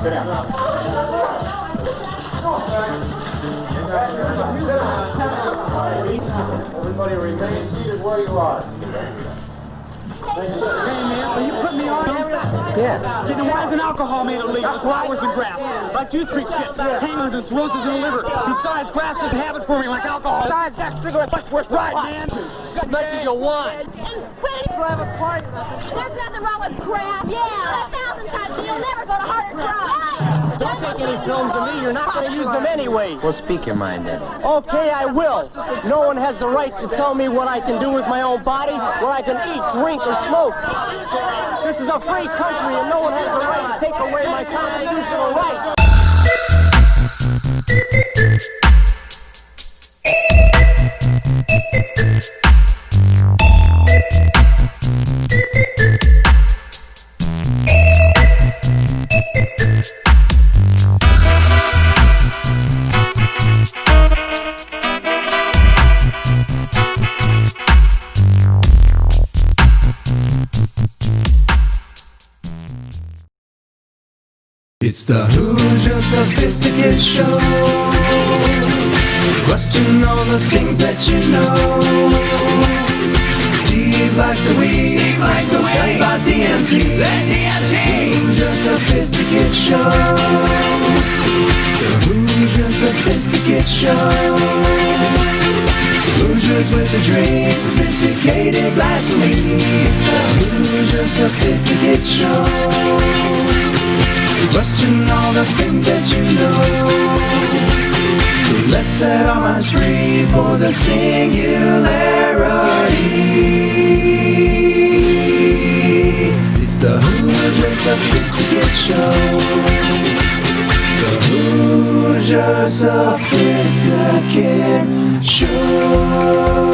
Sit down. Everybody remain seated where you are. Hey, man, so you put me on? Yeah. Then why isn't alcohol made illegal? Flowers and grass. Like juice freaks get. Hangers and cirrhosis in the liver. Besides, grass doesn't have it for me like alcohol. Besides, that cigarette much worse. Right, man. As much as you want. We'll have a party. There's nothing wrong with grass. Yeah. 1,000 times. You'll never go to Heart and Drive. Don't take any films of me. You're not going to use them anyway. Well, speak your mind then. Okay, I will. No one has the right to tell me what I can do with my own body, what I can eat, drink, or smoke. This is a free country, and no one has the right to take away my constitutional rights. It's the Hoosier Sophisticate Show. Question all the things that you know. Steve likes the weed. Steve likes the weed. Tell you about DMT. The DMT. Hoosier Sophisticate Show. The Hoosier Sophisticate Show. Hoosiers with the dream. Sophisticated blasphemy. It's the Hoosier Sophisticate Show. Question all the things that you know. So let's set our minds free for the singularity. It's the Hoosier Sophisticate Show. The Hoosier Sophisticate Show.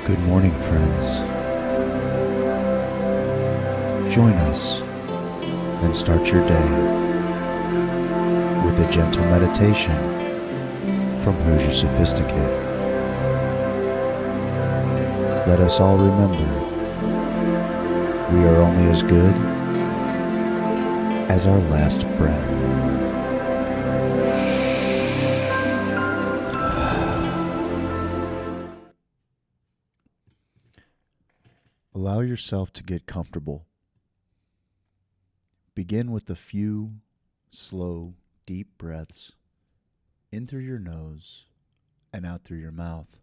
Good morning, friends. Join us and start your day with a gentle meditation from Hoosier Sophisticate. Let us all remember, we are only as good as our last breath. Allow yourself to get comfortable. Begin with a few slow, deep breaths in through your nose and out through your mouth,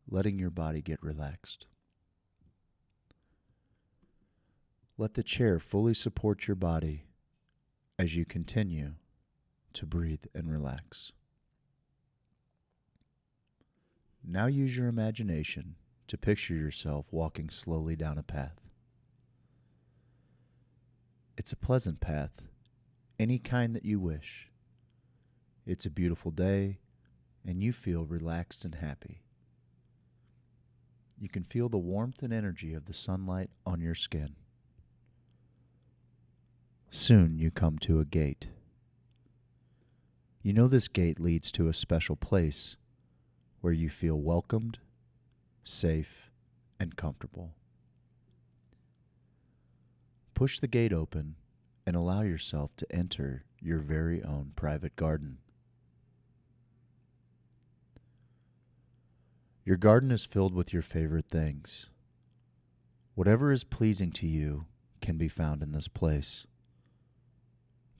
letting your body get relaxed. Let the chair fully support your body as you continue to breathe and relax. Now use your imagination to picture yourself walking slowly down a path. It's a pleasant path, any kind that you wish. It's a beautiful day, and you feel relaxed and happy. You can feel the warmth and energy of the sunlight on your skin. Soon you come to a gate. You know this gate leads to a special place where you feel welcomed, safe, and comfortable. Push the gate open and allow yourself to enter your very own private garden. Your garden is filled with your favorite things. Whatever is pleasing to you can be found in this place.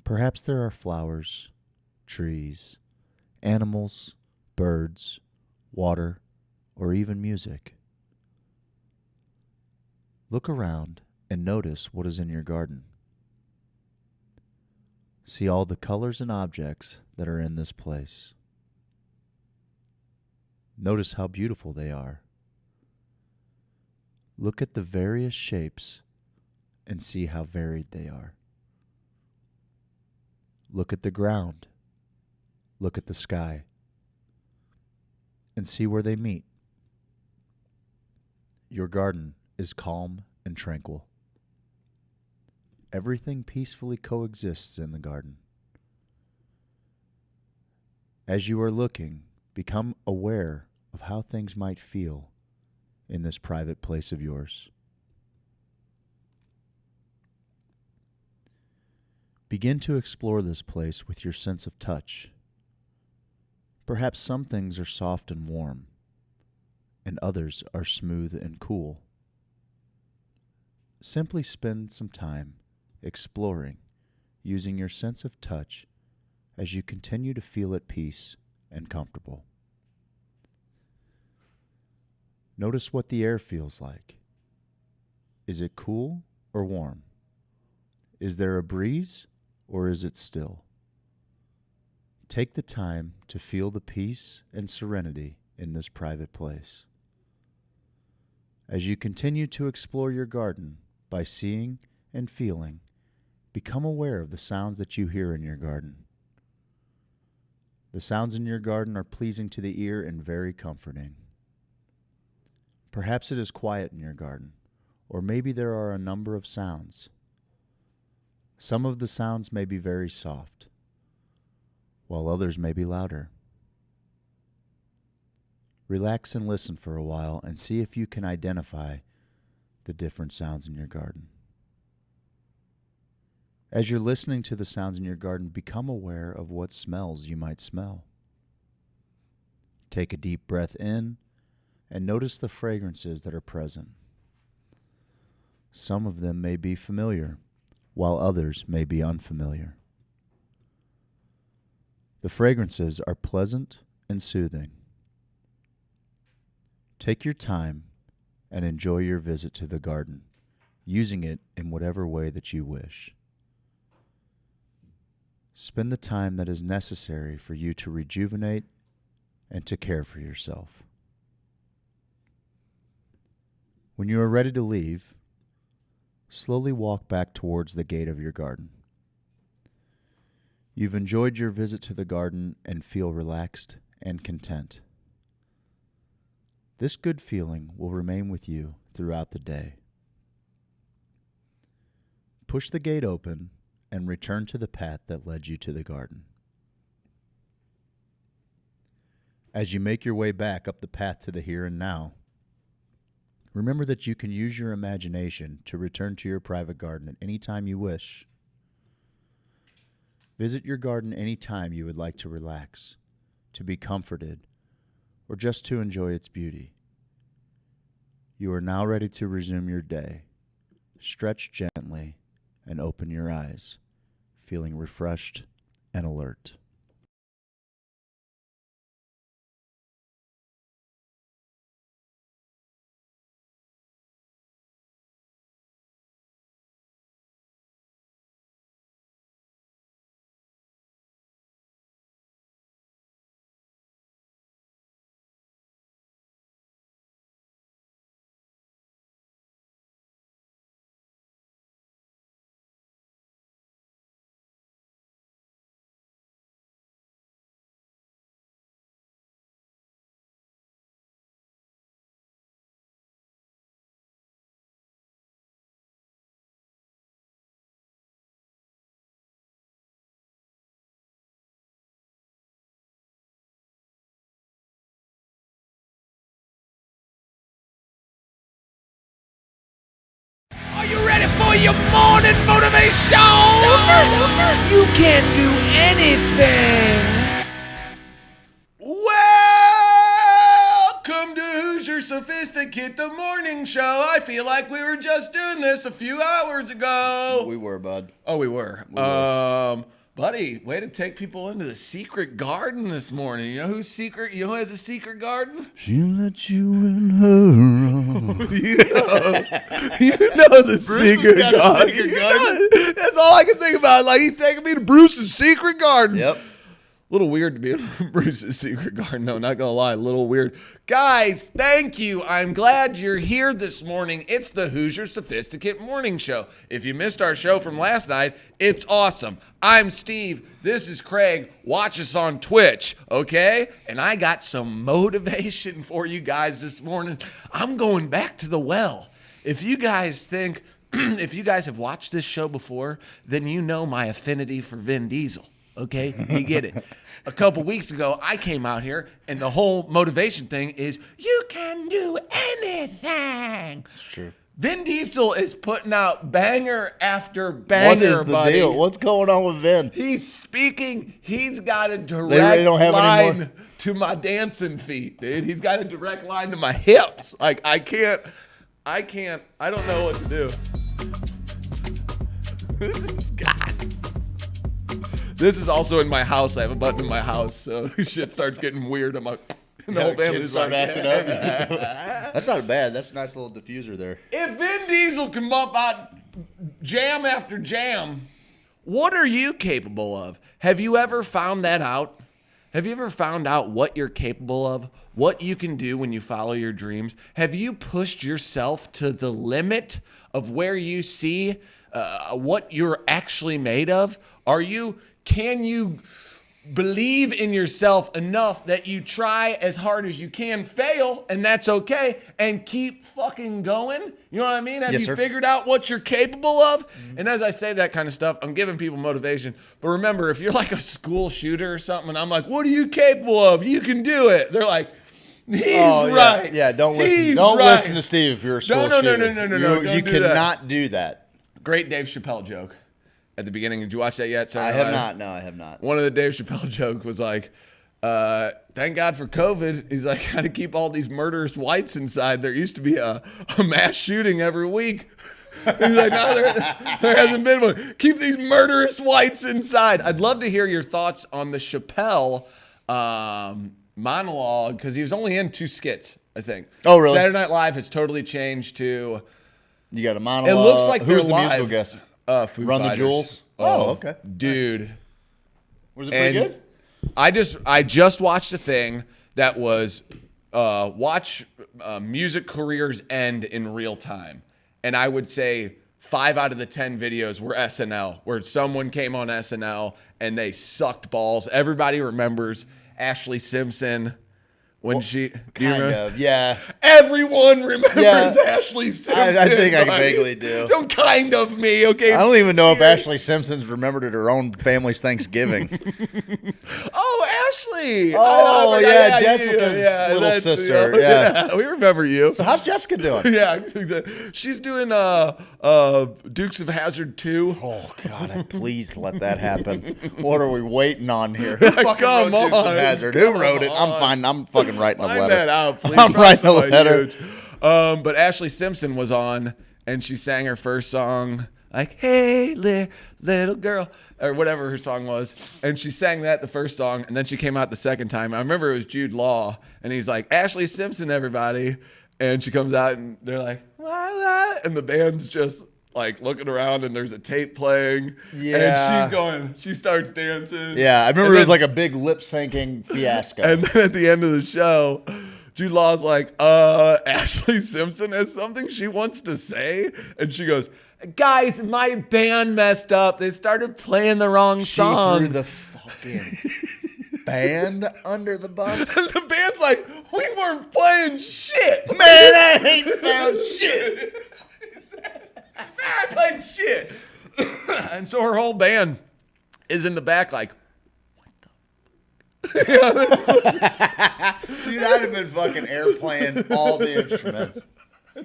Perhaps there are flowers, trees, animals, birds, water, or even music. Look around and notice what is in your garden. See all the colors and objects that are in this place. Notice how beautiful they are. Look at the various shapes and see how varied they are. Look at the ground. Look at the sky. And see where they meet. Your garden is calm and tranquil. everything peacefully coexists in the garden. As you are looking, become aware of how things might feel in this private place of yours. Begin to explore this place with your sense of touch. Perhaps some things are soft and warm, and others are smooth and cool. Simply spend some time exploring using your sense of touch as you continue to feel at peace and comfortable. Notice what the air feels like. Is it cool or warm? Is there a breeze or is it still? Take the time to feel the peace and serenity in this private place. As you continue to explore your garden by seeing and feeling, become aware of the sounds that you hear in your garden. The sounds in your garden are pleasing to the ear and very comforting. Perhaps it is quiet in your garden, or maybe there are a number of sounds. Some of the sounds may be very soft, while others may be louder. Relax and listen for a while and see if you can identify the different sounds in your garden. As you're listening to the sounds in your garden, become aware of what smells you might smell. Take a deep breath in and notice the fragrances that are present. Some of them may be familiar, while others may be unfamiliar. The fragrances are pleasant and soothing. Take your time and enjoy your visit to the garden, using it in whatever way that you wish. Spend the time that is necessary for you to rejuvenate and to care for yourself. When you are ready to leave, slowly walk back towards the gate of your garden. You've enjoyed your visit to the garden and feel relaxed and content. This good feeling will remain with you throughout the day. Push the gate open and return to the path that led you to the garden. As you make your way back up the path to the here and now, remember that you can use your imagination to return to your private garden at any time you wish. Visit your garden any time you would like to relax, to be comforted, or just to enjoy its beauty. You are now ready to resume your day. Stretch gently and open your eyes, feeling refreshed and alert. Are you ready for your morning motivation? You can do anything. Welcome to Hoosier Sophisticate, the morning show. I feel like we were just doing this a few hours ago. We were, bud. Oh, we were. Buddy, way to take people into the secret garden this morning. You know who's secret? You know who has a secret garden? She'll let you in her arms. you know the secret garden. That's all I can think about. Like, he's taking me to Bruce's secret garden. Yep. A little weird to be in Bruce's secret garden. No, not going to lie. A little weird. Guys, thank you. I'm glad you're here this morning. It's the Hoosier Sophisticate Morning Show. If you missed our show from last night, it's awesome. I'm Steve. This is Craig. Watch us on Twitch, okay? And I got some motivation for you guys this morning. I'm going back to the well. If you guys think if you guys have watched this show before, then you know my affinity for Vin Diesel. Okay, you get it. A couple weeks ago, I came out here, and the whole motivation thing is you can do anything. It's true. Vin Diesel is putting out banger after banger. What is the buddy. deal? What's going on with Vin? He's speaking. He's got a direct really don't have any line to my dancing feet, dude. He's got a direct line to my hips. Like I don't know what to do. This is God. This is also in my house. I have a button in my house, so shit starts getting weird. I'm like, and the whole family's start like, acting up. That's not bad. That's a nice little diffuser there. If Vin Diesel can bump out jam after jam, what are you capable of? Have you ever found that out? Have you ever found out what you're capable of? What you can do when you follow your dreams? Have you pushed yourself to the limit of where you see what you're actually made of? Can you believe in yourself enough that you try as hard as you can, fail, and that's okay, and keep fucking going? You know what I mean? Have you figured out what you're capable of? Mm-hmm. And as I say that kind of stuff, I'm giving people motivation. But remember, if you're like a school shooter or something, and I'm like, what are you capable of? You can do it. They're like, he's right. Yeah, don't listen. He's Don't right. listen to Steve if you're a school shooter. No. You cannot do that. Great Dave Chappelle joke at the beginning. Did you watch that yet? I have not. No, I have not. One of the Dave Chappelle joke was like, thank God for COVID. He's like, got to keep all these murderous whites inside. There used to be a mass shooting every week. He's like, no, there hasn't been one. Keep these murderous whites inside. I'd love to hear your thoughts on the Chappelle monologue, because he was only in 2 skits, I think. Oh, really? Saturday Night Live has totally changed to... You got a monologue. It looks like Who's they're the live. musical guest? Foo Run Fighters. the Jewels. Oh, okay. Dude. Was it pretty good? I just watched a thing that was watch music careers end in real time. And I would say 5 out of the 10 videos were SNL, where someone came on SNL and they sucked balls. Everybody remembers Ashley Simpson. When she Kind of, yeah. Everyone remembers Ashley Simpson. I think I buddy. vaguely do. Don't kind of me, okay? I don't even know if Ashley Simpson's remembered at her own family's Thanksgiving. Oh, Ashley. Oh, yeah, Jessica's Jessica's little sister. Yeah. We remember you. So how's Jessica doing? Yeah, she's doing Dukes of Hazzard 2. Oh, God, please let that happen. What are we waiting on here? Come wrote Dukes of on. Hazzard? Who wrote it? I'm fine. I'm fucking writing a Find letter. that out, please. I'm writing a letter. But Ashley Simpson was on, and she sang her first song, like, hey, little girl, or whatever her song was. And she sang that the first song, and then she came out the second time. I remember it was Jude Law, and he's like, Ashley Simpson, everybody. And she comes out, and they're like, what? And the band's just like looking around, and there's a tape playing. Yeah. And she starts dancing. Yeah, I remember it was like a big lip-syncing fiasco. And then at the end of the show, Jude Law's like, Ashley Simpson has something she wants to say. And she goes, guys, my band messed up. They started playing the wrong song. She threw the fucking band under the bus. And the band's like, we weren't playing shit. Man, I ain't found shit. I played shit. And so her whole band is in the back like, Dude, I'd have been fucking airplaying all the instruments.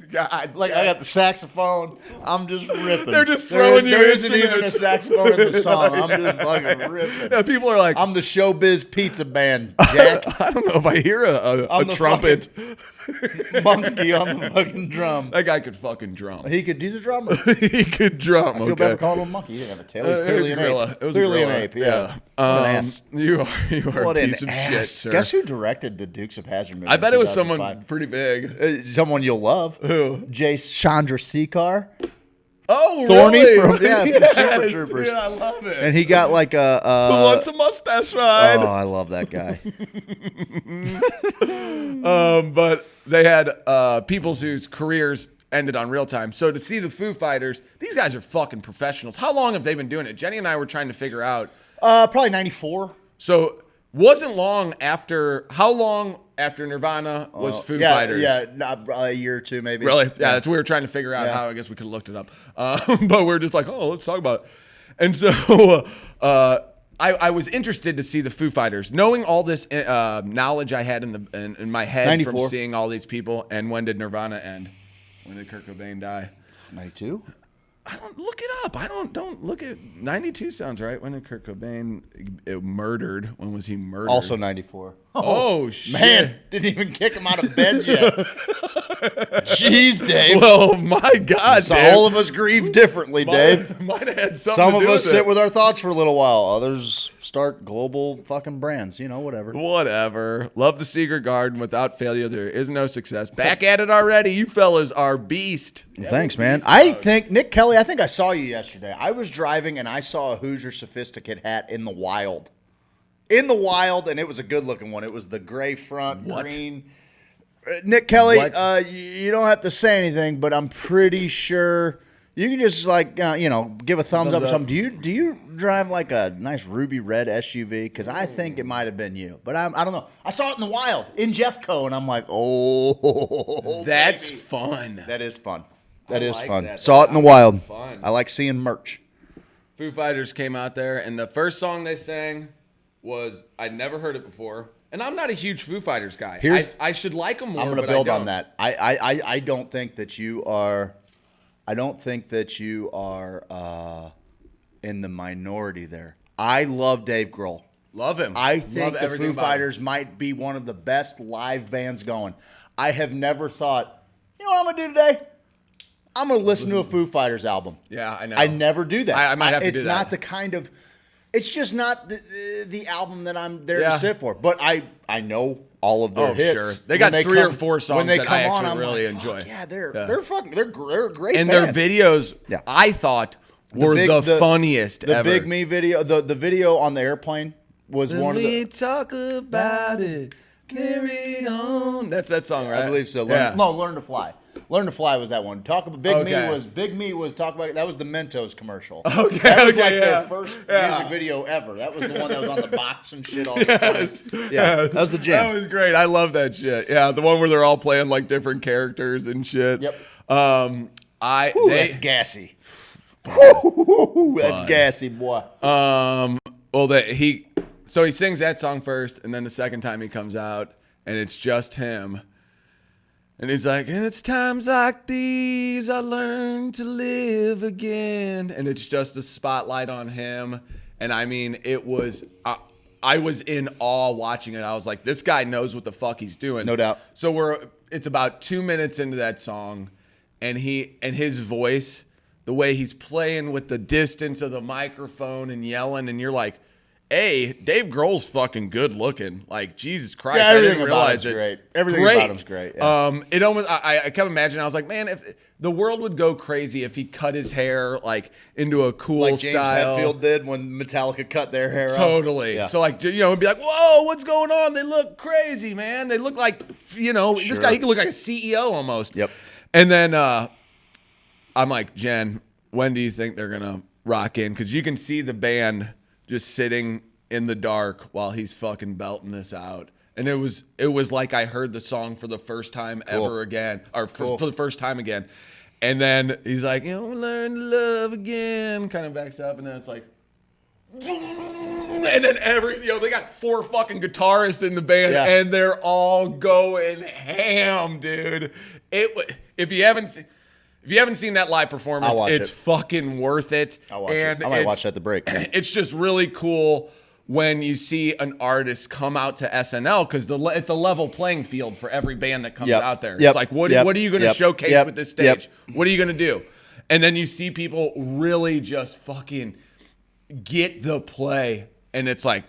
God, Like, I got the saxophone. I'm just ripping. They're just throwing you There isn't even a instruments. saxophone in the song. I'm just fucking ripping. Yeah, people are like, I'm the Showbiz Pizza Band, Jack. I don't know if I hear a I'm the trumpet. Monkey on the fucking drum. That guy could fucking drum. He's a drummer. He could drum. I feel bad for calling him a monkey. He didn't have a tail. He's It was clearly a an gorilla. ape. It was Clearly a gorilla. an ape, yeah. What an ass. You are What a an piece of ass. shit, sir. Guess who directed the Dukes of Hazzard movie? I bet it was 2005? someone pretty big. Someone you'll love. Who? Chandra Sekhar. Oh, Thorny really? from Super Yes, Troopers. dude, I love it. And he got like a... Who wants a mustache ride? Oh, I love that guy. But they had people whose careers ended on real time. So to see the Foo Fighters, these guys are fucking professionals. How long have they been doing it? Jenny and I were trying to figure out. Probably 94. So Wasn't long after. How long after Nirvana was Foo Fighters? Yeah, not, a year or two maybe. Really? Yeah, that's what we were trying to figure out how. I guess we could have looked it up. But we're just like, oh, let's talk about it. And so I was interested to see the Foo Fighters, knowing all this knowledge I had in my head 94. from seeing all these people. And when did Nirvana end? When did Kurt Cobain die? 92. I don't look it up. I don't look at 92 sounds right. When did Kurt Cobain murdered? When was he murdered? Also 94. Oh shit. Man, didn't even kick him out of bed yet. Jeez, Dave. Well, my God, So Dave. all of us grieve differently, Dave. Might have had something Some to of do us with sit it. with our thoughts for a little while. Others start global fucking brands. You know, whatever. Whatever. Love the Secret Garden. Without failure, there is no success. Back at it already. You fellas are beast. Thanks, man. I think, Nick Kelly, I think I saw you yesterday. I was driving and I saw a Hoosier Sophisticate hat in the wild. In the wild, and it was a good-looking one. It was the gray front, green. Nick Kelly, you don't have to say anything, but I'm pretty sure you can just give a thumbs up or something. Do you drive like a nice ruby red SUV? Because I think it might have been you, but I don't know. I saw it in the wild in Jeffco, and I'm like, oh, That's baby. fun. That is fun. That is like fun. that. Saw it in the wild. Fun. I like seeing merch. Foo Fighters came out there, and the first song they sang was, I'd never heard it before. And I'm not a huge Foo Fighters guy. I should like them more. I'm going to build on that. I don't think that you are. I don't think that you are in the minority there. I love Dave Grohl. Love him. I think the everything Foo about him. Fighters might be one of the best live bands going. I have never thought, you know what I'm going to do today? I'm going to listen to a Foo Fighters album. Yeah, I know. I never do that. I might have to do that. It's not the kind of. It's just not the album that I'm there Yeah. to sit for. But I know all of their Oh, hits. sure. They got When 3 or come- 4 songs when they that come I on, actually I'm really like, enjoy. fuck yeah, they're a great And band. their videos, Yeah. I thought, were the funniest the ever. Big Me video, the video on the airplane was one of the. talk about it. Carry on. That's that song, right? I believe so. Yeah. Learn to Fly. Learn to Fly was that one. Talk about Big Okay. Me was talk about that was the Mentos commercial. Okay, that was okay, like yeah. their first Yeah. music video ever. That was the one that was on the box and shit all the time. Yeah, that was the jam. That was great. I love that shit. Yeah, the one where they're all playing like different characters and shit. Yep. Ooh, That's gassy. Woo, that's gassy, boy. well, so he sings that song first, and then the second time he comes out, and it's just him. And he's like, and it's times like these I learn to live again. And it's just a spotlight on him. And I mean, it was, I was in awe watching it. I was like, this guy knows what the fuck he's doing. No doubt. So it's about 2 minutes into that song, and his voice, the way he's playing with the distance of the microphone and yelling, and you're like, hey, Dave Grohl's fucking good looking. Like, Jesus Christ, Yeah, I everything didn't about realize him's it. great. Everything about him's great, yeah. It almost, I kept imagining, I was like, man, if the world would go crazy if he cut his hair like into a cool Like James style. Hetfield did when Metallica cut their hair off. Totally. Yeah. So like, it'd be like, whoa, what's going on? They look crazy, man. They look like, this Sure. guy, he could look like a CEO almost. Yep. And then I'm like, Jen, when do you think they're going to rock in? Because you can see the band just sitting in the dark while he's fucking belting this out. And it was like I heard the song for the first time ever again, or for the first time again. And then he's like, learn to love again, kind of backs up, and then it's like, and then they got 4 fucking guitarists in the band, Yeah. and they're all going ham, dude. If you haven't seen that live performance, I'll watch it's it. fucking worth it. I'll watch it. I might watch it at the break. It's just really cool when you see an artist come out to SNL, because it's a level playing field for every band that comes out there. Yep. It's like, what are you going to showcase with this stage? What are you going to do? And then you see people really just fucking get the play, and it's like,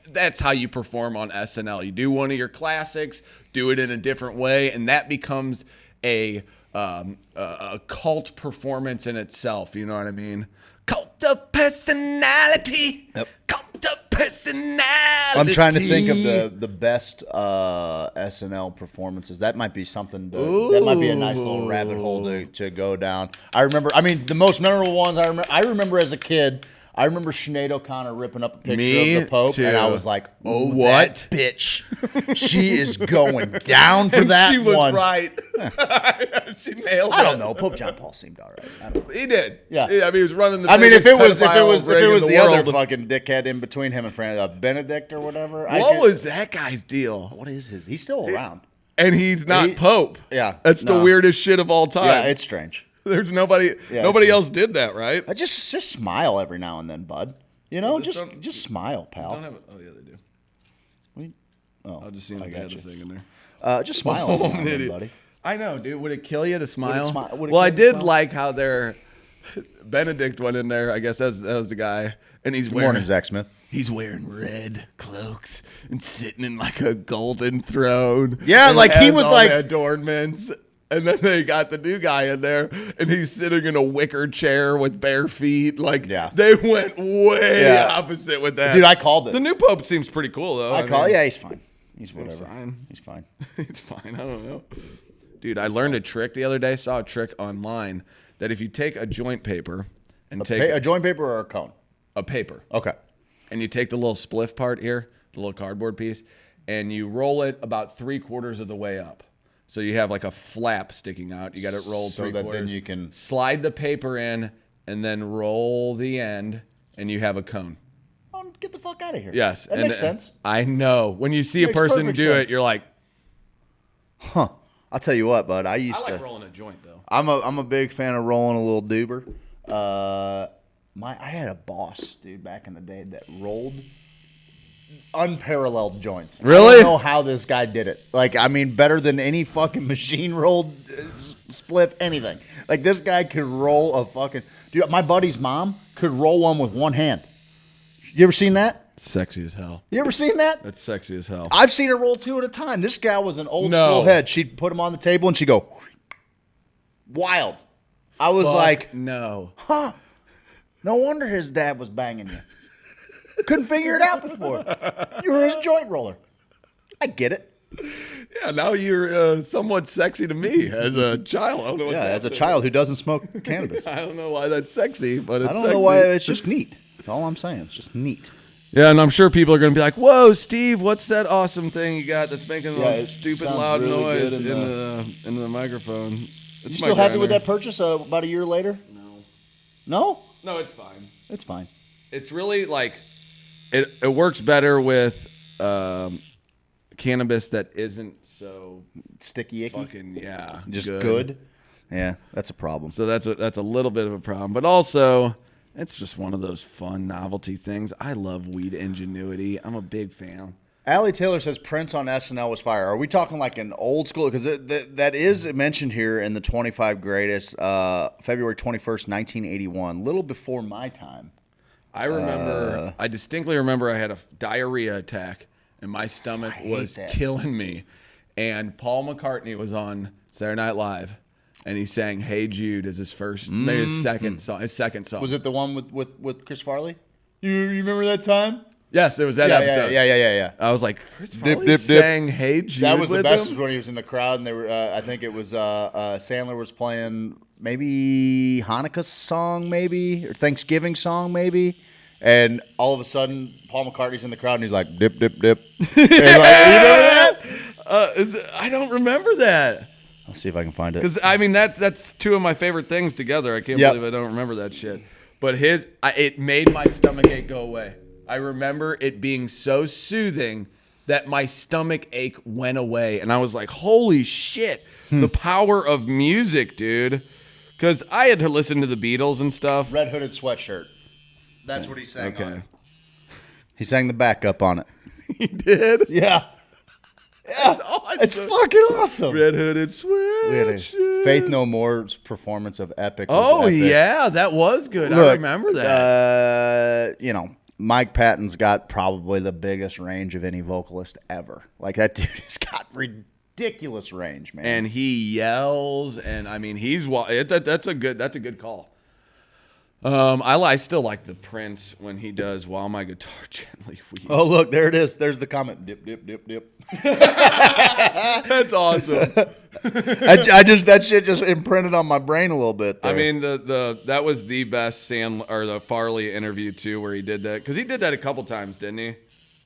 that's how you perform on SNL. You do one of your classics, do it in a different way, and that becomes a cult performance in itself. You know what I mean? Cult of personality. Yep. Cult of personality. I'm trying to think of the best SNL performances. That might be something. That might be a nice little rabbit hole to go down. I remember. I mean, the most memorable ones I remember as a kid. I remember Sinead O'Connor ripping up a picture Me of the Pope, too. and I was like, "Oh, What? that bitch! She is going down for And that she was one." right. She nailed it. I don't know. Pope John Paul seemed all right. I don't know. He did. Yeah. I mean, he was running the. I mean, if biggest it pedophile was ring in the other world. fucking dickhead in between him and Benedict or whatever. What was that guy's deal? What is his? He's still around. And he's not Pope. Yeah, That's the no. weirdest shit of all time. Yeah, it's strange. There's nobody. Yeah, nobody it's- else did that, right? I just smile every now and then, bud. You know, just just smile, pal. Don't have it. Oh yeah, they do. Oh, I'll just see if they had a thing in there. just smile every now and then, Idiot. buddy. I know, dude. Would it kill you to smile? would it Well, I kill you to did smile? like how their Benedict went in there. I guess that was the guy, and he's Good wearing morning, Zach Smith. He's wearing red cloaks and sitting in like a golden throne. Yeah, and like he has was all like- the adornments. And then they got the new guy in there, and he's sitting in a wicker chair with bare feet. Like, Yeah. they went way Yeah. opposite with that. Dude, I called it. The new pope seems pretty cool, though. Yeah, he's fine. He's whatever. fine. He's fine. It's fine. I don't know. Dude, I learned a trick the other day. Saw a trick online that if you take a joint paper and take A joint paper or a cone? a paper, Okay. and you take the little spliff part here, the little cardboard piece, and you roll it about 3/4 of the way up. So you have like a flap sticking out. You got it rolled So that 3/4. then you can- slide the paper in and then roll the end, and you have a cone. Oh, get the fuck out of here. Yes. That and makes sense. I know. When you see a Makes person perfect do sense. it, you're like, Huh. I'll tell you what, bud. I I used like to. rolling a joint, though. I'm a big fan of rolling a little doober. I had a boss, dude, back in the day that rolled unparalleled joints. I Really? don't know how this guy did it. Like, I mean, better than any fucking machine rolled split anything. Like, this guy could roll a fucking. Dude, my buddy's mom could roll one with one hand. You ever seen that? Sexy as hell. You ever seen that? That's sexy as hell. I've seen her roll two at a time. This guy was an old No. school head. She'd put him on the table and she'd go wild. I was Fuck like, no. huh? No wonder his dad was banging you. Couldn't figure it out before. You were his joint roller. I get it. Yeah, now you're somewhat sexy to me as a child. I don't know what's Yeah, as a happening. child who doesn't smoke cannabis. I don't know why that's sexy, but it's I don't sexy. know why. It's just neat. That's all I'm saying. It's just neat. Yeah, and I'm sure people are going to be like, "Whoa, Steve, what's that awesome thing you got that's making Yeah, a it stupid sounds loud really noise good into the microphone?" You It's still happy with that purchase about a year later? No. No? No, it's fine. It's fine. It's really like it works better with cannabis that isn't so Sticky icky? fucking Just good? Yeah, that's a problem. So that's a little bit of a problem, but also it's just one of those fun novelty things. I love weed ingenuity. I'm a big fan. Allie Taylor says Prince on SNL was fire. Are we talking like an old school? Because that is mentioned here in the 25 greatest, February 21st, 1981, little before my time. I remember, I distinctly remember I had a diarrhea attack and my stomach was that. killing me. And Paul McCartney was on Saturday Night Live and he sang Hey Jude as his first, maybe his second song. Was it the one with Chris Farley? You remember that time? Yes, it was that episode. Yeah. I was like, Chris Dip, Farley dip, dip. sang Hey Jude That was the with best him? is when he was in the crowd and they were. I think it was Sandler was playing maybe Hanukkah song, maybe or Thanksgiving song, maybe. And all of a sudden, Paul McCartney's in the crowd and he's like, dip, dip, dip. And like, you know that? I don't remember that. Let's see if I can find it. Because, I mean, that's two of my favorite things together. I can't Yep. believe I don't remember that shit. But it made my stomach ache go away. I remember it being so soothing that my stomach ache went away. And I was like, holy shit, the power of music, dude. Because I had to listen to the Beatles and stuff. Red Hooded Sweatshirt. That's what he sang on Okay. it. He sang the backup on it. He did? Yeah. That's awesome. It's fucking awesome. Red Hooded We had a Sweatshirt. Faith No More's performance of Epic. was Oh, epic. yeah, that was good. I Look, remember that. Mike Patton's got probably the biggest range of any vocalist ever. Like, that dude has got ridiculous range, man. And he yells, and I mean, that's a good call. I still like the Prince when he does "While My Guitar Gently Weeps." Oh, look, there it is. There's the comment. Dip, dip, dip, dip. That's awesome. I just that shit just imprinted on my brain a little bit there. I mean, that was the best the Farley interview too, where he did that, because he did that a couple times, didn't he?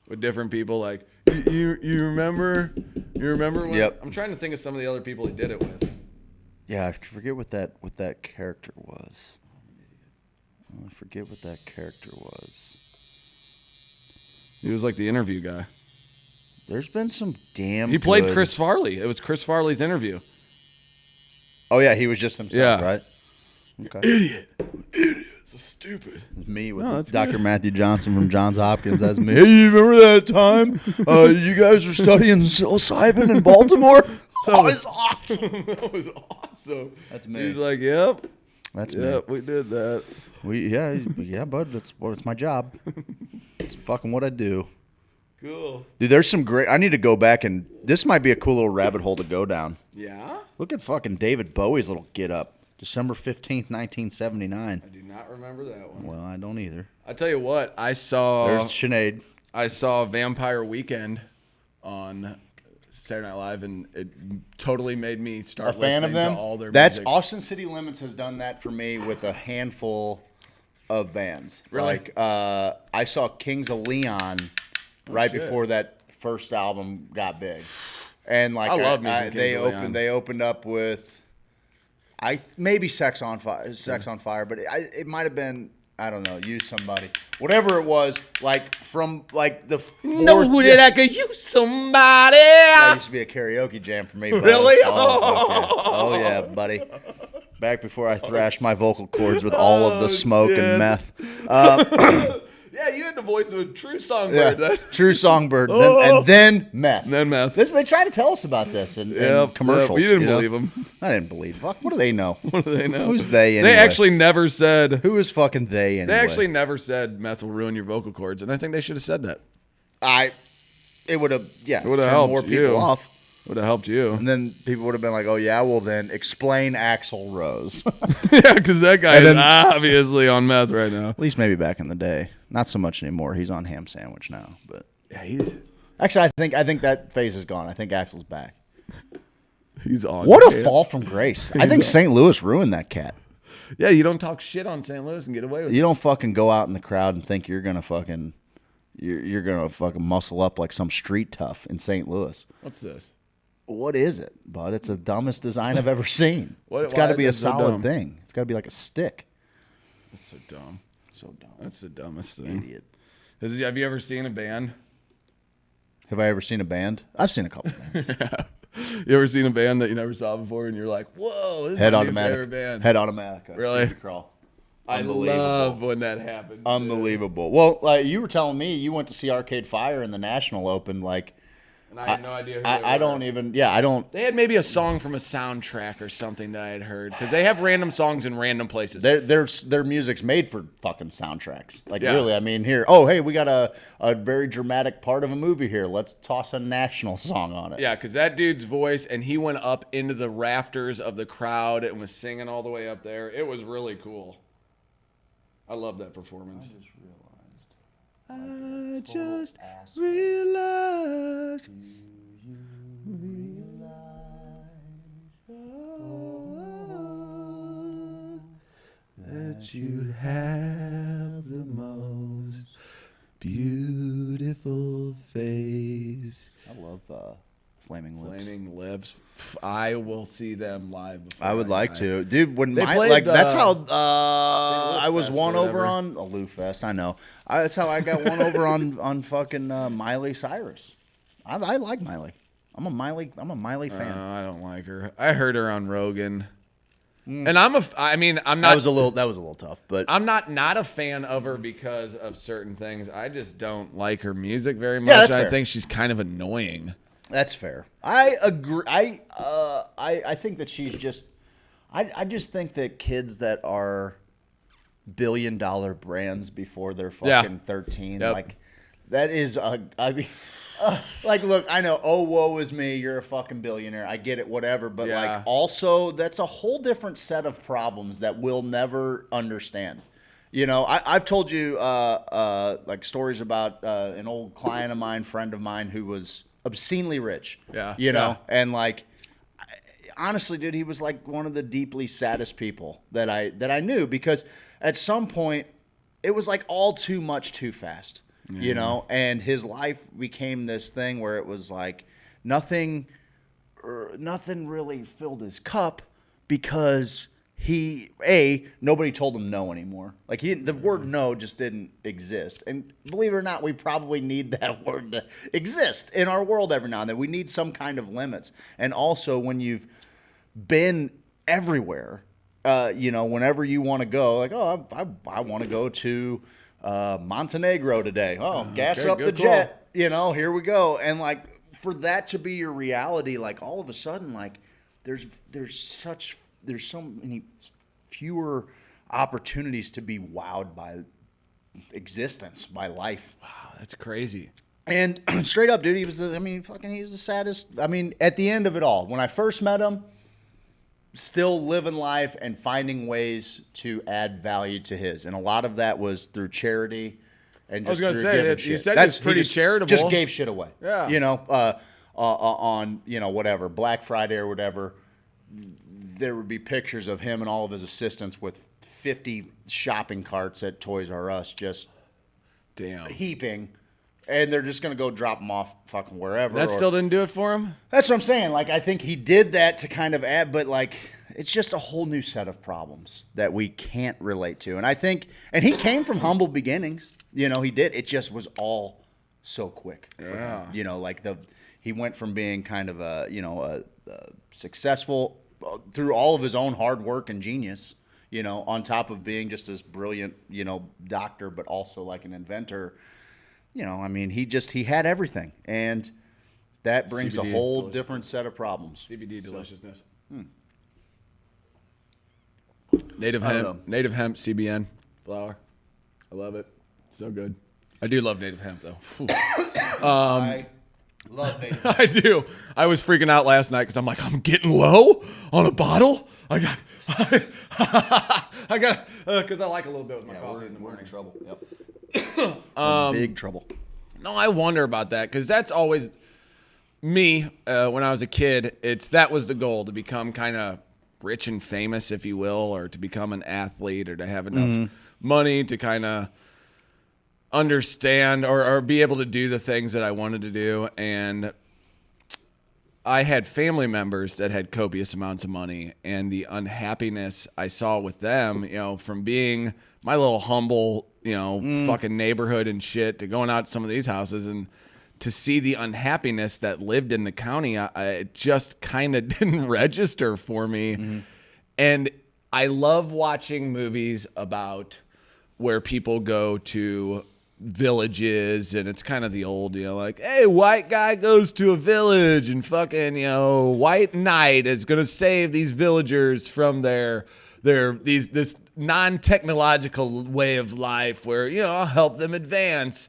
With different people, like you remember when? Yep. I'm trying to think of some of the other people he did it with. Yeah, I forget what that character was. I forget what that character was. He was like the interview guy. There's been some damn. He played good- Chris Farley. It was Chris Farley's interview. Oh yeah, he was just himself, Yeah. right? Okay. Idiot. So stupid. Me with No, that's Dr. good. Matthew Johnson from Johns Hopkins. That's me. Hey, you remember that time you guys were studying psilocybin in Baltimore? That was awesome. That was awesome. That's me. He's like, yep. That's me. Yep, we did that. Yeah, bud. It's my job. It's fucking what I do. Cool. Dude, there's some great. I need to go back and this might be a cool little rabbit hole to go down. Yeah? Look at fucking David Bowie's little get up. December 15th, 1979. I do not remember that one. Well, I don't either. I tell you what, I saw There's Sinead. I saw Vampire Weekend on Saturday Night Live, and it totally made me start A fan listening of them? to all their That's music. Austin City Limits has done that for me with a handful of bands. Really? Like I saw Kings of Leon right shit. before that first album got big, and like I love me some Kings of Leon. They opened up with maybe Sex on Fire, but it might have been. I don't know. Use Somebody. Whatever it was, like from like the I could use somebody. That used to be a karaoke jam for me. Bro. Really? Oh yeah, buddy. Back before I thrashed my vocal cords with all of the smoke shit. and meth. Yeah, you had the voice of a true songbird. Yeah, Then. true songbird, and then meth. Then meth. They try to tell us about this in commercials. You didn't know? believe them. I didn't believe. Fuck, what do they know? What do they know? Who's they anyway? They actually never said. Who is fucking they anyway? They actually never said meth will ruin your vocal cords, and I think they should have said that. It would have, It would have turned helped more people you. off. Would have helped you. And then people would have been like, oh, yeah, well, then explain Axl Rose. Yeah, because that guy And is then- obviously on meth right now. At least maybe back in the day. Not so much anymore. He's on Ham Sandwich now. But Yeah, he's actually, I think that phase is gone. I think Axl's back. on. What a fall from grace. I think St. Louis ruined that cat. Yeah, you don't talk shit on St. Louis and get away with it. You don't fucking go out in the crowd and think you're going to fucking you're going to fucking muscle up like some street tough in St. Louis. What's this? What is it, bud? It's the dumbest design I've ever seen. What- It's got to why be is a it so solid dumb? thing. It's got to be like a stick. That's so dumb. So dumb. That's the dumbest thing. Idiot. Have you ever seen a band? Have I ever seen a band? I've seen a couple bands. You ever seen a band that you never saw before and you're like, whoa, this is Head my new Automatic. favorite band? Head Automatic. Really? Crawl. I Unbelievable. love when that happens. Unbelievable. Well, you were telling me you went to see Arcade Fire in the National Open. Like, And I had no idea who they I were. don't even. Yeah, I don't. They had maybe a song from a soundtrack or something that I had heard. Because they have random songs in random places. Their music's made for fucking soundtracks. Like, Yeah. really, I mean, here. Oh, hey, we got a very dramatic part of a movie here. Let's toss a national song on it. Yeah, because that dude's voice, and he went up into the rafters of the crowd and was singing all the way up there. It was really cool. I love that performance. I just realized. That you have the most beautiful face. I love Flaming Lips. Flaming Lips. I will see them live. Before I would like die. to, dude. When They my played, like that's how Loup I was Fest won or over whatever. on Lou Fest. I know. That's how I got won over on fucking Miley Cyrus. I like Miley. I'm a Miley fan. I don't like her. I heard her on Rogan, and I'm not. That was a little tough, but I'm not a fan of her because of certain things. I just don't like her music very much. Yeah, that's I fair. think she's kind of annoying. that's fair. I agree. I think that she's just. I just think that kids that are billion-dollar brands before they're fucking 13, Yep. like that is I mean. Like, look, I know, oh, woe is me, you're a fucking billionaire. I get it, whatever. But, Yeah. like, also, that's a whole different set of problems that we'll never understand. You know, I've told you, like, stories about an old client of mine, friend of mine, who was obscenely rich. Yeah. You know, Yeah. and, like, honestly, dude, he was like one of the deeply saddest people that I knew, because at some point it was like all too much too fast, you know, and his life became this thing where it was like nothing really filled his cup, because nobody told him no anymore. Like the word no just didn't exist. And believe it or not, we probably need that word to exist in our world every now and then. We need some kind of limits. And also, when you've been everywhere, you know, whenever you want to go, like, oh, I want to go to Montenegro today. Oh, gas up the jet. You know, here we go. And like, for that to be your reality, like all of a sudden, like there's so many fewer opportunities to be wowed by existence, by life. Wow, that's crazy. And straight up, dude, he was the saddest. I mean, at the end of it all, when I first met him, still living life and finding ways to add value to his. And a lot of that was through charity. And just I was going to say, that you said it's pretty charitable. Just gave shit away. Yeah. You know, on, you know, whatever, Black Friday or whatever, there would be pictures of him and all of his assistants with 50 shopping carts at Toys R Us just heaping, and they're just going to go drop them off fucking wherever. That still didn't do it for him? That's what I'm saying. Like, I think he did that to kind of add, but like, it's just a whole new set of problems that we can't relate to. And I think, and he came from humble beginnings. You know, he did. It just was all so quick for him. You know, like he went from being kind of a successful through all of his own hard work and genius, you know, on top of being just this brilliant, you know, doctor, but also like an inventor. You know, I mean, he had everything, and that brings CBD, a whole different set of problems. CBD deliciousness. Native hemp CBN flower. I love it. So good. I do love native hemp though. I love native hemp. I do. I was freaking out last night because I'm like, I'm getting low on a bottle. I got because I like a little bit with my coffee in the morning. We're in trouble. Yep. Big trouble. No, I wonder about that, because that's always me. When I was a kid, that was the goal, to become kind of rich and famous, if you will, or to become an athlete, or to have enough money to kind of understand or be able to do the things that I wanted to do. And I had family members that had copious amounts of money, and the unhappiness I saw with them, you know, from being my little humble, you know, fucking neighborhood and shit, to going out to some of these houses and to see the unhappiness that lived in the county, it just kind of didn't register for me. And I love watching movies about where people go to villages, and it's kind of the old, you know, like, hey, white guy goes to a village and fucking, you know, white knight is gonna save these villagers from this non-technological way of life where, you know, I'll help them advance.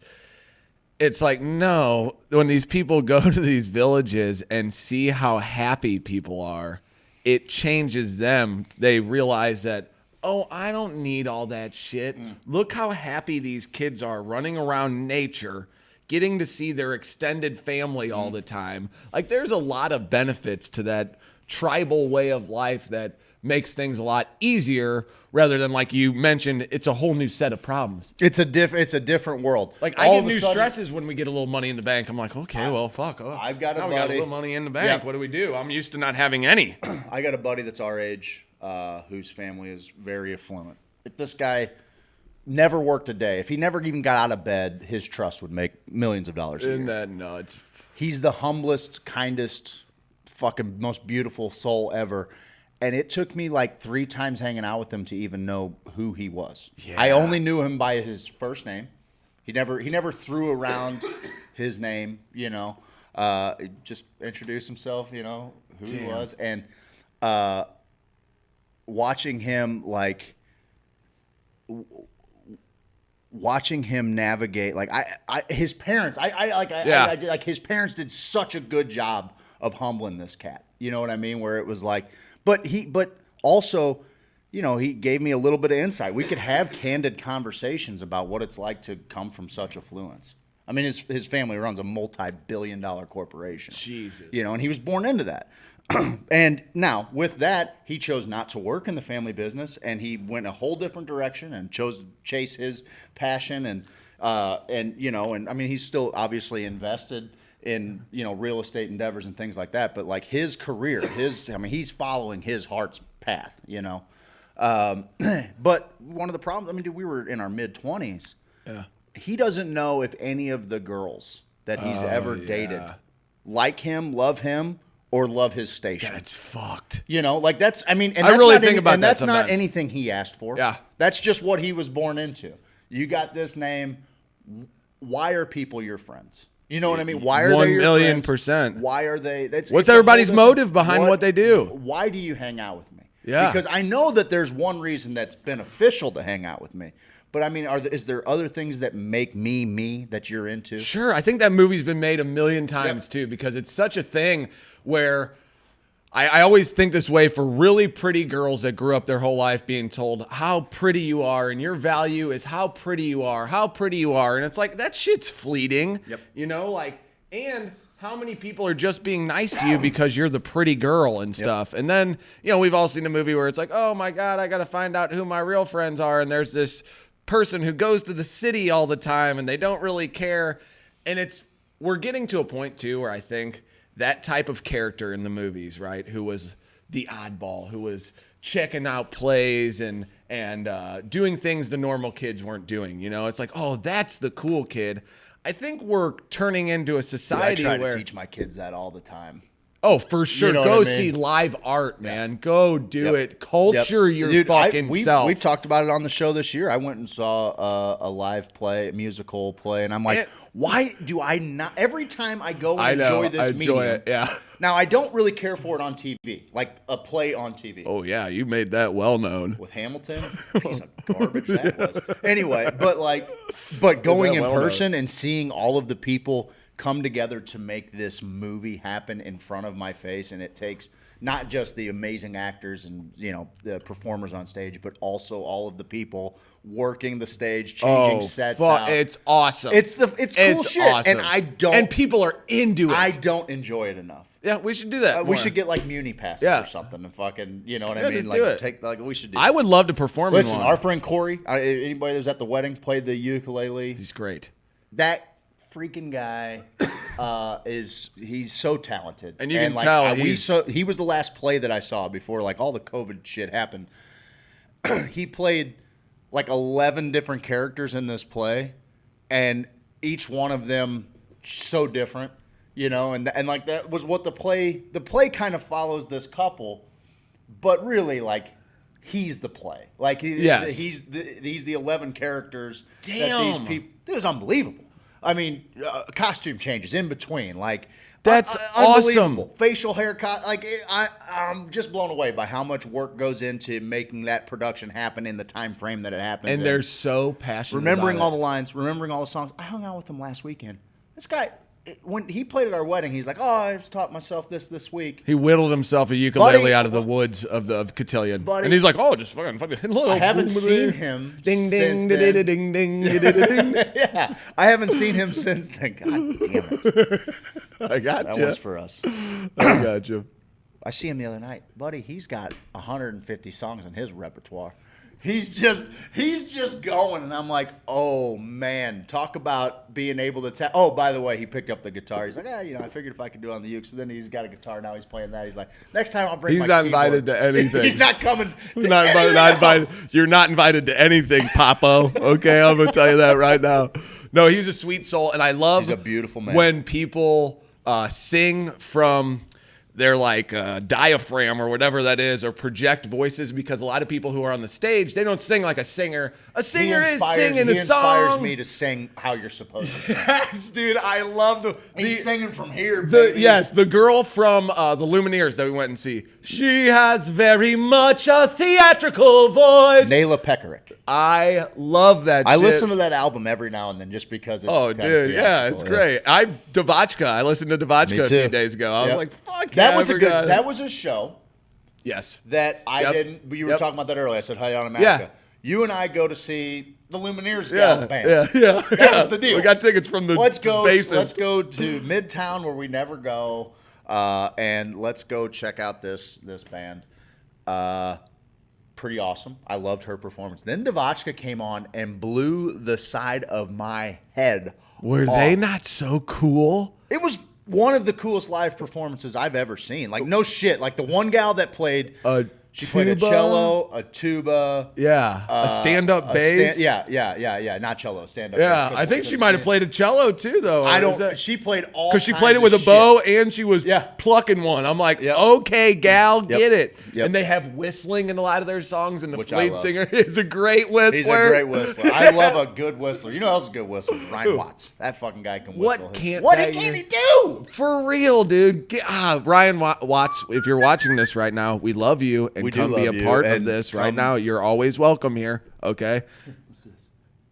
It's like, no, when these people go to these villages and see how happy people are, it changes them. They realize that, oh, I don't need all that shit. Look how happy these kids are running around nature, getting to see their extended family all the time. Like, there's a lot of benefits to that tribal way of life that makes things a lot easier, rather than, like you mentioned, it's a whole new set of problems. It's a different world. Like, I get new stresses when we get a little money in the bank. I'm like, okay, well, fuck. Oh, I've got a buddy. We got a little money in the bank. Yeah. What do we do? I'm used to not having any. I got a buddy that's our age, whose family is very affluent. If this guy never worked a day, if he never even got out of bed, his trust would make millions of dollars a year. Isn't that nuts? He's the humblest, kindest, fucking most beautiful soul ever. And it took me like 3 times hanging out with him to even know who he was. Yeah. I only knew him by his first name. He never threw around his name, you know. Just introduced himself, you know, who he was. And watching him navigate, like his parents, his parents did such a good job of humbling this cat. You know what I mean? Where it was like, but also, you know, he gave me a little bit of insight. We could have candid conversations about what it's like to come from such affluence. I mean, his family runs a multi-billion-dollar corporation. Jesus. You know, and he was born into that. And now, with that, he chose not to work in the family business, and he went a whole different direction and chose to chase his passion. And I mean, he's still obviously invested in, real estate endeavors and things like that. But like his career, he's following his heart's path, But one of the problems, dude, we were in our mid-20s. Yeah. He doesn't know if any of the girls that he's ever dated like him, love him, or love his station. That's fucked. Like that's, and I that's really not think about that that's not sometimes. anything he asked for. Yeah. That's just what he was born into. You got this name. Why are people your friends? You know what I mean? Why are they your 1,000,000%. friends? Why are they? What's everybody's motive behind what they do? Why do you hang out with me? Yeah. Because I know that there's one reason that's beneficial to hang out with me. But is there other things that make me that you're into? Sure. I think that movie's been made 1,000,000 times too, because it's such a thing where I always think this way for really pretty girls that grew up their whole life being told how pretty you are and your value is how pretty you are, how pretty you are. And it's like, that shit's fleeting. Yep. And how many people are just being nice to you because you're the pretty girl and stuff. And then, we've all seen a movie where it's like, oh my God, I got to find out who my real friends are. And there's this person who goes to the city all the time and they don't really care. And we're getting to a point too where I think that type of character in the movies, right, who was the oddball, who was checking out plays and doing things the normal kids weren't doing, it's like, oh, that's the cool kid. I think we're turning into a society where I try to teach my kids that all the time. Oh, for sure. Go what I mean? see live art, man. Go do it. Culture your fucking self. We've talked about it on the show this year. I went and saw a live play, a musical play, and I'm like, why do I not? Every time I go and enjoy this medium. It, yeah. Now, I don't really care for it on TV, like a play on TV. Oh, yeah. You made that well known. With Hamilton? Piece of garbage that was. Anyway, but going in person and seeing all of the people come together to make this movie happen in front of my face, and it takes not just the amazing actors and the performers on stage, but also all of the people working the stage, changing sets out. It's awesome. It's cool shit, awesome. and people are into it. I don't enjoy it enough. Yeah, we should do that. We should get like Muni passes or something and fucking, you know what I mean? We should do. I would love to perform. Listen, in one. our friend Corey, anybody that was at the wedding, played the ukulele. He's great. That freaking guy he's so talented, and you can tell he was the last play that I saw before like all the COVID shit happened. He played like 11 different characters in this play, and each one of them so different, and like that was what the play kind of follows this couple, but really like he's the play, like he's the 11 characters. Damn. That these people, it was unbelievable. I mean, costume changes in between, like that's awesome. Facial haircut, like I'm just blown away by how much work goes into making that production happen in the time frame that it happens. And they're so passionate. Remembering about all the lines, remembering all the songs. I hung out with him last weekend. This guy, when he played at our wedding, he's like, "Oh, I just taught myself this week." He whittled himself a ukulele out of the woods of Cotillion, and he's like, "Oh, just fucking." I haven't seen him. Ding ding ding ding ding ding. Yeah, I haven't seen him since then. God damn it! I got you. That was for us. I got you. I see him the other night, buddy. He's got 150 songs in his repertoire. He's just going, and I'm like, oh man, talk about being able to oh, by the way, he picked up the guitar. He's like, I figured if I could do it on the uke. So then he's got a guitar now. He's playing that. He's like, next time I'll bring. He's not invited to anything. He's not coming. Not invited. You're not invited to anything, Papo. Okay, I'm gonna tell you that right now. No, he's a sweet soul, and I love. He's a beautiful man. When people sing from their like diaphragm or whatever that is, or project voices, because a lot of people who are on the stage, they don't sing like a singer. A singer is singing a song. He inspires me to sing how you're supposed to sing. Yes, dude, I love he's singing from here, baby. Yes, the girl from the Lumineers that we went and see. She has very much a theatrical voice. Nayla Peckerick. I love that shit. I listen to that album every now and then just because it's it's great. Devotchka. I listened to Devotchka a few days ago. I was like, fuck yeah. That was a show. Yes. That I didn't. You were talking about that earlier. I said, Hayana Magica. Yeah. You and I go to see the Lumineers Gals band. Yeah. That was the deal. We got tickets from the Let's go bassist. Let's go to Midtown where we never go. And let's go check out this band. Pretty awesome. I loved her performance. Then Devotchka came on and blew the side of my head. Were they not so cool? It was one of the coolest live performances I've ever seen. Like, no shit. Like, the one gal that played... She played a cello, a tuba. Yeah. A stand-up bass. Yeah. Not cello, stand-up yeah, bass. I think she might have played a cello too, though. She played all because she played it with a bow and she was Yeah. plucking one. I'm like, okay, gal, get it. Yep. And they have whistling in a lot of their songs, and the Which I lead love. singer is a great whistler. He's a great whistler. I love a good whistler. You know who else is a good whistler? Ryan Watts. That fucking guy can whistle. What can't he do? For real, dude. Ryan Watts, if you're watching this right now, we love you and We do come be a love you, part of and this right come- now. You're always welcome here, okay? Let's do this.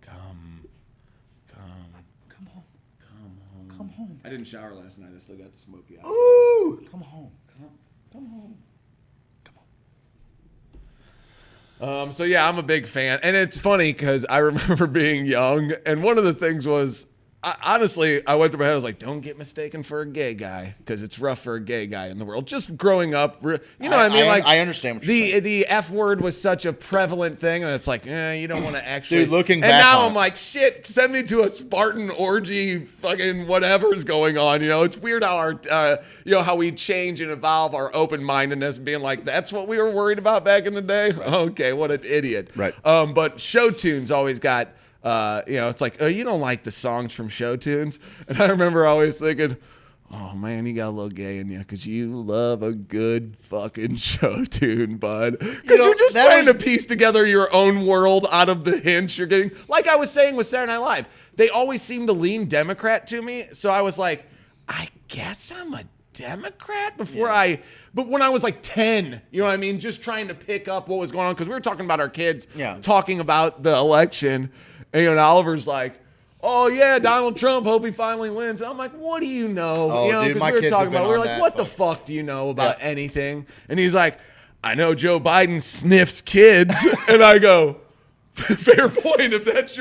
Come home. I didn't shower last night. I still got the smoky eye. Ooh, come home. Come home. So yeah, I'm a big fan, and it's funny because I remember being young, and one of the things was, honestly, I went through my head. I was like, "Don't get mistaken for a gay guy, because it's rough for a gay guy in the world." Just growing up, you know what I mean? Like, I understand what you're saying. The F word was such a prevalent thing, and it's like, you don't want to actually. Dude, looking and back now on I'm it. like, shit, send me to a Spartan orgy, fucking whatever's going on. You know, it's weird how our, how we change and evolve our open mindedness, being like, that's what we were worried about back in the day. Okay, what an idiot. Right. But show tunes always got. It's like, oh, you don't like the songs from show tunes. And I remember always thinking, oh man, you got a little gay in you because you love a good fucking show tune, bud. Because you're just trying to piece together your own world out of the hints you're getting. Like I was saying with Saturday Night Live, they always seem to lean Democrat to me. So I was like, I guess I'm a Democrat but when I was like 10, you know what I mean? Just trying to pick up what was going on because we were talking about our kids talking about the election. And Oliver's like, oh yeah, Donald Trump, hope he finally wins. And I'm like, what do you know? Oh, dude, my we were kids talking have been about, we were on like, that what the fuck do you know about anything? And he's like, I know Joe Biden sniffs kids. And I go, fair point. Is that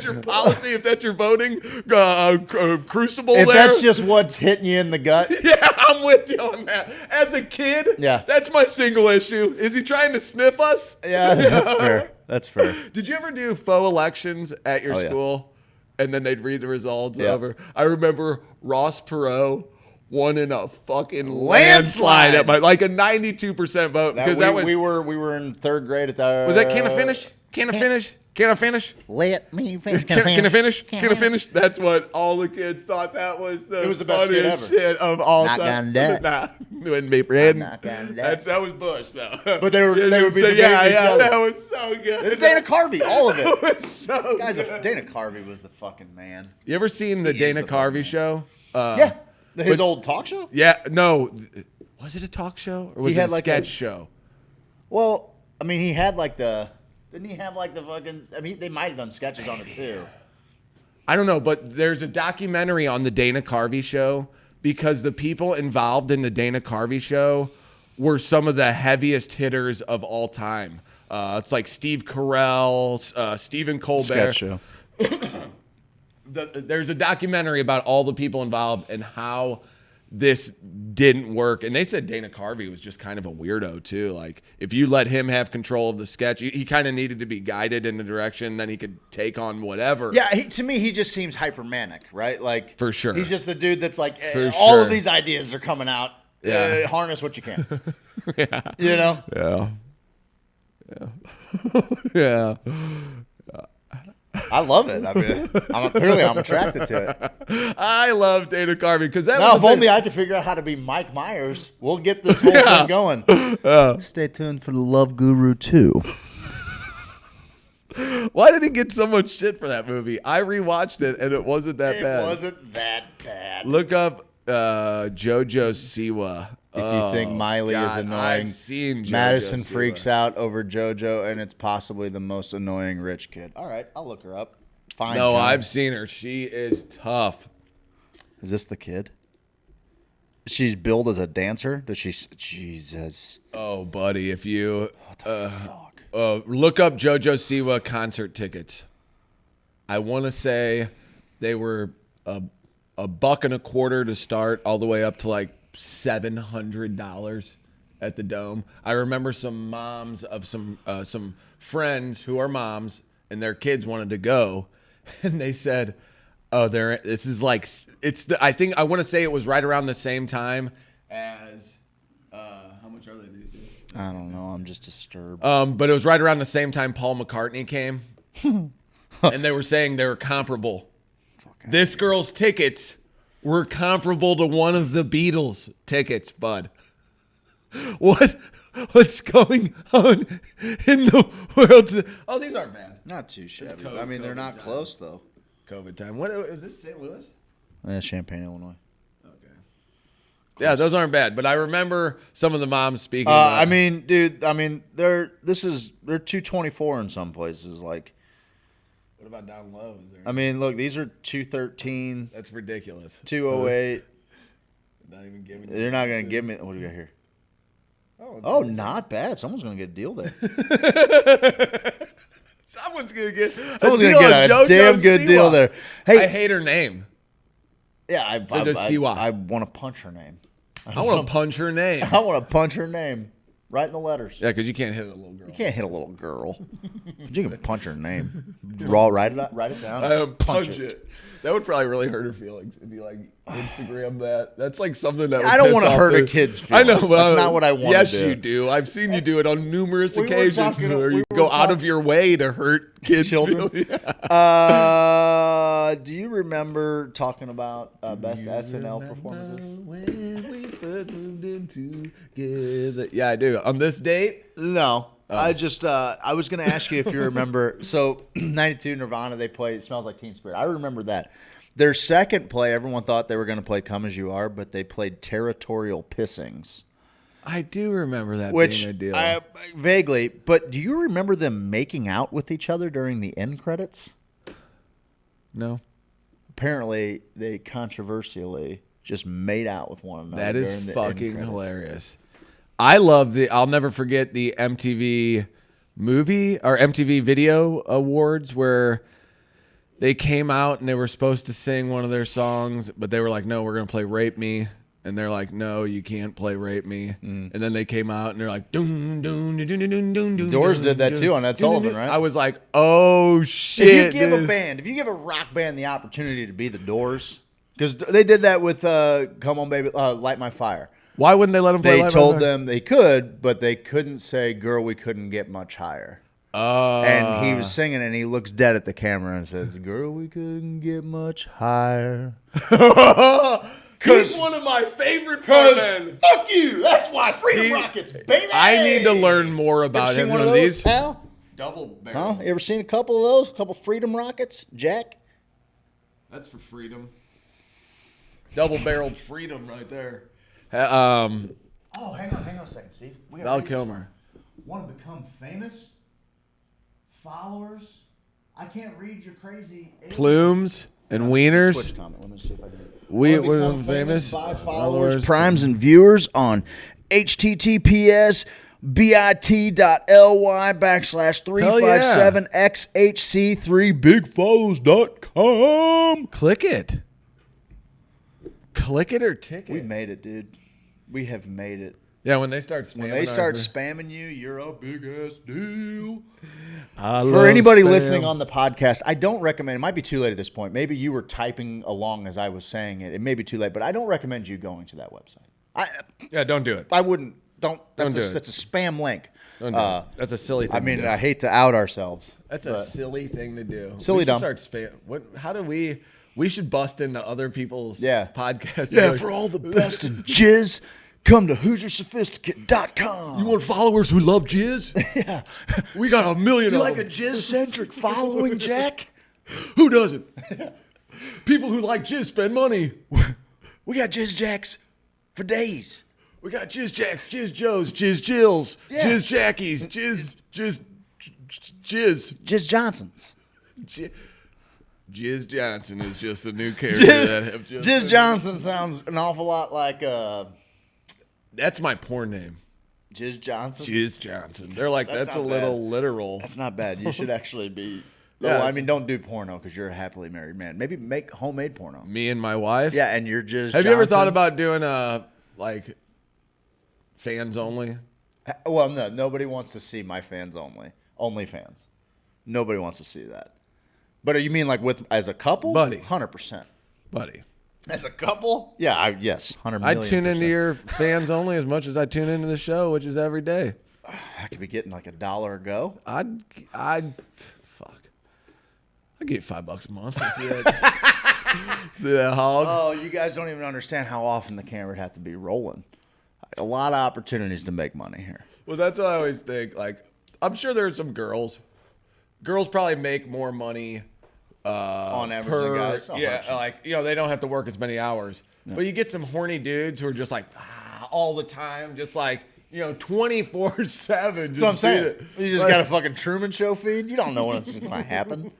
your policy? If that's your voting crucible If there? that's just what's hitting you in the gut. Yeah, I'm with you on that. As a kid, that's my single issue. Is he trying to sniff us? Yeah, that's fair. That's fair. Did you ever do faux elections at your school? And then they'd read the results over. I remember Ross Perot won in a fucking landslide at like a 92% vote. Because we were in third grade at the. Was that Can I Finish? Can I Finish? Can I finish? Let me finish. Can I finish? Can I finish? That's what all the kids thought that was the best skit funniest ever. shit of all Not time. gonna do it. Nah, wouldn't be Brad. Not gonna do it. That was Bush though. But they would be debating each other. that was so good. Dana Carvey, all of it. It was so Guys, good. Dana Carvey was the fucking man. You ever seen the Dana Carvey show? Yeah, his old talk show. Yeah, no. Was it a talk show or was it a sketch show? Well, I mean, he had like the. Didn't he have like the fucking? I mean, they might have done sketches on it too. I don't know, but there's a documentary on the Dana Carvey show because the people involved in the Dana Carvey show were some of the heaviest hitters of all time. It's like Steve Carell, Stephen Colbert. Sketch show. There's a documentary about all the people involved and how this didn't work. And they said Dana Carvey was just kind of a weirdo too. Like if you let him have control of the sketch, he kind of needed to be guided in the direction, then he could take on whatever. Yeah, to me, he just seems hypermanic, right? Like For sure. he's just a dude that's like, For all sure. of these ideas are coming out. Yeah. Harness what you can. Yeah. You know? Yeah. I love it. I mean, I'm attracted to it. I love Dana Carvey because that Now, was if the only I could figure out how to be Mike Myers, we'll get this whole thing going. Stay tuned for the Love Guru 2. Why did he get so much shit for that movie? I rewatched it and it wasn't that bad. It wasn't that bad. Look up JoJo Siwa. If you think Miley is annoying, I've seen JoJo Madison Siwa. freaks out over JoJo, and it's possibly the most annoying rich kid. All right, I'll look her up. Fine. No, John. I've seen her. She is tough. Is this the kid? She's billed as a dancer. Does she? Jesus. Oh, buddy, if you look up JoJo Siwa concert tickets, I want to say they were $1.25 to start, all the way up to like $700 at the Dome. I remember some moms of some friends who are moms and their kids wanted to go, and they said, "Oh, this is like I think I want to say it was right around the same time as how much are they these days? I don't know. I'm just disturbed. But it was right around the same time Paul McCartney came, and they were saying they were comparable. This girl's tickets were comparable to one of the Beatles' tickets, bud. What's going on in the world? Oh, these aren't bad. Not too shabby. I mean, they're not close though. COVID time. What is this? St. Louis? Champaign, Illinois. Okay. Yeah, those aren't bad. But I remember some of the moms speaking. About I mean, dude. I mean, they're $224 in some places. Like, what about down low? I mean, look, these are $213. That's ridiculous. $208. Not even giving. They're not gonna give me. What do you got here? Oh, not bad. Someone's gonna get a deal there. Someone's gonna get a damn good deal there. Hey, I hate her name. Yeah, I want to punch her name. I want to punch her name. I want to punch her name right in the letters. Yeah, because you can't hit a little girl. You can't hit a little girl. You can punch her name. Write it down. Punch it. That would probably really hurt her feelings. It'd be like Instagram that. That's like something that would I don't want to hurt a kid's feelings. I know, but that's not what I want to do. Yes, you do. I've seen you do it on numerous occasions where you go out of your way to hurt kids' children. Do you remember talking about best SNL performances? When we first moved in together. Yeah, I do. On this date? No. I was going to ask you if you remember. So, 92 Nirvana, they played Smells Like Teen Spirit. I remember that. Their second play, everyone thought they were going to play Come As You Are, but they played Territorial Pissings. I do remember that being a deal. Vaguely, but do you remember them making out with each other during the end credits? No. Apparently, they controversially just made out with one another. That is fucking hilarious. I'll never forget the MTV movie or MTV Video Awards where they came out and they were supposed to sing one of their songs, but they were like, no, we're going to play Rape Me. And they're like, no, you can't play Rape Me. And then they came out and they're like, doon, doon, doon, doon, doon, doon. Doors did that too on Ed Sullivan, right? I was like, oh, shit. If you give a rock band the opportunity to be the Doors, because they did that with Come On Baby, Light My Fire. Why wouldn't they let them play? They told them they could, but they couldn't say, girl, we couldn't get much higher. And he was singing, and he looks dead at the camera and says, girl, we couldn't get much higher. He's one of my favorite frontmen. Fuck you. That's why Freedom Rockets, baby. I need to learn more about him. One of these, pal? Double barrel. Huh? You ever seen a couple of those? A couple Freedom Rockets, Jack? That's for freedom. Double-barreled freedom right there. Hang on a second, Steve. Val Kilmer. Want to become famous? Followers? I can't read your crazy... Plumes and wieners. Twitch comment. Let me see if I can... We're famous. Followers, primes, and viewers on https bit.ly/357xhc3bigfollows.com. Click it. Click it or ticket. We made it, dude. We have made it. Yeah, when they start spamming you, you're a big ass deal. For anybody listening on the podcast, I don't recommend. It might be too late at this point. Maybe you were typing along as I was saying it. It may be too late, but I don't recommend you going to that website. Don't do it. I wouldn't. That's do it. That's a spam link. Don't do it. That's a silly thing. I mean, to do. I hate to out ourselves. That's a silly thing to do. Silly dumb. Start spam. How do we? We should bust into other people's podcasts. Yeah, for all the best in jizz, come to HoosierSophisticate.com. You want followers who love jizz? Yeah. We got 1 million You of like them. a jizz-centric following, Jack? Who doesn't? People who like jizz spend money. We got Jizz Jacks for days. We got Jizz Jacks, Jizz Joes, Jizz Jills, Jizz Jackies, Jizz Johnsons. Jizz Johnson is just a new character that have just Jizz Johnson sounds an awful lot like That's my porn name. Jizz Johnson? Jizz Johnson. They're like, that's a little literal. That's not bad. You should actually be... Yeah. Well, I mean, don't do porno because you're a happily married man. Maybe make homemade porno. Me and my wife? Yeah, and you're Jizz Johnson. Have you ever thought about doing a like fans only? Well, no, nobody wants to see my fans only. Only fans. Nobody wants to see that. But you mean like as a couple? Buddy. 100%. Buddy. As a couple? Yeah, yes, 100 million. I tune into your fans only as much as I tune into the show, which is every day. I could be getting like $1 a go. I'd fuck. I get $5 a month. See that hog? Oh, you guys don't even understand how often the camera would have to be rolling. A lot of opportunities to make money here. Well, that's what I always think. Like, I'm sure there's some girls. Girls probably make more money on average than guys. Yeah, like, you know, they don't have to work as many hours. No. But you get some horny dudes who are just like all the time, just like, you know, 24/7. That's what I'm saying. You just got a fucking Truman Show feed. You don't know when it's going to happen.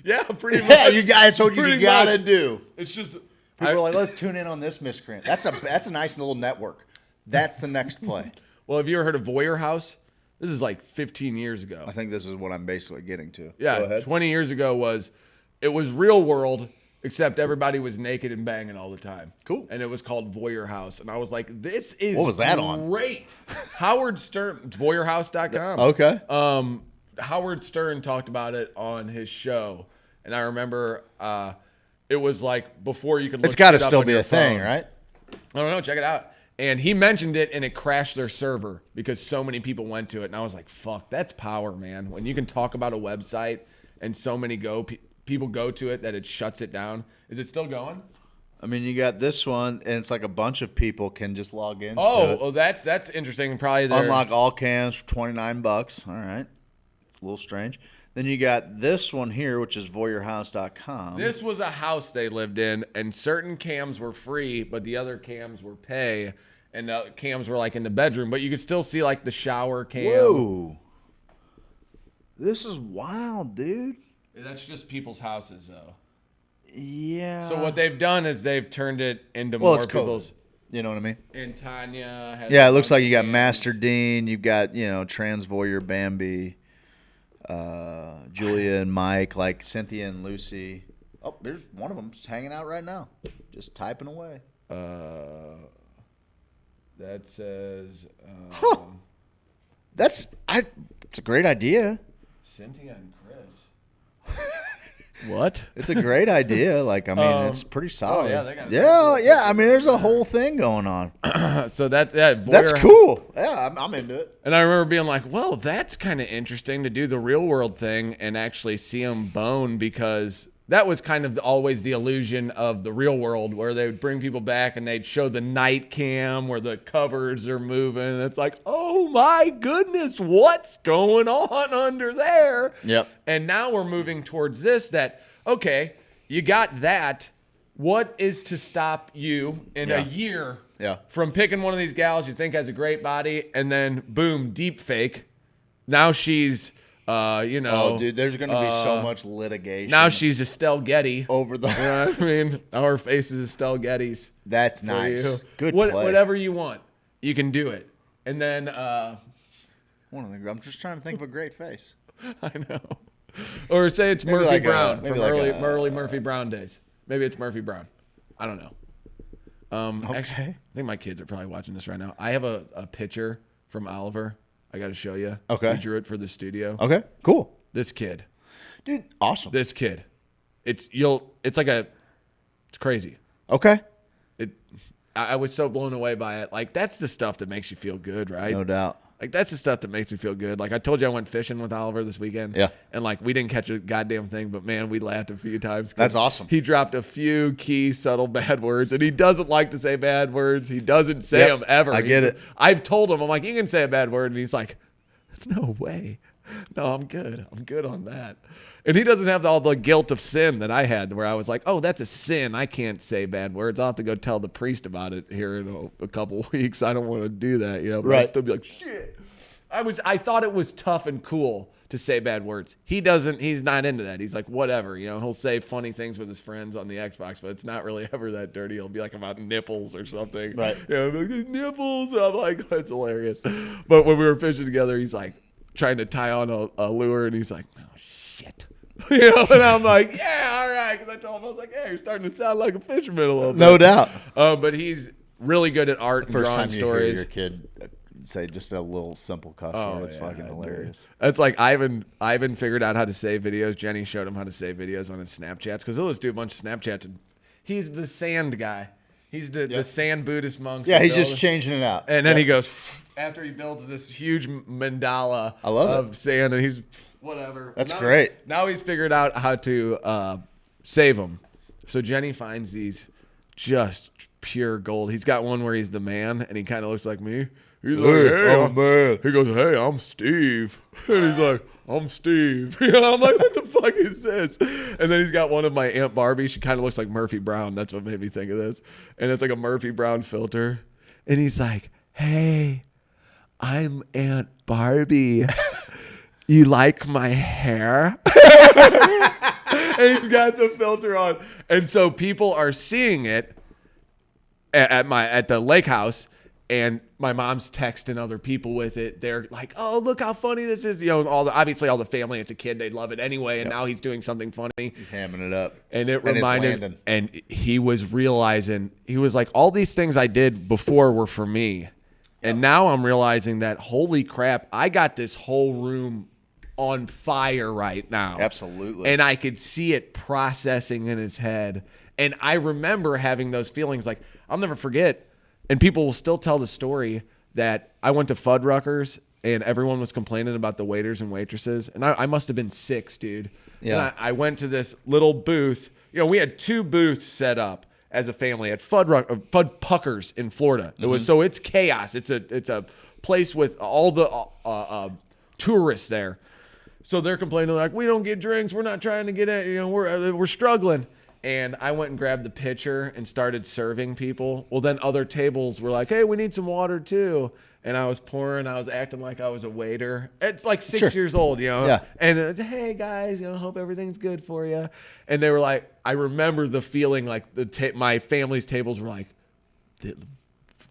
Yeah, pretty much. Yeah, you guys told you gotta do. It's just people are like, let's tune in on this miscreant. That's a nice little network. That's the next play. Well, have you ever heard of Voyeur House? This is like 15 years ago. I think this is what I'm basically getting to. Yeah, Go ahead. 20 years ago it was real world, except everybody was naked and banging all the time. Cool. And it was called Voyeur House. And I was like, this is what was that on? Great. Howard Stern, voyeurhouse.com. Okay. Howard Stern talked about it on his show. And I remember it was like before you could look it's got to shit up still on be your a thing, phone. right? I don't know. Check it out. And he mentioned it, and it crashed their server because so many people went to it. And I was like, fuck, that's power, man. When you can talk about a website and so many people go to it that it shuts it down. Is it still going? I mean, you got this one, and it's like a bunch of people can just log in. Oh, that's interesting. Probably unlock all cams for $29. All right. It's a little strange. Then you got this one here, which is voyeurhouse.com. This was a house they lived in, and certain cams were free, but the other cams were pay. And the cams were like in the bedroom, but you could still see like the shower cam. Whoa. This is wild, dude. That's just people's houses, though. Yeah. So what they've done is they've turned it into more people's. You know what I mean? And Tanya has. Yeah, it looks like you got Master Dean. You've got, Trans Voyeur Bambi, Julia and Mike, like Cynthia and Lucy. Oh, there's one of them just hanging out right now, just typing away. That says. It's a great idea. Cynthia and Chris. What? It's a great idea. Like, I mean, it's pretty solid. Oh, yeah, they got yeah. I mean, there's a whole thing going on. So that's cool. Yeah, I'm into it. And I remember being like, well, that's kind of interesting to do the real world thing and actually see them bone, because that was kind of always the illusion of the real world, where they would bring people back and they'd show the night cam where the covers are moving. And it's like, oh my goodness, what's going on under there? Yep. And now we're moving towards this, that, okay, you got that. What is to stop you in a year from picking one of these gals you think has a great body, and then boom, deep fake. Now she's... Oh, dude, there's going to be so much litigation. Now she's Estelle Getty. Over the... You know what I mean? Now her face is Estelle Getty's. That's nice. Good play. Whatever you want, you can do it. And then... I'm just trying to think of a great face. I know. Or say it's Murphy like Brown from early Murphy Brown days. Maybe it's Murphy Brown. I don't know. Okay. Actually, I think my kids are probably watching this right now. I have a picture from Oliver. I got to show you. Okay. We drew it for the studio. Okay, cool. This kid. Dude, awesome. This kid. It's crazy. Okay. I was so blown away by it. Like, that's the stuff that makes you feel good, right? No doubt. Like, that's the stuff that makes me feel good. Like, I told you I went fishing with Oliver this weekend. Yeah. And, like, we didn't catch a goddamn thing, but, man, we laughed a few times. That's awesome. He dropped a few key, subtle bad words, and he doesn't like to say bad words. He doesn't say them ever. I get it. I've told him, I'm like, you can say a bad word, and he's like, no way. No, I'm good. I'm good on that. And he doesn't have all the guilt of sin that I had, where I was like, oh, that's a sin. I can't say bad words. I'll have to go tell the priest about it here in a couple weeks. I don't want to do that, But right. I'd still be like, shit. I thought it was tough and cool to say bad words. He's not into that. He's like, whatever, he'll say funny things with his friends on the Xbox, but it's not really ever that dirty. He'll be like about nipples or something. Right. Like, nipples. I'm like, that's hilarious. But when we were fishing together, he's like trying to tie on a lure, and he's like, oh, shit. And I'm like, yeah, all right. Because I told him, I was like, hey, you're starting to sound like a fisherman a little bit. No doubt. But he's really good at art and First drawing time stories. you hear your kid say just a little simple cuss word, it's fucking hilarious. That's like Ivan figured out how to save videos. Jenny showed him how to save videos on his Snapchats because he'll just do a bunch of Snapchats. And he's the sand guy. He's the sand Buddhist monk. Yeah, he's just changing it out. And then he goes after he builds this huge mandala of sand, and he's whatever. That's great. Now he's figured out how to save them. So Jenny finds these just pure gold. He's got one where he's the man, and he kind of looks like me. He's like, hey, I'm man. He goes, hey, I'm Steve. And he's like, I'm Steve. I'm like, what the fuck is this? And then he's got one of my Aunt Barbie. She kind of looks like Murphy Brown. That's what made me think of this. And it's like a Murphy Brown filter. And he's like, hey, I'm Aunt Barbie. You like my hair? And he's got the filter on. And so people are seeing it at the lake house. And my mom's texting other people with it. They're like, "Oh, look how funny this is!" You know, obviously all the family. It's a kid; they'd love it anyway. And now he's doing something funny. He's hamming it up. And it reminded. And he was realizing he was like, "All these things I did before were for me, and now I'm realizing that holy crap, I got this whole room on fire right now." Absolutely. And I could see it processing in his head. And I remember having those feelings. Like I'll never forget. And people will still tell the story that I went to Fuddruckers and everyone was complaining about the waiters and waitresses. And I must have been 6, dude. Yeah. And I went to this little booth. You know, we had 2 booths set up as a family at Fuddruckers in Florida. It was so it's chaos. It's a place with all the tourists there. So they're complaining like, we don't get drinks. We're not trying to get it. You know, we're struggling. And I went and grabbed the pitcher and started serving people. Well, then other tables were like, hey, we need some water too. And I was pouring. I was acting like I was a waiter. It's like 6 years old, you know? Yeah. And it's, hey, guys, you know, hope everything's good for you. And they were like, I remember the feeling like my family's tables were like,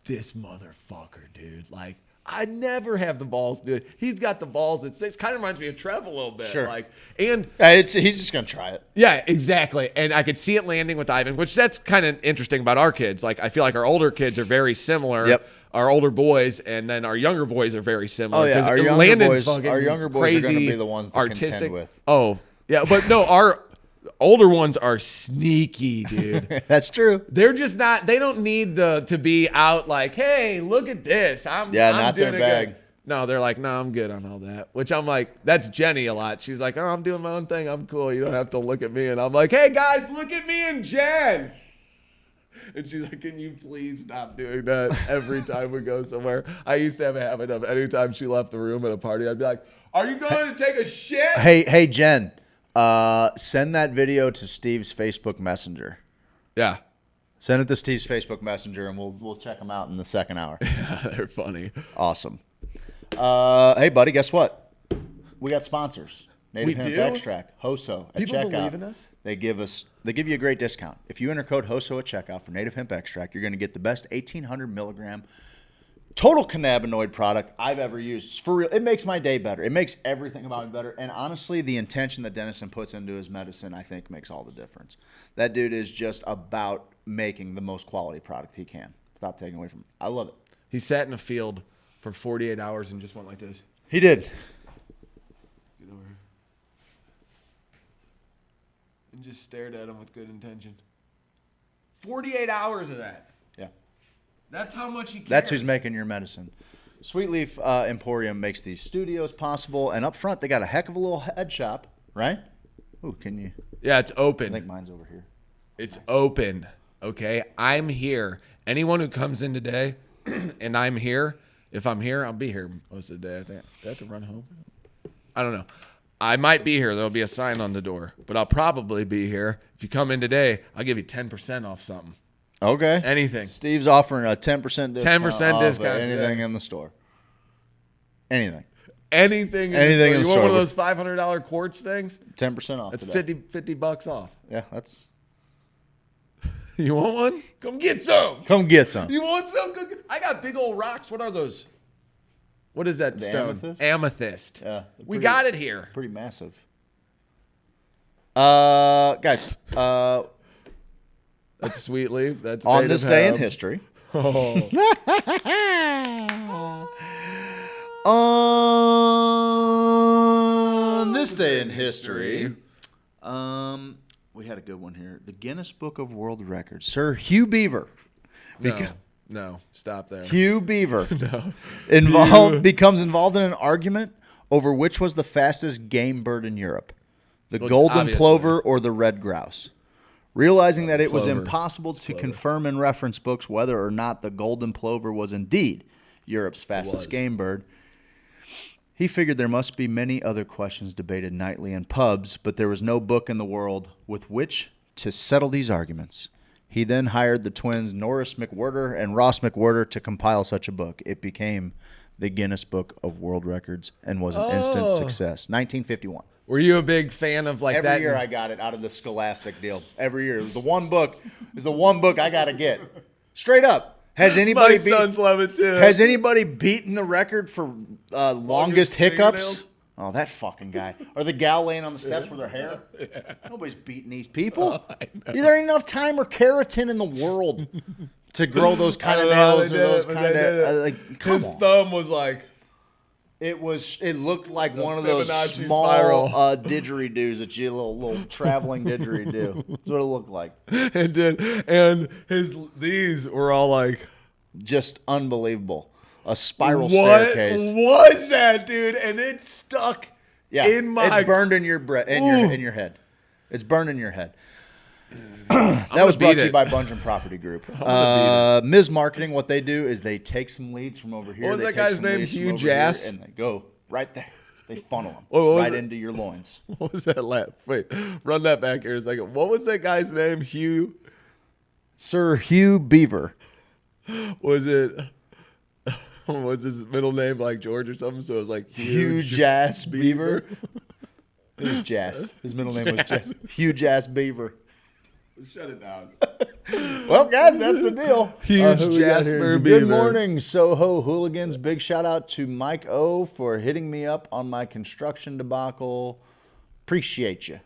this motherfucker, dude. Like, I never have the balls, dude. He's got the balls at 6. Kind of reminds me of Trev a little bit. Sure. Like, and he's just gonna try it. yeah, exactly. And I could see it landing with Ivan, which that's kind of interesting about our kids. Like, I feel like our older kids are very similar. Yep. Our older boys, and then our younger boys are very similar. Oh yeah, our younger boys are gonna be the ones that contend with. Oh yeah, but no, our older ones are sneaky, dude. That's true. They're just not. They don't need to be out like, hey, look at this. I'm not doing their it bag. good. No, they're like, no, I'm good on all that. Which I'm like, that's Jenny a lot. She's like, oh, I'm doing my own thing. I'm cool. You don't have to look at me. And I'm like, hey guys, look at me and Jen. And she's like, can you please stop doing that every time we go somewhere? I used to have a habit of anytime she left the room at a party, I'd be like, are you going to take a shit? Hey, Jen, send that video to Steve's Facebook Messenger. Yeah. Send it to Steve's Facebook Messenger, and we'll check them out in the second hour. Yeah, they're funny. Awesome. Hey, buddy, guess what? We got sponsors. Native Hemp do? Extract, HOSO at People checkout. believe in us? They give you a great discount. If you enter code HOSO at checkout for Native Hemp Extract, you're going to get the best 1,800 milligram total cannabinoid product I've ever used. It's for real. It makes my day better. It makes everything about me better. And honestly, the intention that Dennison puts into his medicine, I think, makes all the difference. That dude is just about making the most quality product he can without taking away from it. I love it. He sat in a field for 48 hours and just went like this. He did. Get over here. And just stared at him with good intention. 48 hours of that. Yeah. That's how much he cares. That's who's making your medicine. Sweet Leaf Emporium makes these studios possible. And up front, they got a heck of a little head shop, right? Ooh, can you? Yeah, it's open. I think mine's over here. It's open. Okay? I'm here. Anyone who comes in today and I'm here, if I'm here, I'll be here most of the day. I think. Do I have to run home? I don't know. I might be here. There'll be a sign on the door. But I'll probably be here. If you come in today, I'll give you 10% off something. Okay. Anything. Steve's offering a 10% discount. 10% discount anything today. in the store. Anything. Anything in Anything the in the store. You want store. one of those $500 quartz things? 10% off. That's today. $50 off. Yeah, that's. You want one? Come get some. Come get some. You want some? I got big old rocks. What are those? What is that stone? Amethyst? Amethyst. Yeah. We got it here. Pretty massive. Guys, That's a Sweet Leaf. That's on Native this day in Hemp. history, On this day in history, we had a good one here. The Guinness Book of World Records. Sir Hugh Beaver. No, stop there. Hugh Beaver No. becomes involved in an argument over which was the fastest game bird in Europe, the golden obviously. plover or the red grouse. Realizing that it was Plover. impossible to confirm in reference books whether or not the golden plover was indeed Europe's fastest game bird, he figured there must be many other questions debated nightly in pubs, but there was no book in the world with which to settle these arguments. He then hired the twins Norris McWhirter and Ross McWhirter to compile such a book. It became the Guinness Book of World Records and was an instant success. 1951. Were you a big fan of like that? Every year I got it out of the Scholastic deal. Every year. It was the one book I got to get. Straight up. Has anybody My sons love it too. Has anybody beaten the record for longest hiccups? fingernails? Oh, that fucking guy. Or the gal laying on the steps with her hair. Yeah. Nobody's beating these people. There ain't enough time or keratin in the world to grow those kind of nails or those kind of like. Come His on. thumb was like. It looked like one of those Fibonacci small spiral. didgeridoos that you little traveling didgeridoo. That's what it looked like. It did, and these were all like. Just unbelievable. A spiral What staircase. was that, dude? And it stuck in my. It's burned in your in your head. It's burned in your head. That was brought to you by Bungeon Property Group. Ms. Marketing, what they do is they take some leads from over here. What was they that take guy's some name? leads from Hugh over here, Jass? and they go right there. They funnel them What was right it? into your loins. What was that laugh? Wait, run that back here a second. What was that guy's name? Hugh? Sir Hugh Beaver. Was it? Was his middle name like George or something? So it was like Hugh Jass Beaver. It was Jass. His middle name was Jass. Hugh Jass Beaver. Shut it down. Well, guys, that's the deal. Huge Who we got Jasper here? Beaver. Good morning, Soho hooligans. Big shout out to Mike O for hitting me up on my construction debacle. Appreciate you.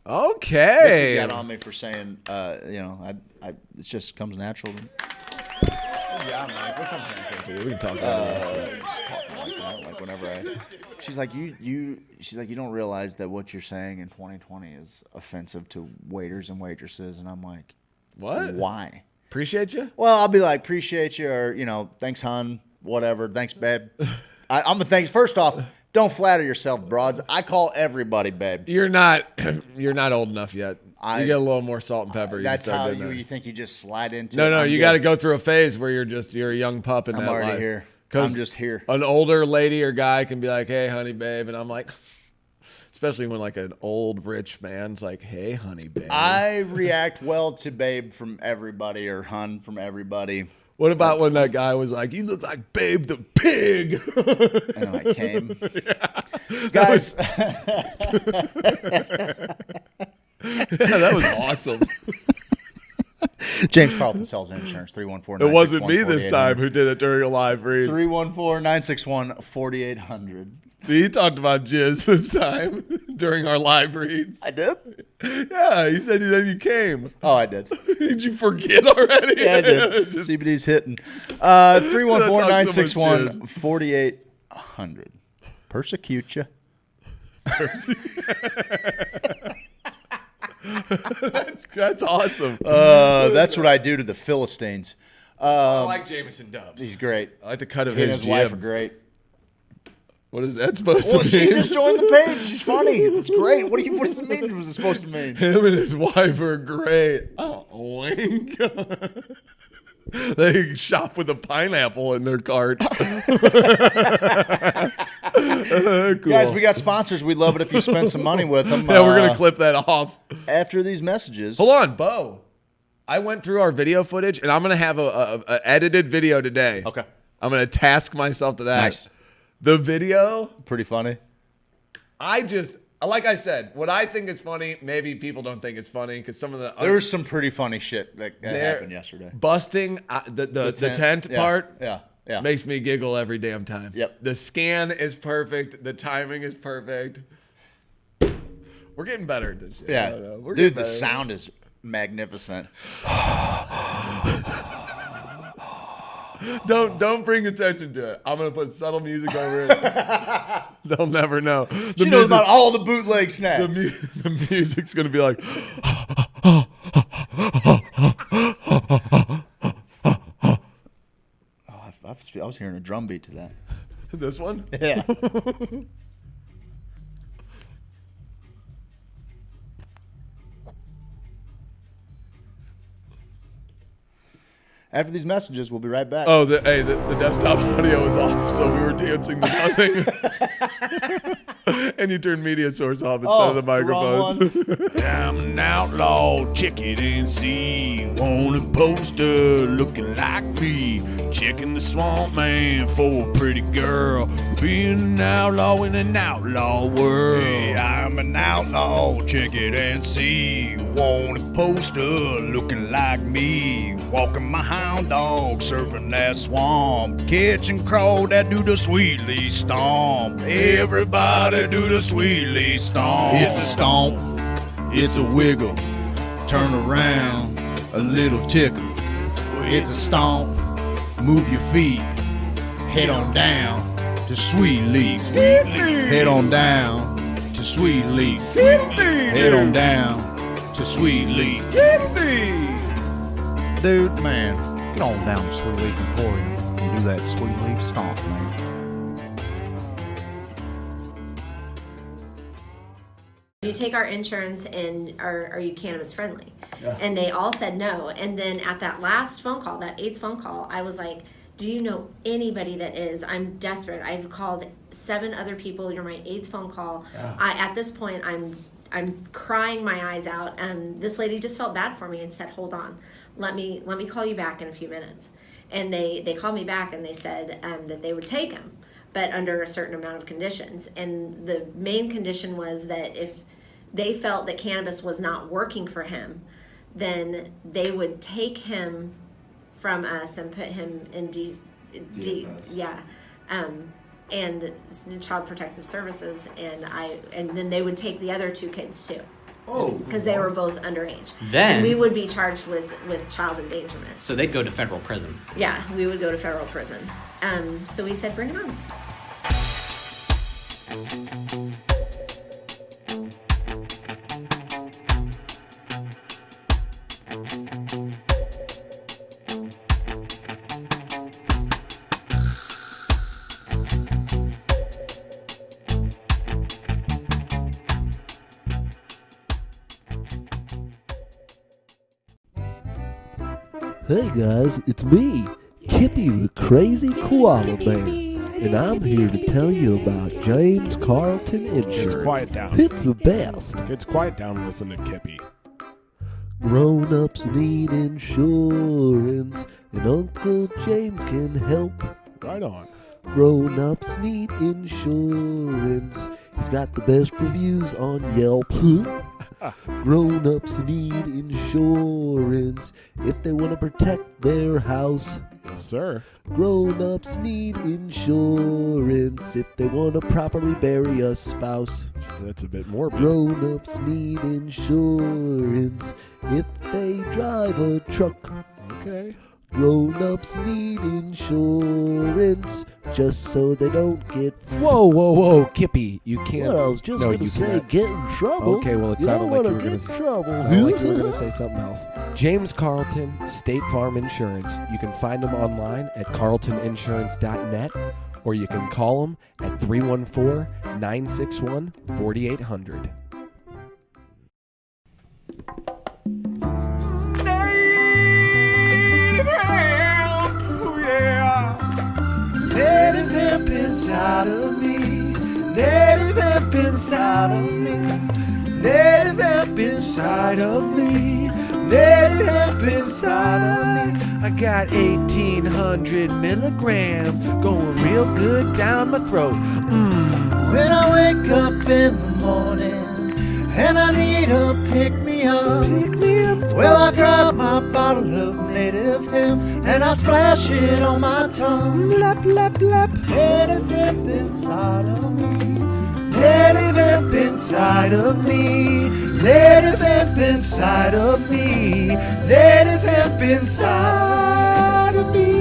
Okay. This has got on me for saying, it just comes natural. Yeah, Mike. What comes natural to you? We can talk about it. Just talking like that, like whenever she's like, you don't realize that what you're saying in 2020 is offensive to waiters and waitresses, and I'm like, What? Why? Appreciate you? Well, I'll be like, appreciate you, or thanks, hon, whatever, thanks, babe. I'm a thanks. First off, don't flatter yourself, broads. I call everybody babe. You're not old enough yet. You get a little more salt and pepper. That's you can how start doing that. you think you just slide into. No, it. you got to go through a phase where you're a young pup in I'm that already life. here. 'Cause I'm just here. An older lady or guy can be like, "Hey, honey, babe," and I'm like, especially when like an old rich man's like, "Hey, honey, babe." I react well to babe from everybody or hun from everybody. What about when that guy was like, "You look like Babe the pig," and then I came, guys. That was awesome. James Carlton sells insurance. 314. It wasn't me this time who did it during a live read. 314-961-4800. He talked about jizz this time during our live reads. I did? Yeah, he said that you came. Oh, I did. Did you forget already? Yeah, I did. CBD's hitting. 314-961-4800. Persecute you. That's awesome. That's what I do to the Philistines. I like Jameson Dubs. He's great. I like the cut of He and his his wife are jib. great. What is that supposed Well, to she mean? just joined the page. She's funny. It's great. What does it mean? What was it supposed to mean? Him and his wife are great. Oh, wink. They shop with a pineapple in their cart. Cool. Guys, we got sponsors. We'd love it if you spend some money with them. Yeah, we're going to clip that off. After these messages. Hold on, Bo. I went through our video footage, and I'm going to have a edited video today. Okay. I'm going to task myself to that. Nice. The video, Pretty funny. like I said, what I think is funny, maybe people don't think it's funny because some of the There was some pretty funny shit that happened yesterday. busting the tent Yeah, part. Yeah. Makes me giggle every damn time. Yep. The scan is perfect. The timing is perfect. We're getting better at this shit. I Yeah. don't know. We're Dude, getting the better. sound is magnificent. Don't bring attention to it. I'm gonna put subtle music over it. They'll never know. She knows about all the bootleg snacks. The music's gonna be like. I was hearing a drum beat to that. This one? Yeah. After these messages, we'll be right back. Oh, the desktop audio was off, so we were dancing to nothing. And you turned media source off instead of the microphones. I'm an outlaw, check it and see. Want a poster looking like me. Checking the swamp man for a pretty girl. Being an outlaw in an outlaw world. Hey, I'm an outlaw, check it and see. Want a poster looking like me. Walking my hound dog, surfing that swamp. Catch and crawl that do the sweetly stomp. Everybody do the sweetly stomp. It's a stomp, it's a wiggle. Turn around, a little tickle. It's a stomp, move your feet. Head on down to Sweet Leaf. Head on down to Sweet Leaf. Head on down to Sweet Leaf. Dude, man, get on down to Sweet Leaf Emporium and do that Sweet Leaf stomp, man. You take our insurance and are you cannabis friendly? Yeah. And they all said no. And then at that last phone call, that 8th phone call, I was like, do you know anybody that is? I'm desperate. I've called 7 other people. You're my 8th phone call. Yeah. At this point, I'm crying my eyes out. And this lady just felt bad for me and said, hold on, let me call you back in a few minutes. And they called me back and they said that they would take him, but under a certain amount of conditions. And the main condition was that if they felt that cannabis was not working for him, then they would take him from us and put him in and Child Protective Services, and then they would take the other 2 kids too. Oh, because they were both underage. Then and we would be charged with child endangerment. So they'd go to federal prison. Yeah, we would go to federal prison. So we said, bring it on. Hey guys, it's me, Kippy the Crazy Koala Bear, and I'm here to tell you about James Carlton Insurance. Kids, quiet down. It's the best. Kids, quiet down and listen to Kippy. Grown-ups need insurance, and Uncle James can help. Right on. Grown-ups need insurance. He's got the best reviews on Yelp. Grown-ups need insurance if they want to protect their house. Yes, sir. Grown-ups need insurance if they want to properly bury a spouse. That's a bit morbid. Grown-ups need insurance if they drive a truck. Okay. Grown-ups need insurance just so they don't get... Whoa, Kippy, you can't... Well, I was just going to say cannot. get in trouble. Okay, well, it you sounded don't like want you were to going get to in trouble. sound like you were going to say something else. James Carlton, State Farm Insurance. You can find him online at carltoninsurance.net, or you can call him at 314-961-4800. Native hemp inside of me. Native hemp inside of me. Native hemp inside of me. Native hemp inside of me. I got 1,800 milligrams going real good down my throat. When I wake up in the morning and I need a pick-me-up, well, I grab my bottle of native hemp and I splash it on my tongue. Lap, lap, lap. Native hemp inside of me. Native hemp inside of me. Native hemp inside of me. Native hemp inside of me.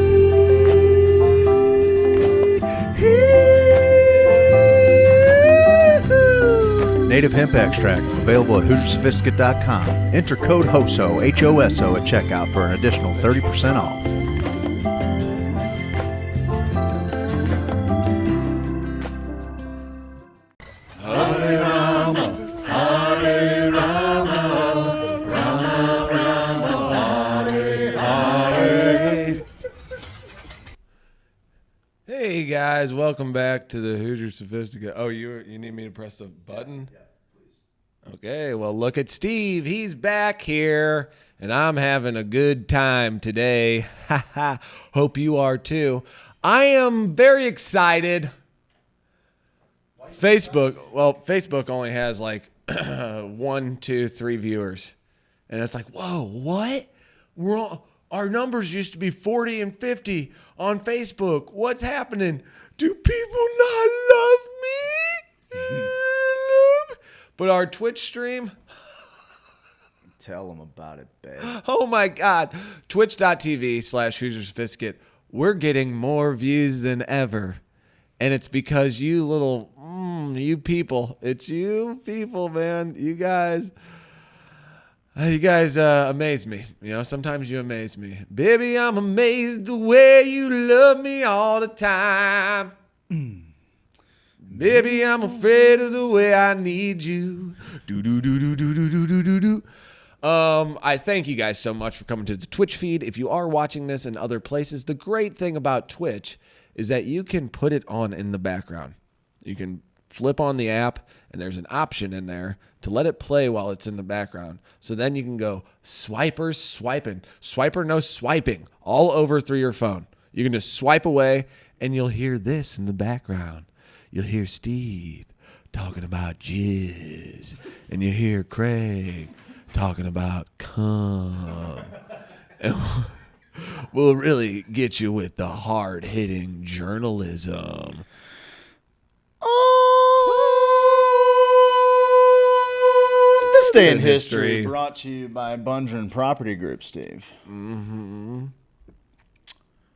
Native hemp extract, available at HoosierSophisticate.com. Enter code HOSO, H-O-S-O, at checkout for an additional 30% off. Hey guys, welcome back to the Hoosier Sophisticate. Oh, you need me to press the button? Yeah, please. Okay, well look at Steve. He's back here, and I'm having a good time today. Haha. Hope you are too. I am very excited. Facebook only has like 1, 2, 3 viewers, and it's like, whoa, what? Our numbers used to be 40 and 50 on Facebook. What's happening? Do people not love me? But our Twitch stream, Tell them about it, babe. oh my God, twitch.tv/Hoosier Sophisticate. We're getting more views than ever. And it's because you little, you people, it's you people, man. You guys amaze me. You know, sometimes you amaze me. Baby, I'm amazed the way you love me all the time. Baby, I'm afraid of the way I need you. I thank you guys so much for coming to the Twitch feed. If you are watching this in other places, the great thing about Twitch is that you can put it on in the background. You can flip on the app, and there's an option in there to let it play while it's in the background. So then you can go swipers swiping, swiper no swiping, all over through your phone. You can just swipe away, and you'll hear this in the background. You'll hear Steve talking about jizz, and you hear Craig talking about cum. And we'll really get you with the hard-hitting journalism. This day in history brought to you by Bungerin Property Group, Steve. Mm-hmm.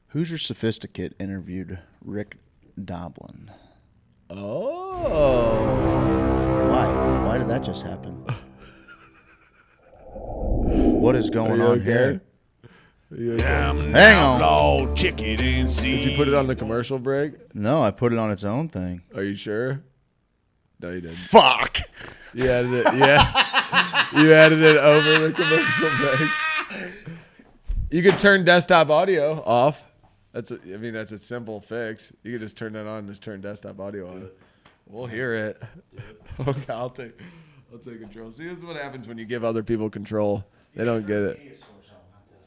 Hoosier Sophisticate interviewed Rick Doblin. Oh. Why? Why did that just happen? What is going on here? Hang on. Oh, chicken and see. Did you put it on the commercial break? No, I put it on its own thing. Are you sure? No, you didn't. Fuck. You added it. Yeah. You added it over the commercial break. You could turn desktop audio off. That's a simple fix. You could just turn that on and just turn desktop audio on. We'll hear it. Okay, I'll take control. See, this is what happens when you give other people control. They don't get it.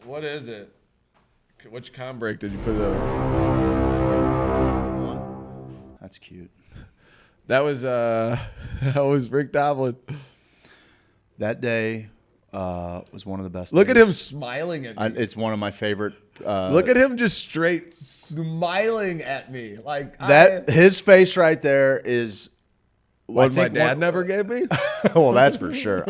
What is it? Which com break did you put it over? That's cute. That was Rick Doblin. That day was one of the best. Look days. at him smiling at me. It's one of my favorite. Look at him just straight smiling at me like that. His face right there is what my dad never gave me. Well, that's for sure.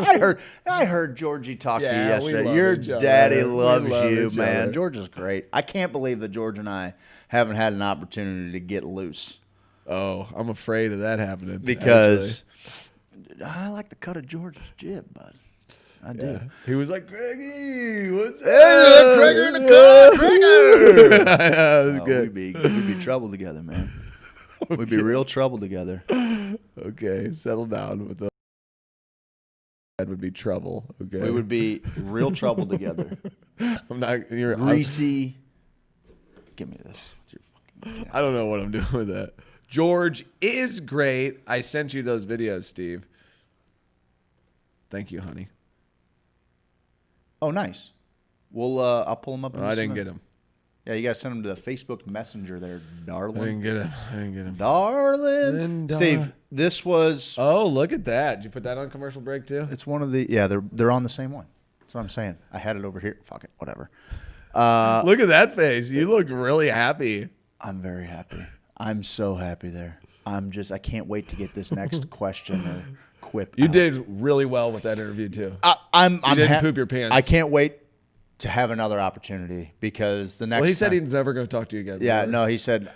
I heard Georgie talk to you yesterday. Your daddy loves you, man. George is great. I can't believe that George and I haven't had an opportunity to get loose. Oh, I'm afraid of that happening. Because I like the cut of George's jib, bud. I do. Yeah. He was like, Greggy, what's up? Hey, Gregor in the cut, Gregor. That was good. We'd be trouble together, man. We'd be real trouble together. Okay, settle down with the. That would be trouble. Okay, we would be real trouble together. I'm not. You're greasy. Give me this. I don't know what I'm doing with that. George is great. I sent you those videos, Steve. Thank you, honey. Oh, nice. Well, I'll pull them up. I didn't get them. Yeah, you got to send them to the Facebook Messenger there, darling. I didn't get them. Darling. Steve, this was... Oh, look at that. Did you put that on commercial break, too? It's one of the... Yeah, they're on the same one. That's what I'm saying. I had it over here. Fuck it. Whatever. Look at that face. You look really happy. I'm very happy. I'm so happy there. I can't wait to get this next question or quip You out. did really well with that interview, too. You didn't poop your pants. I can't wait to have another opportunity because the next Well, he said time, he's never going to talk to you again. Yeah, remember? no, he said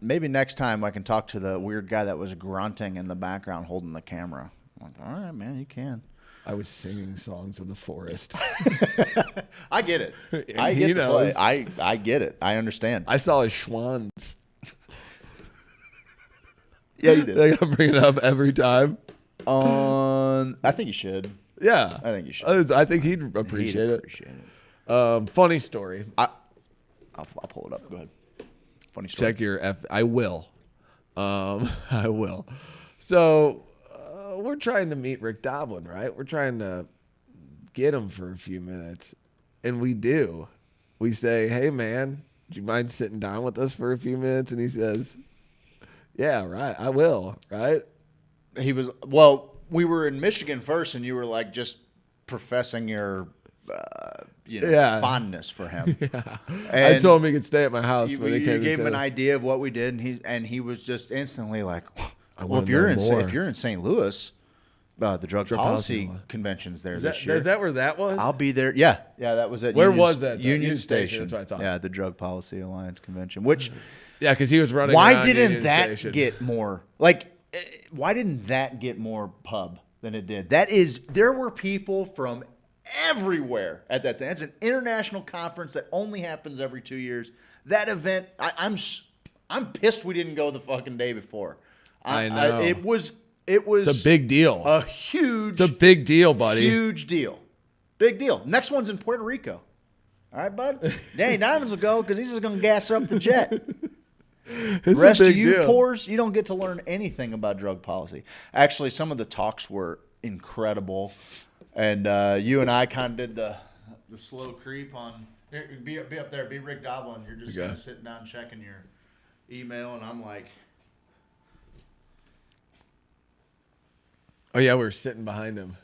maybe next time I can talk to the weird guy that was grunting in the background holding the camera. I'm like, all right, man, you can. I was singing songs of the forest. I get it. And I he get the play. knows. I get it. I understand. I saw his schwans. Yeah, you did. I gotta bring it up every time. I think you should. Yeah. I think you should. I think he'd appreciate it. Funny story. I'll pull it up. Go ahead. Funny story. Check your I will. I will. So we're trying to meet Rick Doblin, right? We're trying to get him for a few minutes. And we do. We say, hey, man, do you mind sitting down with us for a few minutes? And he says, yeah, right, I will, right? He was, well, we were in Michigan first, and you were like just professing your, fondness for him. Yeah. And I told him he could stay at my house. You when gave him an idea of what we did, and he was just instantly like, well, if wanna you're know more. if you're in St. Louis, the drug policy convention's there this year. Is that where that was? I'll be there. Yeah, that was at. Where Union, was that? Union Station. That's what I thought. Yeah, the Drug Policy Alliance convention. Which, yeah, because he was running. Why around didn't Union that Station. get more? Why didn't that get more pub than it did? There were people from everywhere at that thing. It's an international conference that only happens every 2 years. That event, I'm pissed we didn't go the fucking day before. I know. It was. It's a big deal. It's a big deal, buddy. Huge deal. Big deal. Next one's in Puerto Rico. All right, bud? Danny Diamonds will go because he's just going to gas up the jet. The rest of you poors, you don't get to learn anything about drug policy. Actually, some of the talks were incredible. And you and I kind of did the slow creep on. Here, be up there. Be Rick Doblin. You're just kind of sitting down checking your email. And I'm like. Oh, yeah, we were sitting behind him.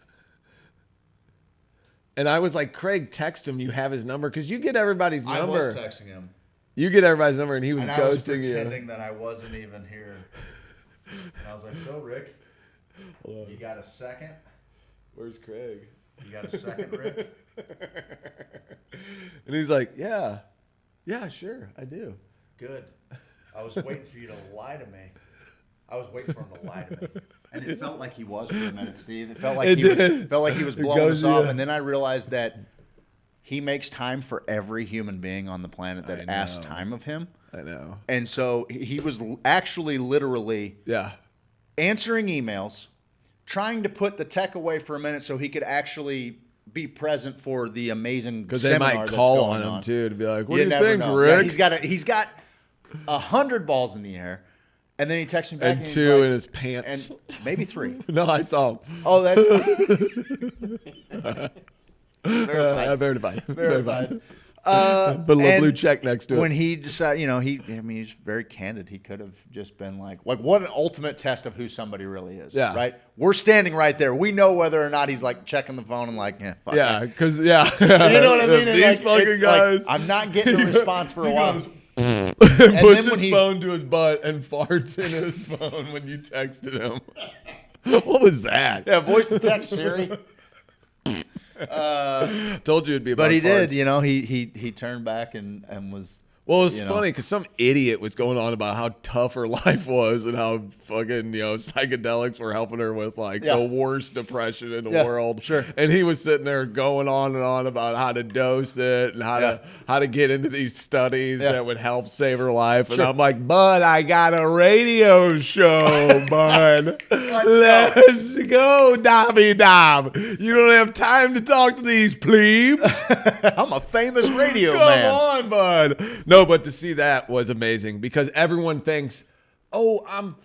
And I was like, Craig, text him. You have his number. Because you get everybody's number. I was texting him. You get everybody's number, and he was ghosting you. I was pretending that I wasn't even here. And I was like, so, Rick, you got a second? Where's Craig? You got a second, Rick? And he's like, yeah. Yeah, sure, I do. Good. I was waiting for you to lie to me. I was waiting for him to lie to me. And it felt like he was for a minute, Steve. It felt like he was blowing us off. And then I realized that he makes time for every human being on the planet that asks time of him. I know. And so he was actually literally answering emails, trying to put the tech away for a minute so he could actually be present for the amazing because they seminar might that's call going on him too to be like, what You do you never think, know. Rick? Yeah, he's got 100 balls in the air. And then he texts me back and and two like, in his pants. And maybe 3. No, I saw him. Oh, that's verified. Verified. Put a little blue check next to it. When he decided, he's very candid. He could have just been like, what an ultimate test of who somebody really is. Yeah. Right? We're standing right there. We know whether or not he's like checking the phone and like, fuck yeah, that. because, You know what I mean? These fucking guys. I'm not getting a response for a while. Puts his phone to his butt and farts in his phone when you texted him. What was that? Yeah, voice to text Siri. Told you it'd be about But he farts. did, he turned back and was. Well, it was funny because some idiot was going on about how tough her life was and how fucking, psychedelics were helping her with the worst depression in the world. Sure. And he was sitting there going on and on about how to dose it and how to get into these studies that would help save her life. And I'm like, bud, I got a radio show, bud. Let's go, Dobby Dob. You don't have time to talk to these plebes. I'm a famous radio Come man. on, bud. No, but to see that was amazing because everyone thinks, oh, I'm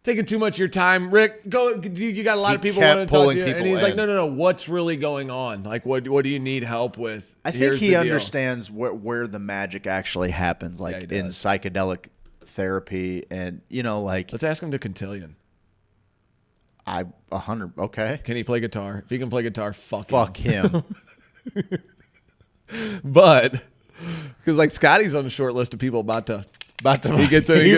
taking too much of your time. Rick, go. You got a lot of people wanting to talk to you. And he's like, no. What's really going on? Like, what do you need help with? I think he understands where the magic actually happens, in psychedelic therapy. And, Let's ask him to cotillion. 100. Okay. Can he play guitar? If he can play guitar, fuck him. But... Because Scotty's on the short list of people about to he gets any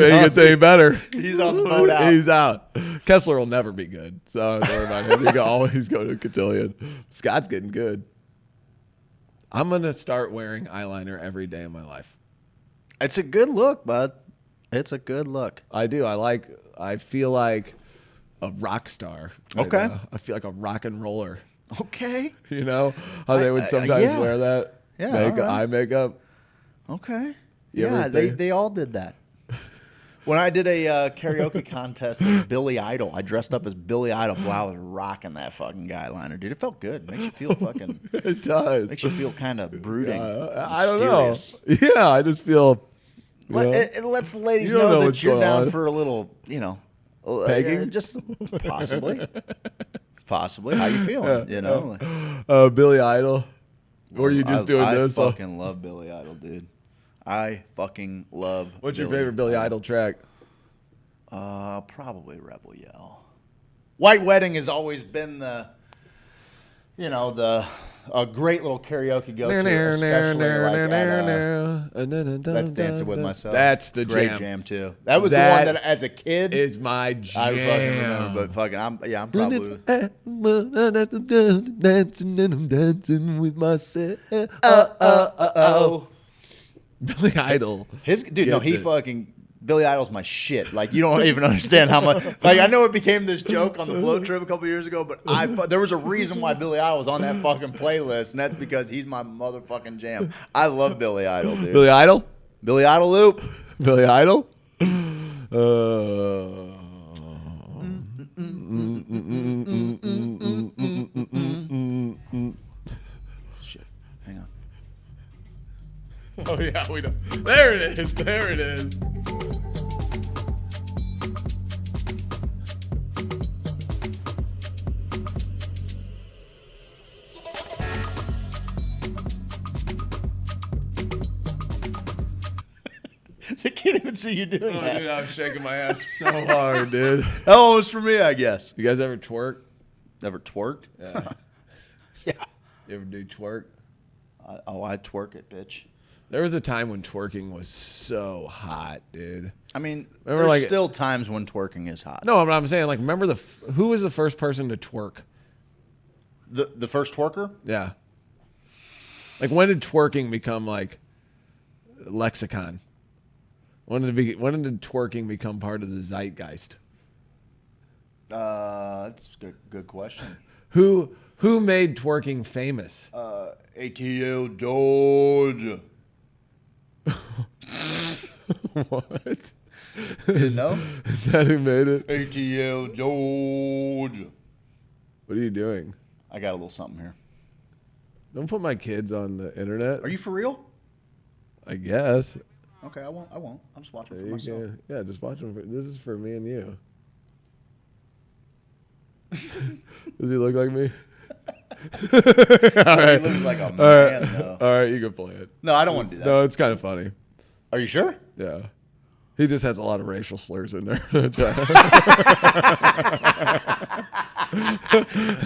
better. He's on the boat out. He's out. Kessler will never be good. So don't worry about him. He can always go to cotillion. Scott's getting good. I'm gonna start wearing eyeliner every day of my life. It's a good look, bud. It's a good look. I do. I feel like a rock star. Okay. I feel like a rock and roller. Okay. You know how they would sometimes yeah. wear that eye makeup. Okay. You Yeah, ever think- they all did that. When I did a karaoke contest with Billy Idol, I dressed up as Billy Idol. Wow, I was rocking that fucking guy liner, dude. It felt good. Makes you feel fucking. It does. Makes you feel kind of brooding. I don't know. mysterious. Yeah, I just feel. It lets the ladies You don't know know what's that you're going down on. for a little, Pegging? just possibly. Possibly. How you feeling? You know. Billy Idol. Or are you just doing this? I fucking love Billy Idol, dude. I fucking love. What's your favorite Billy Idol track? Probably Rebel Yell. White Wedding has always been a great little karaoke go-to, especially that's Dancing with Myself. That's the great jam. jam too. That was the one that, as a kid, is my jam. I fucking remember. But fucking, I'm probably. Dancing with myself. Billy Idol. Billy Idol's my shit. Like, you don't even understand how much. Like, I know it became this joke on the float trip a couple years ago, but there was a reason why Billy Idol was on that fucking playlist, and that's because he's my motherfucking jam. I love Billy Idol, dude. Billy Idol? Billy Idol loop. Billy Idol? Shit. Hang on. Oh, yeah, we know. There it is. There it is. I can't even see you doing that. Dude, I'm shaking my ass so hard, dude. That one was for me, I guess. You guys ever twerk? Never twerked? Yeah. Yeah. You ever do twerk? I twerk it, bitch. There was a time when twerking was so hot, dude. I mean, Remember, there's like- still times when twerking is hot. No, but I'm saying, like, remember who was the first person to twerk? The first twerker? Yeah. Like, when did twerking become, like, lexicon? When did twerking become part of the zeitgeist? That's a good question. Who made twerking famous? ATL George. What? No? Is that who made it? ATL George. What are you doing? I got a little something here. Don't put my kids on the internet. Are you for real? I guess. Okay, I won't. I'll just watch it for You myself. can- yeah, just watch them. This is for me and you. Does he look like me? All right. He looks like a All man, right. though. All right, you can play it. No, I don't want to do that. No, it's kind of funny. Are you sure? Yeah. He just has a lot of racial slurs in there.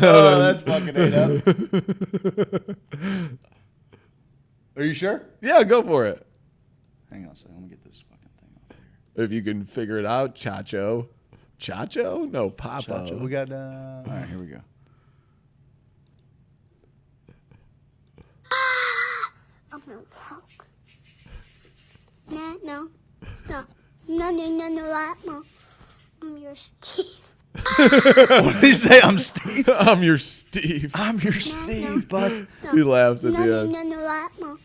Oh, that's fucking it up. Are you sure? Yeah, go for it. Hang on a second. Let me get this fucking thing off here. If you can figure it out, Chacho. Chacho? No, Papa. Chacho. We got. All right, here we go. I'm gonna talk. No. I'm your Steve. What did he say? I'm Steve. I'm your Steve. I'm your Steve, bud. He laughs at the end. No.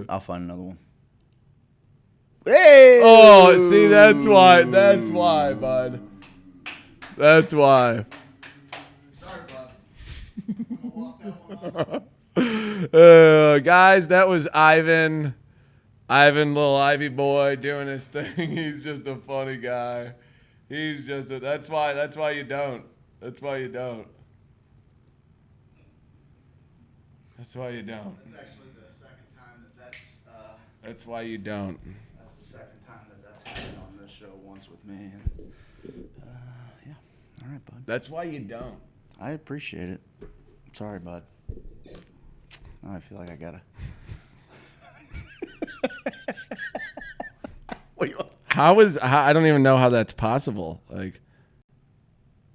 I'll find another one. Hey! Oh, see, that's why. That's why, bud. That's why. Guys, that was Ivan, little Ivy boy, doing his thing. He's just a funny guy. He's just a, that's why you don't. That's why you don't. That's why you don't. That's actually the second time that's. That's why you don't. That's the second time that's happened on this show. Once with me. Yeah. All right, bud. That's why you don't. I appreciate it. Sorry, bud. Now I feel like I gotta. What do you want? I don't even know how that's possible. Like,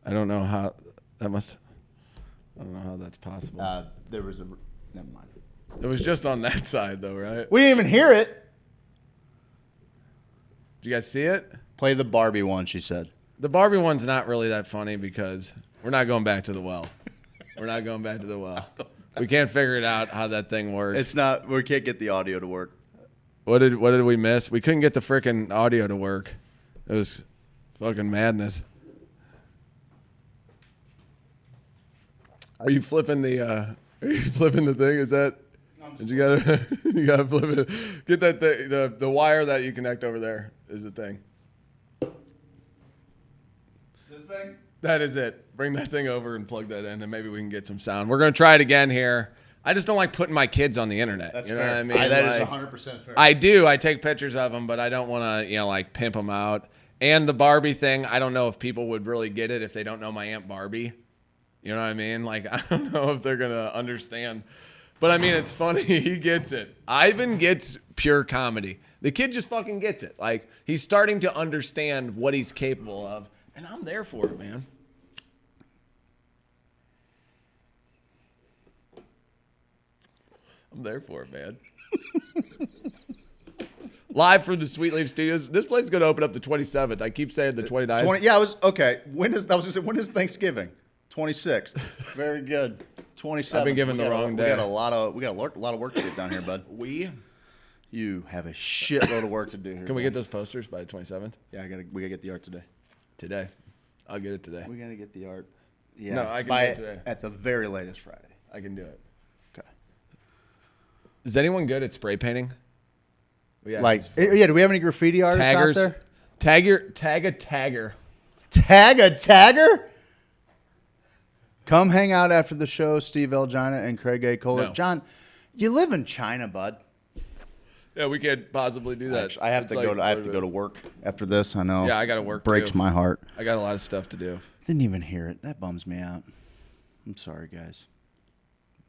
I don't know how that must. I don't know how that's possible. There was a. Never mind. It was just on that side, though, right? We didn't even hear it. Did you guys see it? Play the Barbie one, she said. The Barbie one's not really that funny because we're not going back to the well. We're not going back to the well. We can't figure it out how that thing works. It's not. We can't get the audio to work. What did we miss? We couldn't get the frickin' audio to work. It was fucking madness. Are you flipping the? Are you flipping the thing? Is that? Did you gotta you gotta flip it? Get that thing, the wire that you connect over there is the thing. This thing? That is it. Bring that thing over and plug that in, and maybe we can get some sound. We're gonna try it again here. I just don't like putting my kids on the internet. That's you know fair. what I mean? That like, is 100% fair. I do. I take pictures of them, but I don't want to, like pimp them out. And the Barbie thing, I don't know if people would really get it if they don't know my Aunt Barbie. You know what I mean? Like, I don't know if they're gonna understand. But I mean, it's funny. He gets it. Ivan gets pure comedy. The kid just fucking gets it. Like, he's starting to understand what he's capable of, and I'm there for it, man. I'm there for it, man. Live from the Sweet Leaf Studios. This place is going to open up the 27th. I keep saying the 29th. Yeah, okay. When is Thanksgiving? 26th. Very good. 27th. I've been given the wrong day. We got a lot of work to get done here, bud. You have a shitload of work to do here. Can we get those posters by the 27th? Yeah, we gotta get the art today. Today. I'll get it today. We gotta get the art. Yeah. No, I can do it today. At the very latest Friday. I can do it. Okay. Is anyone good at spray painting? Do we have any graffiti artists out there? Tag a tagger. Tag a tagger? Come hang out after the show, Steve Elgina and Craig A. Kohler. No. John, you live in China, bud. Yeah, we can't possibly do that. I have to go to work after this. I know. Yeah, I got to work. Breaks too. my heart. I got a lot of stuff to do. Didn't even hear it. That bums me out. I'm sorry, guys.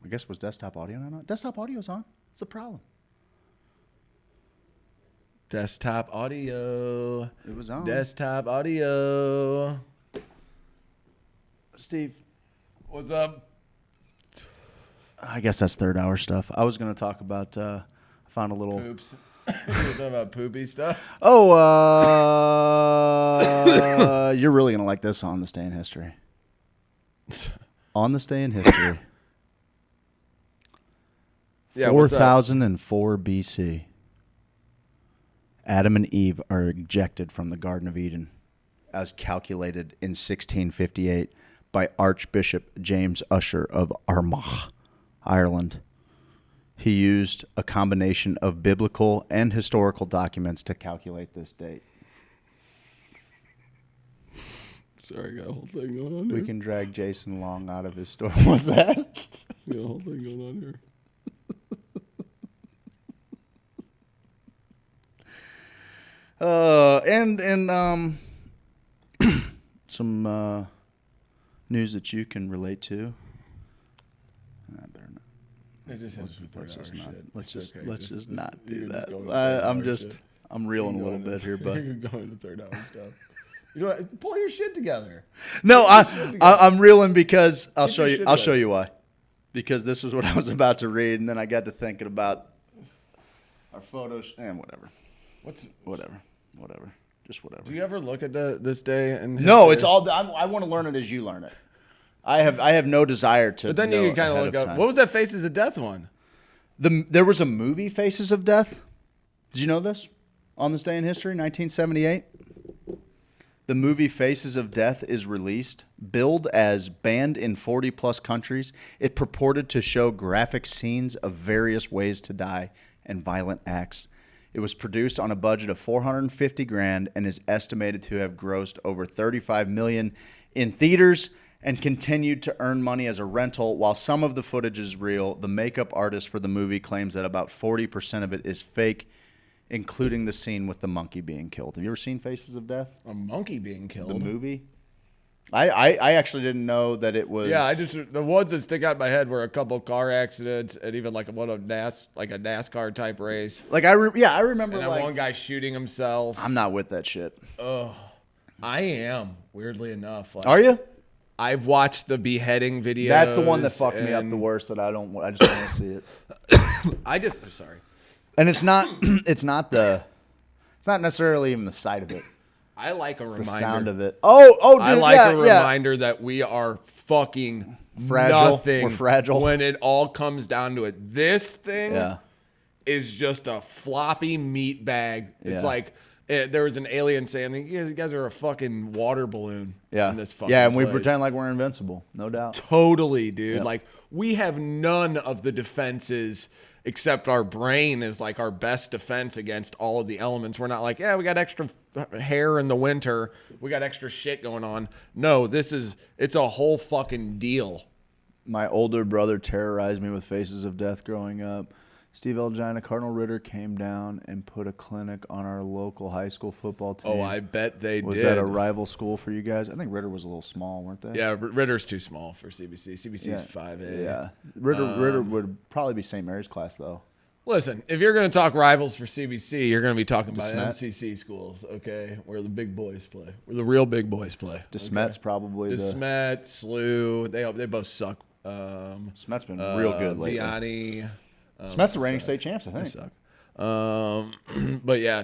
I guess was desktop audio not on? Desktop audio's on. What's the problem? Desktop audio. It was on. Desktop audio. Steve. What's up? I guess that's third hour stuff. I was going to talk about, I found a little. Poops. You're talking about poopy stuff? Oh, you're really going to like this on this day in history. On this day in history. Yeah, 4004 BC. Adam and Eve are ejected from the Garden of Eden as calculated in 1658 by Archbishop James Usher of Armagh, Ireland. He used a combination of biblical and historical documents to calculate this date. Sorry, I got a whole thing going on here. We can drag Jason Long out of his story. What's that? Got a whole thing going on here. And some news that you can relate to. I better not. Let's just not do that. I'm reeling a little bit here, but You're going to third hour stuff. You know what? Pull your shit together. No, I'm reeling because I'll show you why. Because this was what I was about to read, and then I got to thinking about our photos and whatever. Whatever. Just whatever. Do you ever look at this day? And no, it's all. I want to learn it as you learn it. I have no desire to. But then you can kind of look up. What was that Faces of Death one? There was a movie, Faces of Death. Did you know this? On this day in history, 1978. The movie Faces of Death is released. Billed as banned in 40-plus countries, it purported to show graphic scenes of various ways to die and violent acts. It was produced on a budget of $450,000 and is estimated to have grossed over $35 million in theaters and continued to earn money as a rental. While some of the footage is real, the makeup artist for the movie claims that about 40% of it is fake, including the scene with the monkey being killed. Have you ever seen Faces of Death? A monkey being killed? The movie? I actually didn't know that it was. Yeah, the ones that stick out in my head were a couple car accidents and even like a NASCAR type race. Like I remember and like one guy shooting himself. I'm not with that shit. Oh, I am, weirdly enough. Like, are you? I've watched the beheading videos. That's the one that fucked me up the worst. That I just don't want to see it. I'm sorry. And it's not necessarily even the sight of it. I like a It's reminder. the sound of it. Oh, dude, I like yeah, a reminder that we are fucking fragile. nothing. We're fragile when it all comes down to it. This thing Yeah. is just a floppy meat bag. It's Yeah. like there was an alien saying, "You guys are a fucking water balloon." Yeah. In this fucking Yeah, and we place. pretend like we're invincible. No doubt. Totally, dude. Yep. Like we have none of the defenses except our brain is like our best defense against all of the elements. We're not like, yeah, we got extra hair in the winter. We got extra shit going on. No, it's a whole fucking deal. My older brother terrorized me with Faces of Death growing up. Steve Elgina, Cardinal Ritter came down and put a clinic on our local high school football team. Oh, I bet they Was did. that a rival school for you guys? I think Ritter was a little small, weren't they? Yeah, Ritter's too small for CBC. CBC is Yeah. 5A. Yeah. Ritter would probably be St. Mary's class, though. Listen, if you're going to talk rivals for CBC, you're going to be talking about DeSmet. MCC schools, okay? Where the big boys play. Where the real big boys play. DeSmet's probably DeSmet, SLU, they both suck. DeSmet's been real good lately. Vianney. DeSmet's the reigning state champs, I think. They suck. But yeah,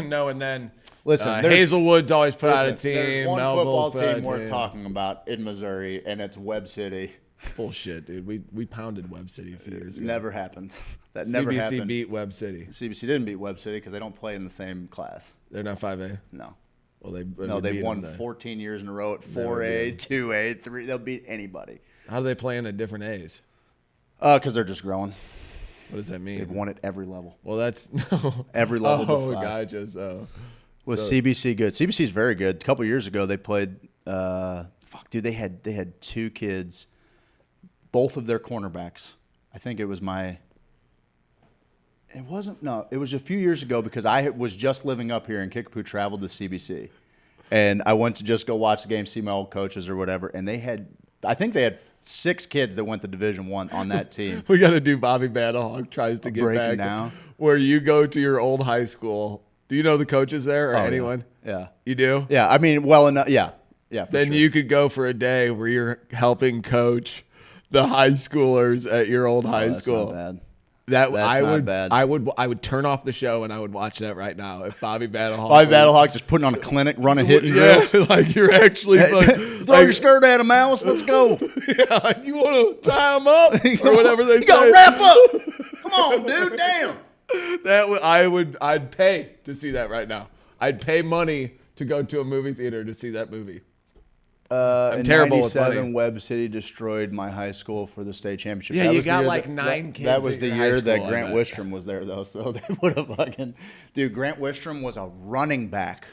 no, and then Listen, Hazelwood's always put out a team. There's one Melville's football put out a team worth team. talking about in Missouri, and it's Webb City. Bullshit, dude. We pounded Webb City a few years ago. Never happened. That never CBC happened. beat Webb City. CBC didn't beat Webb City because they don't play in the same class. They're not 5A. No. Well, They've beat won them, 14 years in a row at Never 4A, did. 2A, 3. They'll beat anybody. How do they play in at different A's? Because they're just growing. What does that mean? They've won at every level. Well, that's every level. Oh, but 5. gotcha. So Was CBC good? CBC's very good. A couple years ago, they played. Dude, they had 2 kids. Both of their cornerbacks. I think it was my. It wasn't. No, it was a few years ago because I was just living up here in Kickapoo, traveled to CBC, and I went to just go watch the game, see my old coaches or whatever, and they had. I think they had 6 kids that went to Division I on that team. We got to do Bobby Battlehawk tries to get Breaking back down. where you go to your old high school. Do you know the coaches there or anyone? Yeah. You do? Yeah. I mean, well enough. Yeah. Yeah. For Then sure. you could go for a day where you're helping coach the high schoolers at your old high that's school. not bad. That That's I not would bad. I would turn off the show and I would watch that right now if Bobby Battlehawk. Bobby Battlehawk just putting on a clinic, running hitting Yeah, drills. like you're actually Throw your skirt at a mouse. Let's go. Yeah, like you want to tie them up or whatever they You say. gotta wrap up. Come on, dude. Damn. I'd pay to see that right now. I'd pay money to go to a movie theater to see that movie. I'm in terrible with 97, money. Webb City destroyed my high school for the state championship. Yeah, That you was the got year like that- 9 kids That was at the your high year that school, I Grant bet. Wistrom was there, though, so they would have fucking... Dude, Grant Wistrom was a running back.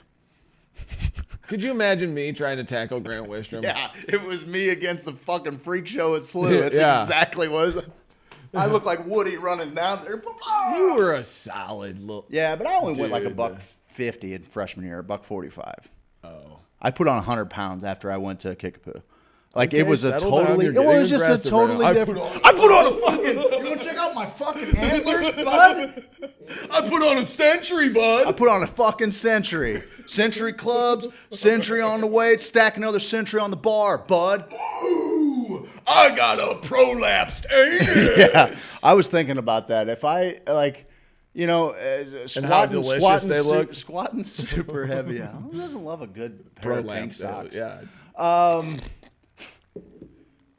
Could you imagine me trying to tackle Grant Wistrom? Yeah, it was me against the fucking freak show at SLU. That's Yeah. exactly what it was. I look like Woody running down there. You were a solid little. Yeah, but I only went like Dude. $150 in freshman year, $145. Oh. I put on 100 pounds after I went to Kickapoo. Like Okay, it was a settle down. totally, You're it was getting just a aggressive right totally now. different. I put on a fucking. You want to check out my fucking antlers, bud? I put on a century, bud. I put on a fucking century. Century clubs, century on the weight, stack another century on the bar, bud. Ooh, I got a prolapsed anus. Yeah, I was thinking about that. If I like, you know, how delicious they look. squatting super heavy. Who doesn't love a good pair of pink socks? Yeah.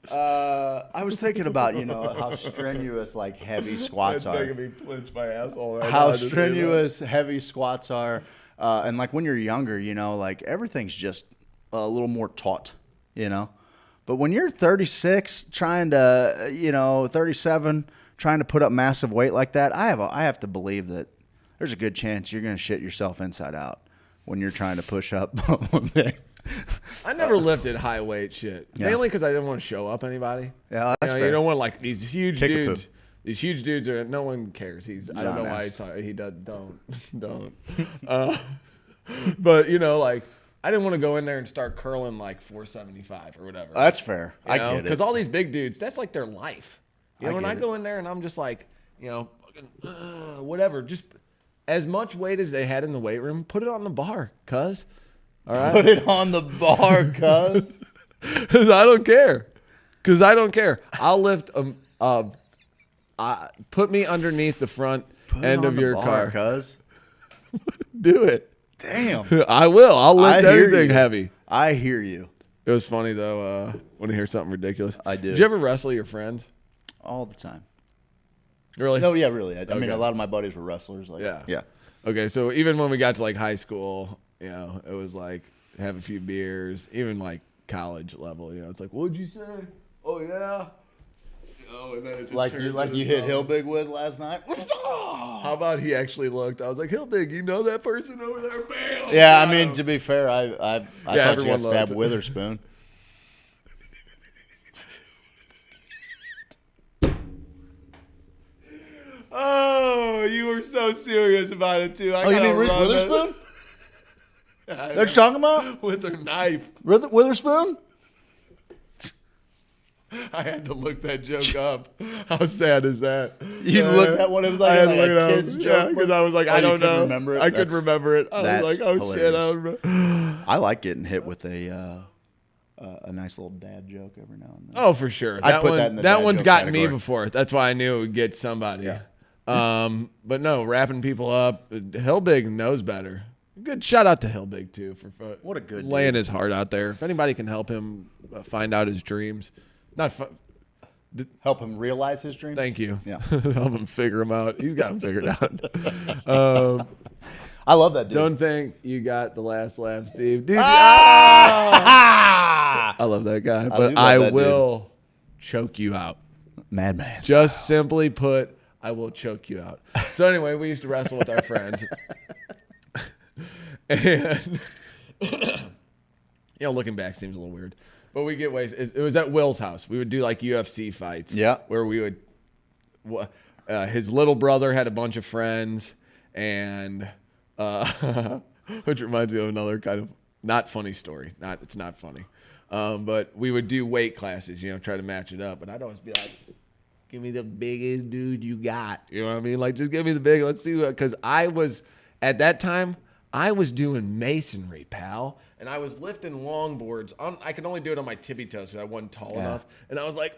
I was thinking about, you know, how strenuous like heavy squats That's are. making me clench my asshole right How now to say strenuous heavy squats are, and like when you're younger, you know, like everything's just a little more taut, you know. But when you're 36, trying to, you know, 37, trying to put up massive weight like that, I have to believe that there's a good chance you're gonna shit yourself inside out when you're trying to push up one thing. I never lifted high weight shit. Yeah. Mainly because I didn't want to show up anybody. Yeah, that's you fair. You don't want like these huge Kickapoo. dudes. These huge dudes are no one cares. I don't know why he's honest. talking. He does don't. But you know, like I didn't want to go in there and start curling like 475 or whatever. That's fair. I know? get it. Because all these big dudes, that's like their life. You know, when get I it. go in there and I'm just like, you know, fucking, whatever, just as much weight as they had in the weight room, put it on the bar, cuz. All right. Put it on the bar, cuz. Because I don't care. Because I don't care. I'll lift put me underneath the front Put it end on of the your bar, car. cuz. Do it. Damn. I will. I'll lift I hear anything you. heavy. I hear you. It was funny though. Want to hear something ridiculous? I do. Did you ever wrestle your friends? All the time. Really? No, yeah, really. I mean, Okay. a lot of my buddies were wrestlers. Like, Yeah. Yeah. Okay, so even when we got to like high school, you know, it was like have a few beers. Even like college level, you know, it's like, what'd you say? Oh yeah. You know, and then it just Like turns you into hit something. Hillbig with last night. How about he actually looked? I was like, Hillbig, you know that person over there? Bam! Yeah, I Got mean, him. to be fair, I thought you everyone got stabbed loved it. Witherspoon. Oh, you were so serious about it too. Oh, you mean Reese Witherspoon? That's What you talking about? with her knife. Witherspoon? I had to look that joke up. How sad is that? You looked at one. It was like I had a to look it up. kid's joke. Yeah, because I was like, Oh, I you don't couldn't know. remember it? I could That's- remember it. I was that's like, oh shit, I hilarious. don't remember. I like getting hit with a nice little dad joke every now and then. Oh, for sure. I'd That put one, that in the that dad one's joke gotten me category. before. That's why I knew it would get somebody. Yeah. But no, wrapping people up. Hillbig knows better. Good shout out to Hillbig too for What a good laying dude. his heart out there. If anybody can help him find out his dreams, not help him realize his dreams. Thank you. Yeah. Help him figure them out. He's got them figured out. I love that dude. Don't think you got the last laugh, Steve. Dude, Ah! I love that guy, do but love I that will choke you out. Madman. Just simply put, I will choke you out. So anyway, we used to wrestle with our friends. And, you know, looking back seems a little weird. But we get ways. It was at Will's house. We would do like UFC fights. Yeah. Where we would, his little brother had a bunch of friends. And, which reminds me of another kind of not funny story. It's not funny. But we would do weight classes, you know, try to match it up. But I'd always be like, give me the biggest dude you got. You know what I mean? Like, just give me the big. Let's see what. Because at that time, I was doing masonry, pal. And I was lifting longboards. I could only do it on my tippy toes because I wasn't tall enough. And I was like,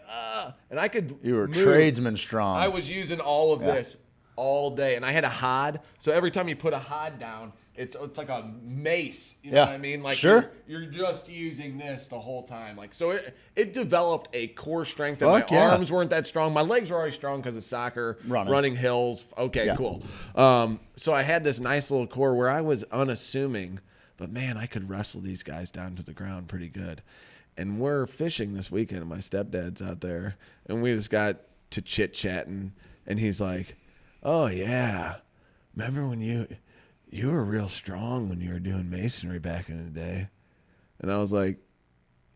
and I could. You were move. tradesman strong. I was using all of this all day. And I had a hod. So every time you put a hod down, it's like a mace. You know what I mean? Like sure. You're just using this the whole time. Like, so it developed a core strength. And Fuck my yeah. arms weren't that strong. My legs were already strong because of soccer, running hills. Okay, Yeah. cool. So I had this nice little core where I was unassuming, but man, I could wrestle these guys down to the ground pretty good. And we're fishing this weekend. My stepdad's out there, and we just got to chit-chatting. And he's like, "Oh yeah, remember when you were real strong when you were doing masonry back in the day?" And I was like,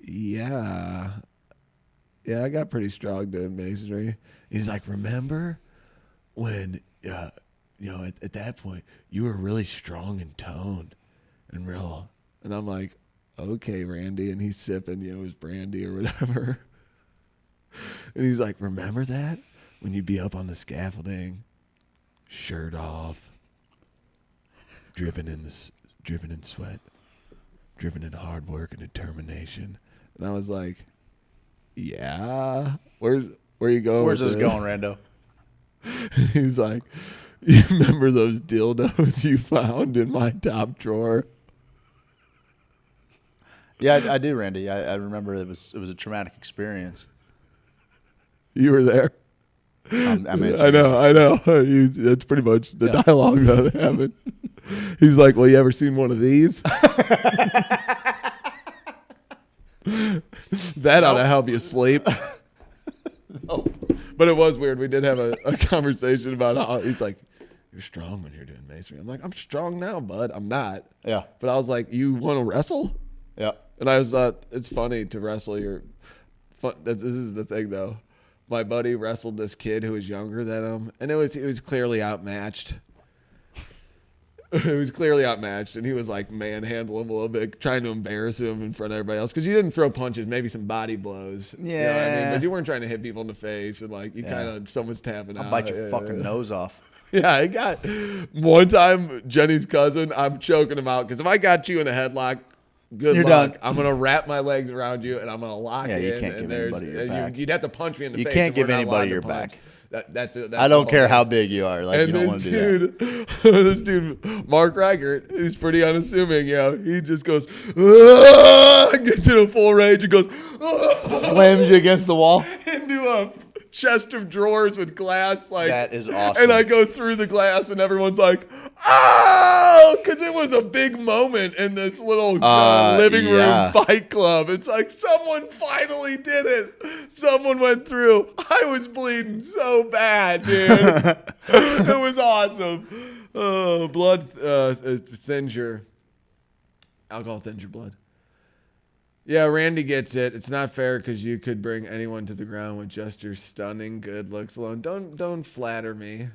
yeah, I got pretty strong doing masonry. He's like, "Remember when, you know, at that point, you were really strong and toned and real." And I'm like, "Okay, Randy." And he's sipping, you know, his brandy or whatever. And he's like, "Remember that? When you'd be up on the scaffolding, shirt off, dripping in sweat, dripping in hard work and determination." And I was like, "Yeah, where are you going? Where's with this going, Rando? And he's like, "You remember those dildos you found in my top drawer?" Yeah, I do, Randy. I remember it was a traumatic experience. You were there. I know. That's pretty much the dialogue that happened. He's like, "Well, you ever seen one of these?" That ought to help you sleep. No. But it was weird. We did have a conversation about how he's like, "You're strong when you're doing masonry." I'm like, "I'm strong now, bud. I'm not." Yeah. But I was like, "You want to wrestle?" Yeah. And I was it's funny to wrestle your. This is the thing though. My buddy wrestled this kid who was younger than him, and it was clearly outmatched. It was clearly outmatched, and he was like manhandling him a little bit, trying to embarrass him in front of everybody else because you didn't throw punches, maybe some body blows. Yeah. You know what I mean? But you weren't trying to hit people in the face, and like you kind of someone's tapping out. I'll bite your fucking nose off. Yeah, I got one time Jenny's cousin. I'm choking him out because if I got you in a headlock, good You're luck. done. I'm gonna wrap my legs around you and I'm gonna lock Yeah, in. you can't give anybody your back. You'd have to punch me in the You face. can't and we're give not anybody allowed to your punch. back. That's I don't care how big you are. Like, and you don't want to do that. This dude, Mark Reichert, who's pretty unassuming, he just goes, gets in a full rage and goes, slams you against the wall into a chest of drawers with glass. Like, that is awesome. And I go through the glass, and everyone's like, "Oh!" Because it was a big moment in this little living room fight club. It's like someone finally did it. Someone went through. I was bleeding so bad, dude. It was awesome. Blood thins your alcohol thins your blood. Yeah, Randy gets it. It's not fair because you could bring anyone to the ground with just your stunning good looks alone. Don't flatter me.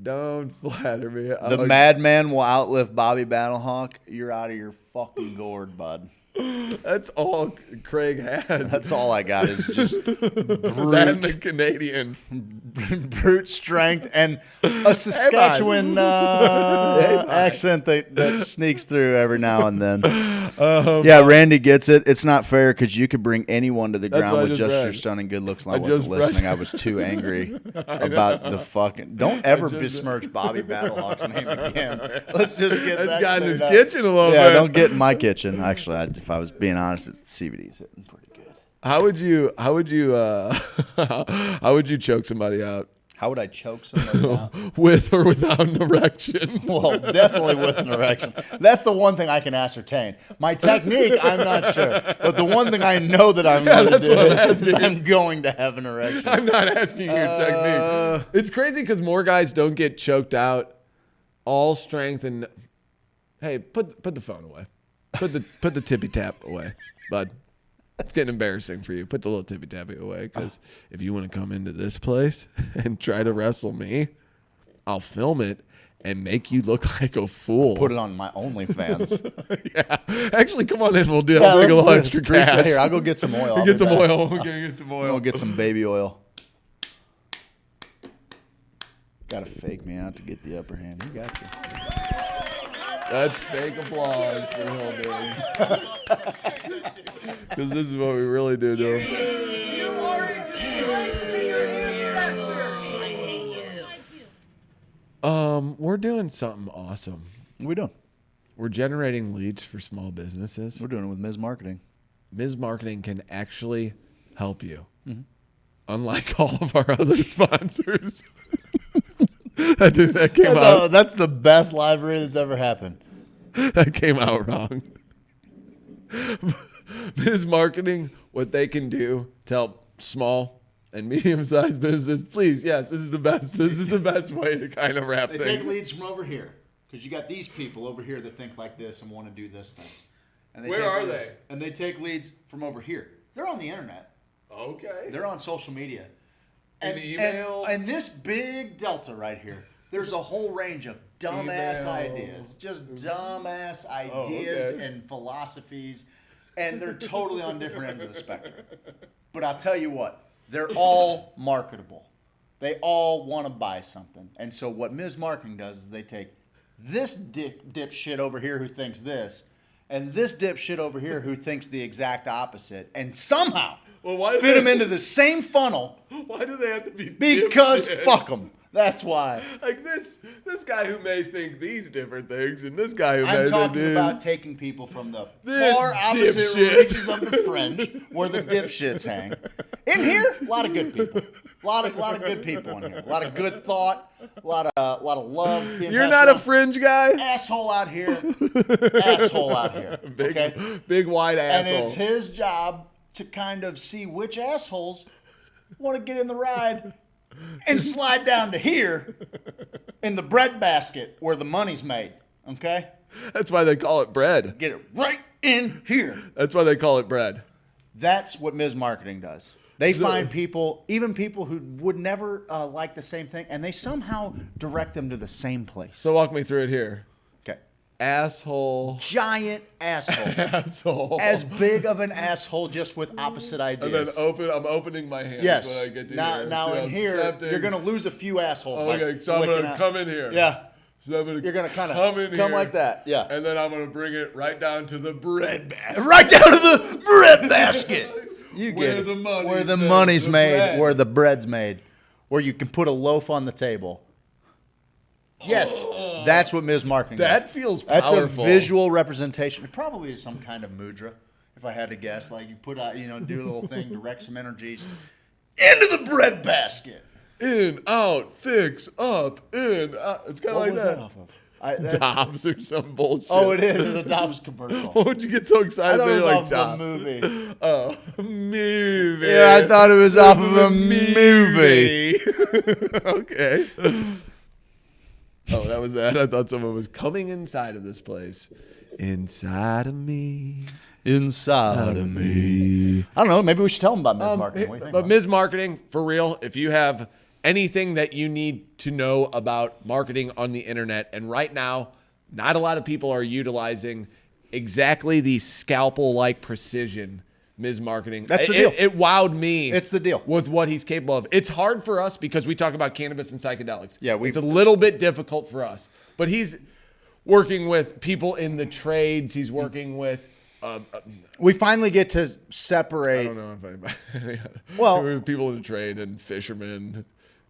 Don't flatter me. The madman will outlive Bobby Battlehawk. You're out of your fucking gourd, bud. That's all Craig has. That's all I got is just brute. That and the Canadian. Brute strength and a Saskatchewan accent that sneaks through every now and then. Yeah, Randy gets it. It's not fair because you could bring anyone to the ground with just your stunning good looks. And I wasn't listening. I was too angry about the fucking. Don't ever besmirch Bobby Battlehawk's name again. Let's just get that guy in his up. kitchen a little bit. Yeah, don't get in my kitchen. Actually, if I was being honest, it's CBD's hitting pretty good. How would you choke somebody out? How would I choke somebody out? With or without an erection? Well, definitely with an erection. That's the one thing I can ascertain. My technique, I'm not sure. But the one thing I know that I'm going to do is I'm going to have an erection. I'm not asking your technique. It's crazy because more guys don't get choked out. All strength and... Hey, put the phone away. Put the tippy tap away, bud. It's getting embarrassing for you. Put the little tippy tappy away, because if you want to come into this place and try to wrestle me, I'll film it and make you look like a fool. Put it on my OnlyFans. Yeah, actually, come on in. We'll do a little extra cash. Here, I'll go get some oil. Get some oil. We're gonna get some oil. We'll get some baby oil. Gotta fake me out to get the upper hand. You got you. That's fake applause for Hillbilly. Because this is what we really do to him. We're doing something awesome. What are we doing? We're generating leads for small businesses. We're doing it with Ms. Marketing. Ms. Marketing can actually help you. Mm-hmm. Unlike all of our other sponsors. That came out. That's the best library that's ever happened. That came out wrong. Ms. Marketing, what they can do to help small and medium-sized businesses. Please, yes, this is the best. This is the best way to kind of wrap things. They take leads from over here because you got these people over here that think like this and want to do this thing. And where are they? And they take leads from over here. They're on the internet. Okay. They're on social media. And email. And this big delta right here, there's a whole range of dumbass ideas. Just dumbass ideas and philosophies. And they're totally on different ends of the spectrum. But I'll tell you what, they're all marketable. They all want to buy something. And so what Ms. Marketing does is they take this dipshit over here who thinks this, and this dipshit over here who thinks the exact opposite, and somehow fit them into the same funnel. Why do they have to be Because dipshits? Fuck them. That's why. Like this guy who may think these different things, and this guy who may I'm think talking about taking people from the this far opposite dipshit. reaches of the fringe where the dipshits hang. In here, a lot of good people. A lot of good people in here. A lot of good thought. A lot of love. You're not a fringe guy? Asshole out here. Asshole out here. Big wide asshole. And it's his job to kind of see which assholes want to get in the ride and slide down to here in the bread basket where the money's made. Okay? That's why they call it bread. Get it right in here. That's why they call it bread. That's what Ms. Marketing does. They find people, even people who would never like the same thing, and they somehow direct them to the same place. So walk me through it here. Okay. Asshole. Giant asshole. Asshole. As big of an asshole, just with opposite ideas. And then I'm opening my hands yes. when I get to now, here. Now in here, you're going to lose a few assholes. Okay, so I'm going to come in here. Yeah. So I'm you're going to kind of come like that. Yeah. And then I'm going to bring it right down to the bread basket. Right down to the bread basket. You get where it. The money where the money's made, bread. Where the bread's made. where you can put a loaf on the table. Yes, that's what Ms. Marketing does. That feels That's powerful. a visual representation. It probably is some kind of mudra, if I had to guess. Like you put out, do a little thing, direct some energies into the bread basket. In, out, fix, up, in, out. It's kind of like was that. off of? Dobbs or some bullshit. Oh, it is. It's a Dobbs commercial. What would you get so excited? I thought it was like off Dobbs? the movie. Oh, movie. Yeah, I thought it was off of a movie. Okay. Oh, that was that. I thought someone was coming inside of this place. Inside of me. Inside of me. I don't know. Maybe we should tell them about Ms. Marketing. What do you think, But Mark? Ms. Marketing, for real, if you have anything that you need to know about marketing on the internet, and right now, not a lot of people are utilizing exactly the scalpel-like precision Ms. Marketing. That's the deal. It wowed me. It's the deal. With what he's capable of. It's hard for us because we talk about cannabis and psychedelics. Yeah, it's a little bit difficult for us. But he's working with people in the trades. He's working with... we finally get to separate. I don't know if Well, people in the trade and fishermen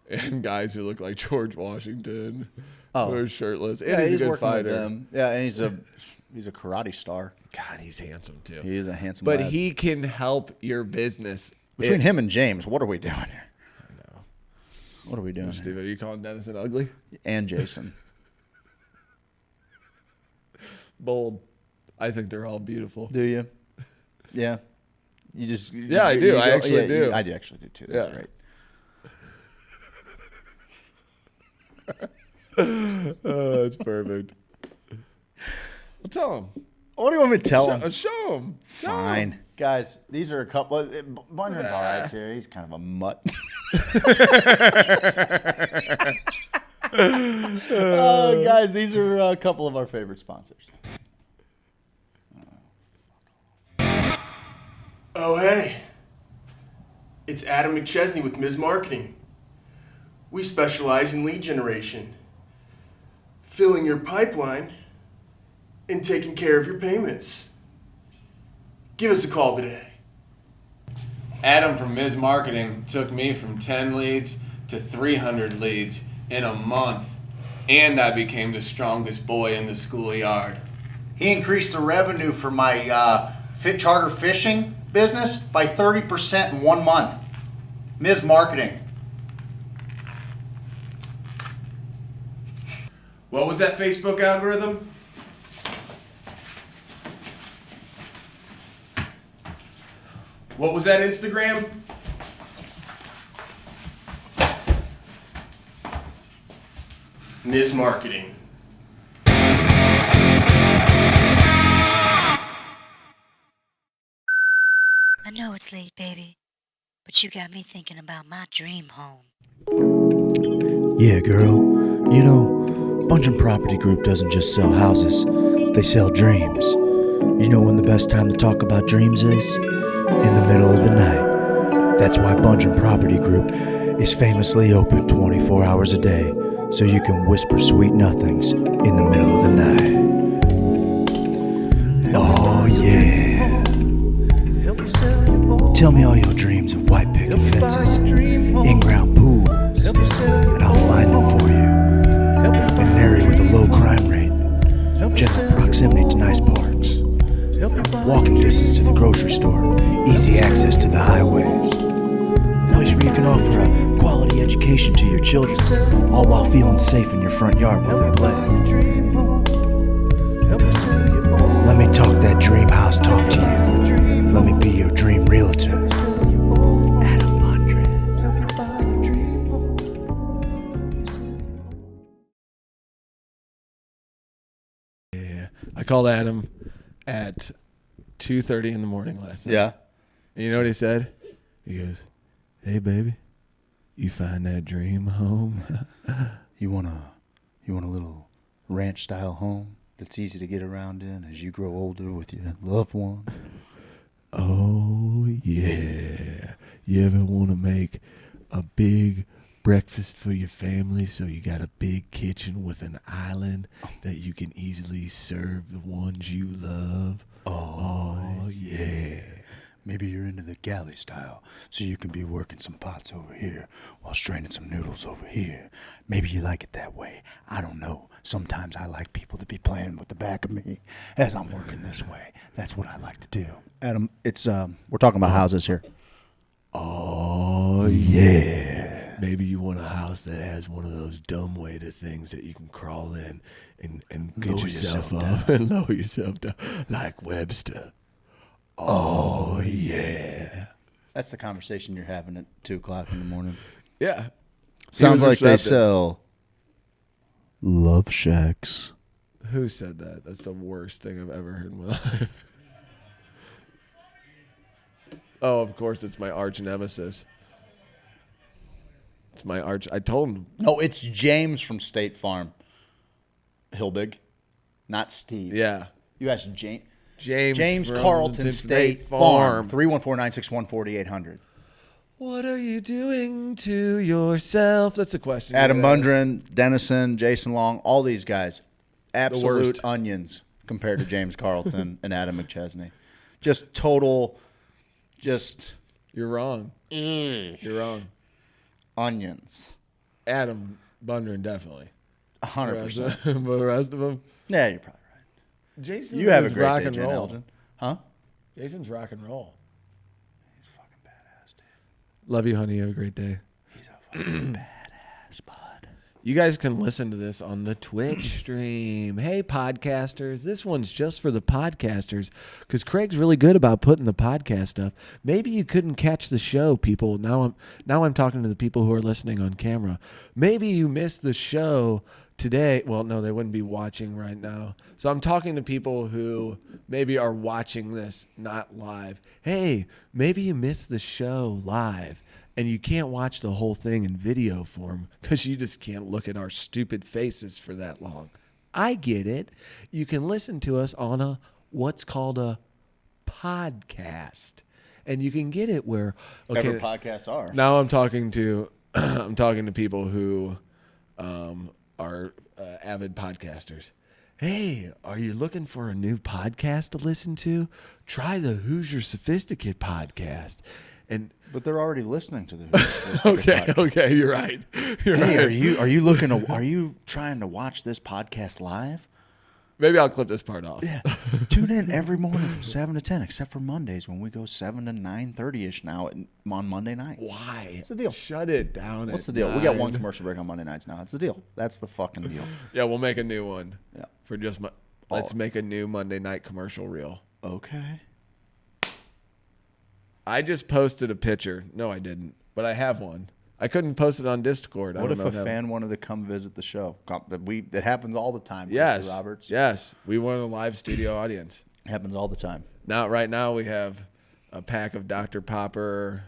and guys who look like George Washington who are shirtless. And yeah, he's a good working fighter. with them. Yeah, and he's a karate star. God, he's handsome too. He is a handsome But lad. he can help your business. Between him and James, what are we doing here? I know. What are we doing Steve, here? are you calling Dennison ugly? And Jason. Bold. I think they're all beautiful. Do you? Yeah. You just. Yeah, I do. I actually do. I actually do too. That's Yeah. great. That's perfect. Well, tell him. What do you want me to tell him? Show him. Fine. Guys, these are a couple. Bunyan's all right too. He's kind of a mutt. Guys, these are a couple of our favorite sponsors. Oh, hey. It's Adam McChesney with Ms. Marketing. We specialize in lead generation, filling your pipeline, and taking care of your payments. Give us a call today. Adam from Ms. Marketing took me from 10 leads to 300 leads in a month, and I became the strongest boy in the schoolyard. He increased the revenue for my charter fishing business by 30% in 1 month. Ms. Marketing. What was that Facebook algorithm? What was that Instagram? Ms. Marketing. I know it's late, baby, but you got me thinking about my dream home. Yeah, girl. You know, Bungeon Property Group doesn't just sell houses, they sell dreams. You know when the best time to talk about dreams is? In the middle of the night. That's why Bungeon Property Group is famously open 24 hours a day, so you can whisper sweet nothings in the middle of the night. Oh yeah. Tell me all your dreams of white picket fences, in-ground pools, and I'll find them for you. In an area with a low crime rate, general proximity to nice parks, walking distance to the grocery store, easy access to the highways. A place where you can offer a quality education to your children, all while feeling safe in your front yard while they play. Let me talk that dream house talk to you. Let me be your dream realtor. Adam Bondred. Yeah. I called Adam at 2:30 in the morning last night. Yeah. And you know what he said? He goes, "Hey baby, you find that dream home?" You want a little ranch style home that's easy to get around in as you grow older with your loved one? Oh yeah. You ever want to make a big breakfast for your family, so you got a big kitchen with an island that you can easily serve the ones you love? Oh yeah. Maybe you're into the galley style, so you can be working some pots over here while straining some noodles over here. Maybe you like it that way. I don't know. Sometimes I like people to be playing with the back of me as I'm working this way. That's what I like to do. Adam, it's we're talking about houses here. Oh, yeah. Maybe you want a house that has one of those dumbwaiter things that you can crawl in and get Lower yourself yourself up and lower yourself down like Webster. Oh, yeah. That's the conversation you're having at 2 o'clock in the morning. Yeah. Sounds He was like they receptive. sell love shacks. Who said that? That's the worst thing I've ever heard in my life. Oh, of course, it's my arch nemesis. It's my arch. I told him. No, it's James from State Farm. Hilbig, not Steve. Yeah. You asked James. James from Carlton State Farm. 314-961-4800. What are you doing to yourself? That's a question. Adam you asked. Bundren, Dennison, Jason Long, all these guys. Absolute worst. onions compared to James Carlton and Adam McChesney. Just total, just. You're wrong. You're wrong. Onions. Adam Bundren, definitely. 100%. But the rest of them? Yeah, you're probably right. Jason You have a is great rock day, and Jen roll. Elgin. Huh? Jason's rock and roll. He's fucking badass, dude. Love you, honey. Have a great day. He's a fucking badass, bud. You guys can listen to this on the Twitch stream. Hey, podcasters. This one's just for the podcasters because Craig's really good about putting the podcast up. Maybe you couldn't catch the show, people. Now I'm talking to the people who are listening on camera. Maybe you missed the show today. Well, no, they wouldn't be watching right now. So I'm talking to people who maybe are watching this not live. Hey, maybe you missed the show live. And you can't watch the whole thing in video form because you just can't look at our stupid faces for that long. I get it. You can listen to us on what's called a podcast. And you can get it where Whatever podcasts are. Now I'm talking to people who are avid podcasters. Hey, are you looking for a new podcast to listen to? Try the Hoosier Sophisticate podcast. But they're already listening to the Hoosier Sophisticate podcast. Okay, you're right. You're hey, right. are you trying to watch this podcast live? Maybe I'll clip this part off. Yeah. Tune in every morning from 7 to 10, except for Mondays when we go 7 to 9:30ish now on Monday nights. Why? What's the deal? Shut it down. What's the deal? We got one commercial break on Monday nights now. That's the deal. That's the fucking deal. Yeah, we'll make a new one. Yeah. For just let's make a new Monday night commercial reel. Okay. I just posted a picture. No, I didn't. But I have one. I couldn't post it on Discord. What if a fan wanted to come visit the show? That happens all the time. Yes. Mr. Roberts. Yes. We want a live studio audience. It happens all the time. Right now we have a pack of Dr. Popper,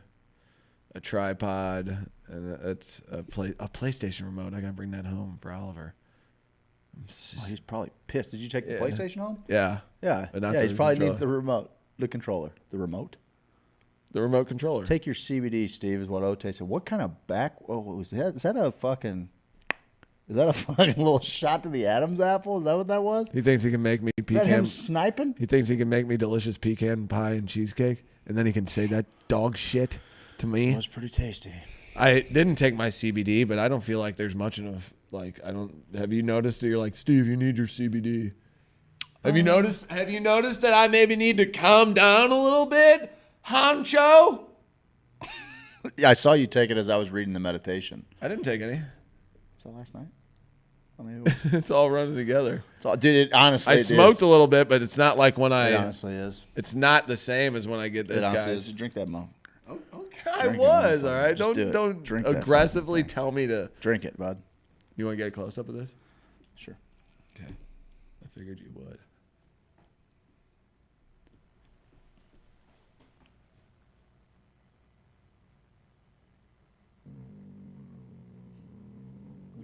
a tripod, and it's a PlayStation remote. I got to bring that home for Oliver. He's probably pissed. Did you take the PlayStation home? Yeah. Yeah. But not Yeah, the he probably controller. needs the remote. The controller. The remote? The remote controller. Take your CBD, Steve, is what Ote said. What kind of back? Oh, was that? Is that a fucking little shot to the Adam's apple? Is that what that was? He thinks he can make me Is that him pecan. sniping? He thinks he can make me delicious pecan pie and cheesecake, and then he can say that dog shit to me. It was pretty tasty. I didn't take my CBD, but I don't feel like there's much enough. Have you noticed that you're like, Steve, you need your CBD? Have you noticed that I maybe need to calm down a little bit? Honcho? Yeah, I saw you take it as I was reading the meditation. I didn't take any. Was that last night? I mean, it was, It's all running together. dude, it honestly I it smoked is. a little bit, but it's not like when It honestly is. It's not the same as when I get It this, honestly guys. is. Drink that, Mo. Okay, I Drink it, was, motherfucker. all right? Just do it. Don't Drink that aggressively fucking thing. tell me to. Drink it, bud. You want to get a close up of this? Sure. Okay. I figured you would.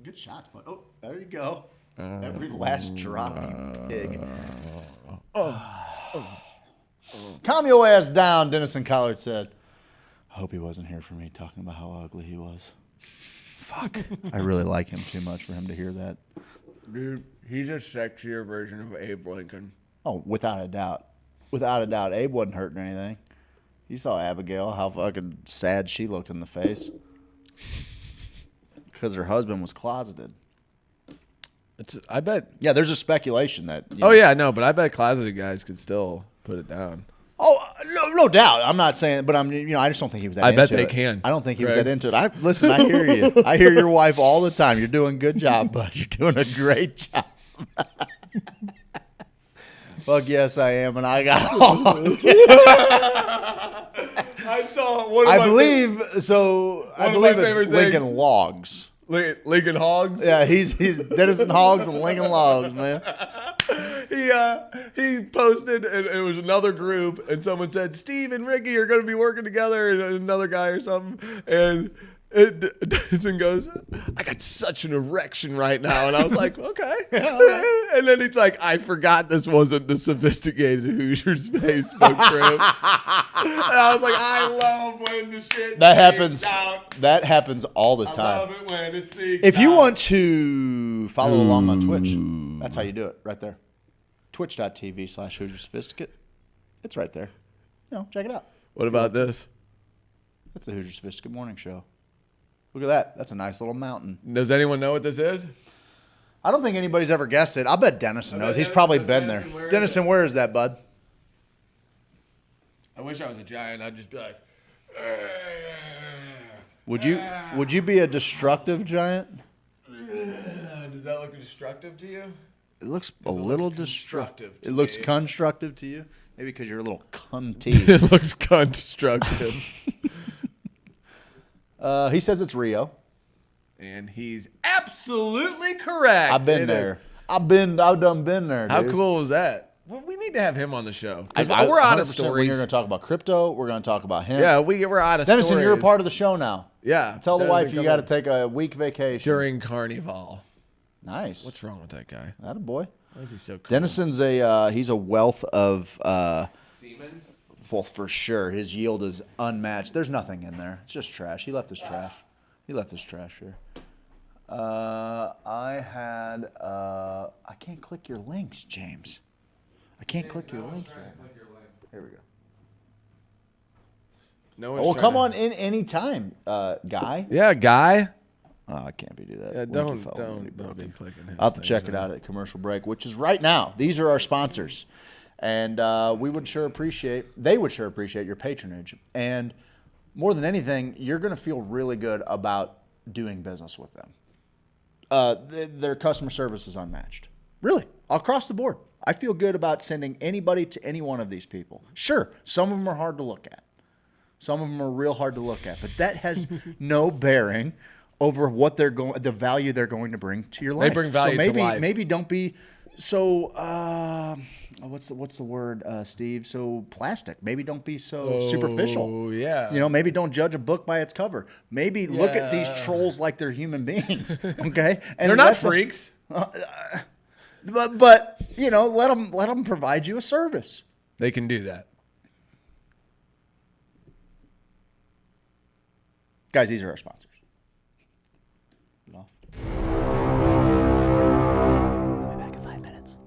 Good shots, bud. Oh, there you go. Every last drop, you pig. Calm your ass down, Dennison Collard said. I hope he wasn't here for me talking about how ugly he was. Fuck. I really like him too much for him to hear that. Dude, he's a sexier version of Abe Lincoln. Oh, without a doubt. Without a doubt. Abe wasn't hurting anything. You saw Abigail, how fucking sad she looked in the face. Because her husband was closeted. I bet. Yeah, there's a speculation that. Yeah, no, but I bet closeted guys could still put it down. Oh, no doubt. I'm not saying, but I just don't think he was that into it. I bet they can. I don't think he was that into it. Listen, I hear you. I hear your wife all the time. You're doing a good job, bud. You're doing a great job. Fuck yes, I am, and I got all. I saw one of I my believe so. I believe it's Lincoln things. Logs. Lincoln Hogs. Yeah, he's Dennison Hogs and Lincoln Logs, man. He posted, and it was another group, and someone said, Steve and Ricky are going to be working together, and another guy or something, and Dennison goes, I got such an erection right now, and I was like, okay. And then he's like, I forgot this wasn't the Sophisticated Hoosiers Facebook group. And I was like, I love when the shit that happens. Out. That happens all the time. I love it when it sneaks If you out. want to follow along on Twitch, that's how you do it, right there. Twitch.tv/Hoosier Sophisticate. It's right there. Check it out. What about this? That's the Hoosier Sophisticate Morning Show. Look at that. That's a nice little mountain. Does anyone know what this is? I don't think anybody's ever guessed it. I'll bet Dennison knows. He's probably been there. Dennison, where is that, bud? I wish I was a giant. I'd just be like, Would you be a destructive giant? Does that look destructive to you? It looks a little destructive. It to looks me. constructive to you? Maybe because you're a little cunty. It looks constructive. He says it's Rio. And he's absolutely correct. I've been there. I've done been there, dude. How cool was that? Well, we need to have him on the show. 'Cause we're we're out of 100% stories. We're going to talk about crypto. We're going to talk about him. Yeah, we're out of Dennison, stories. you're a part of the show now. Yeah. Tell the Dennison, wife you come got to on. take a week vacation. During Carnival. Nice. What's wrong with that guy? That boy. Why is he so cool? Dennison's he's a wealth of Semen? Well, for sure. His yield is unmatched. There's nothing in there. It's just trash. He left his trash. Here. I can't click your links, James. I can't click your link here. Here we go. No Well, come on in any time, Guy. Yeah, Guy. Oh, I can't do that. Yeah, Link don't info will be broken. be clicking his I'll have to things, check it out at commercial break, which is right now. These are our sponsors. And they would sure appreciate your patronage. And more than anything, you're going to feel really good about doing business with them. Their customer service is unmatched. Really, across the board. I feel good about sending anybody to any one of these people. Sure, some of them are hard to look at. Some of them are real hard to look at. But that has no bearing over what the value they're going to bring to your life. They bring value to life. Maybe don't be so what's the word, Steve? So plastic. Maybe don't be so superficial. Oh yeah. Maybe don't judge a book by its cover. Maybe look at these trolls like they're human beings. Okay, and they're not freaks. But let them provide you a service. They can do that. Guys, these are our sponsors. I'll be back in 5 minutes.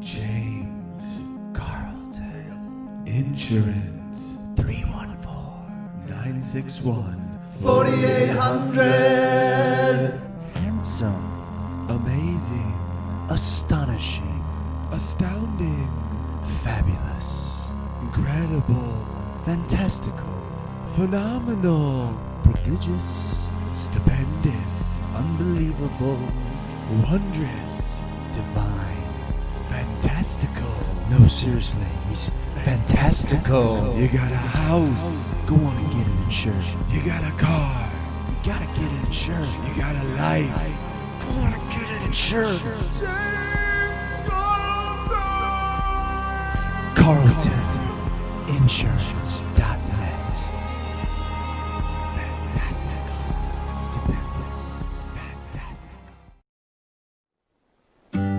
James Carlton Insurance 314-961-4800. Handsome, Amazing, astonishing, astounding, fabulous, incredible, fantastical, phenomenal, prodigious, stupendous, unbelievable, wondrous, divine. fantastical. No, seriously, he's fantastical. You got a house, Go on and get it insured. you got a car, You gotta get it insured. you got a life. Go on and get it insured. CarltonInsurance.net. Fantastic, stupendous, fantastic.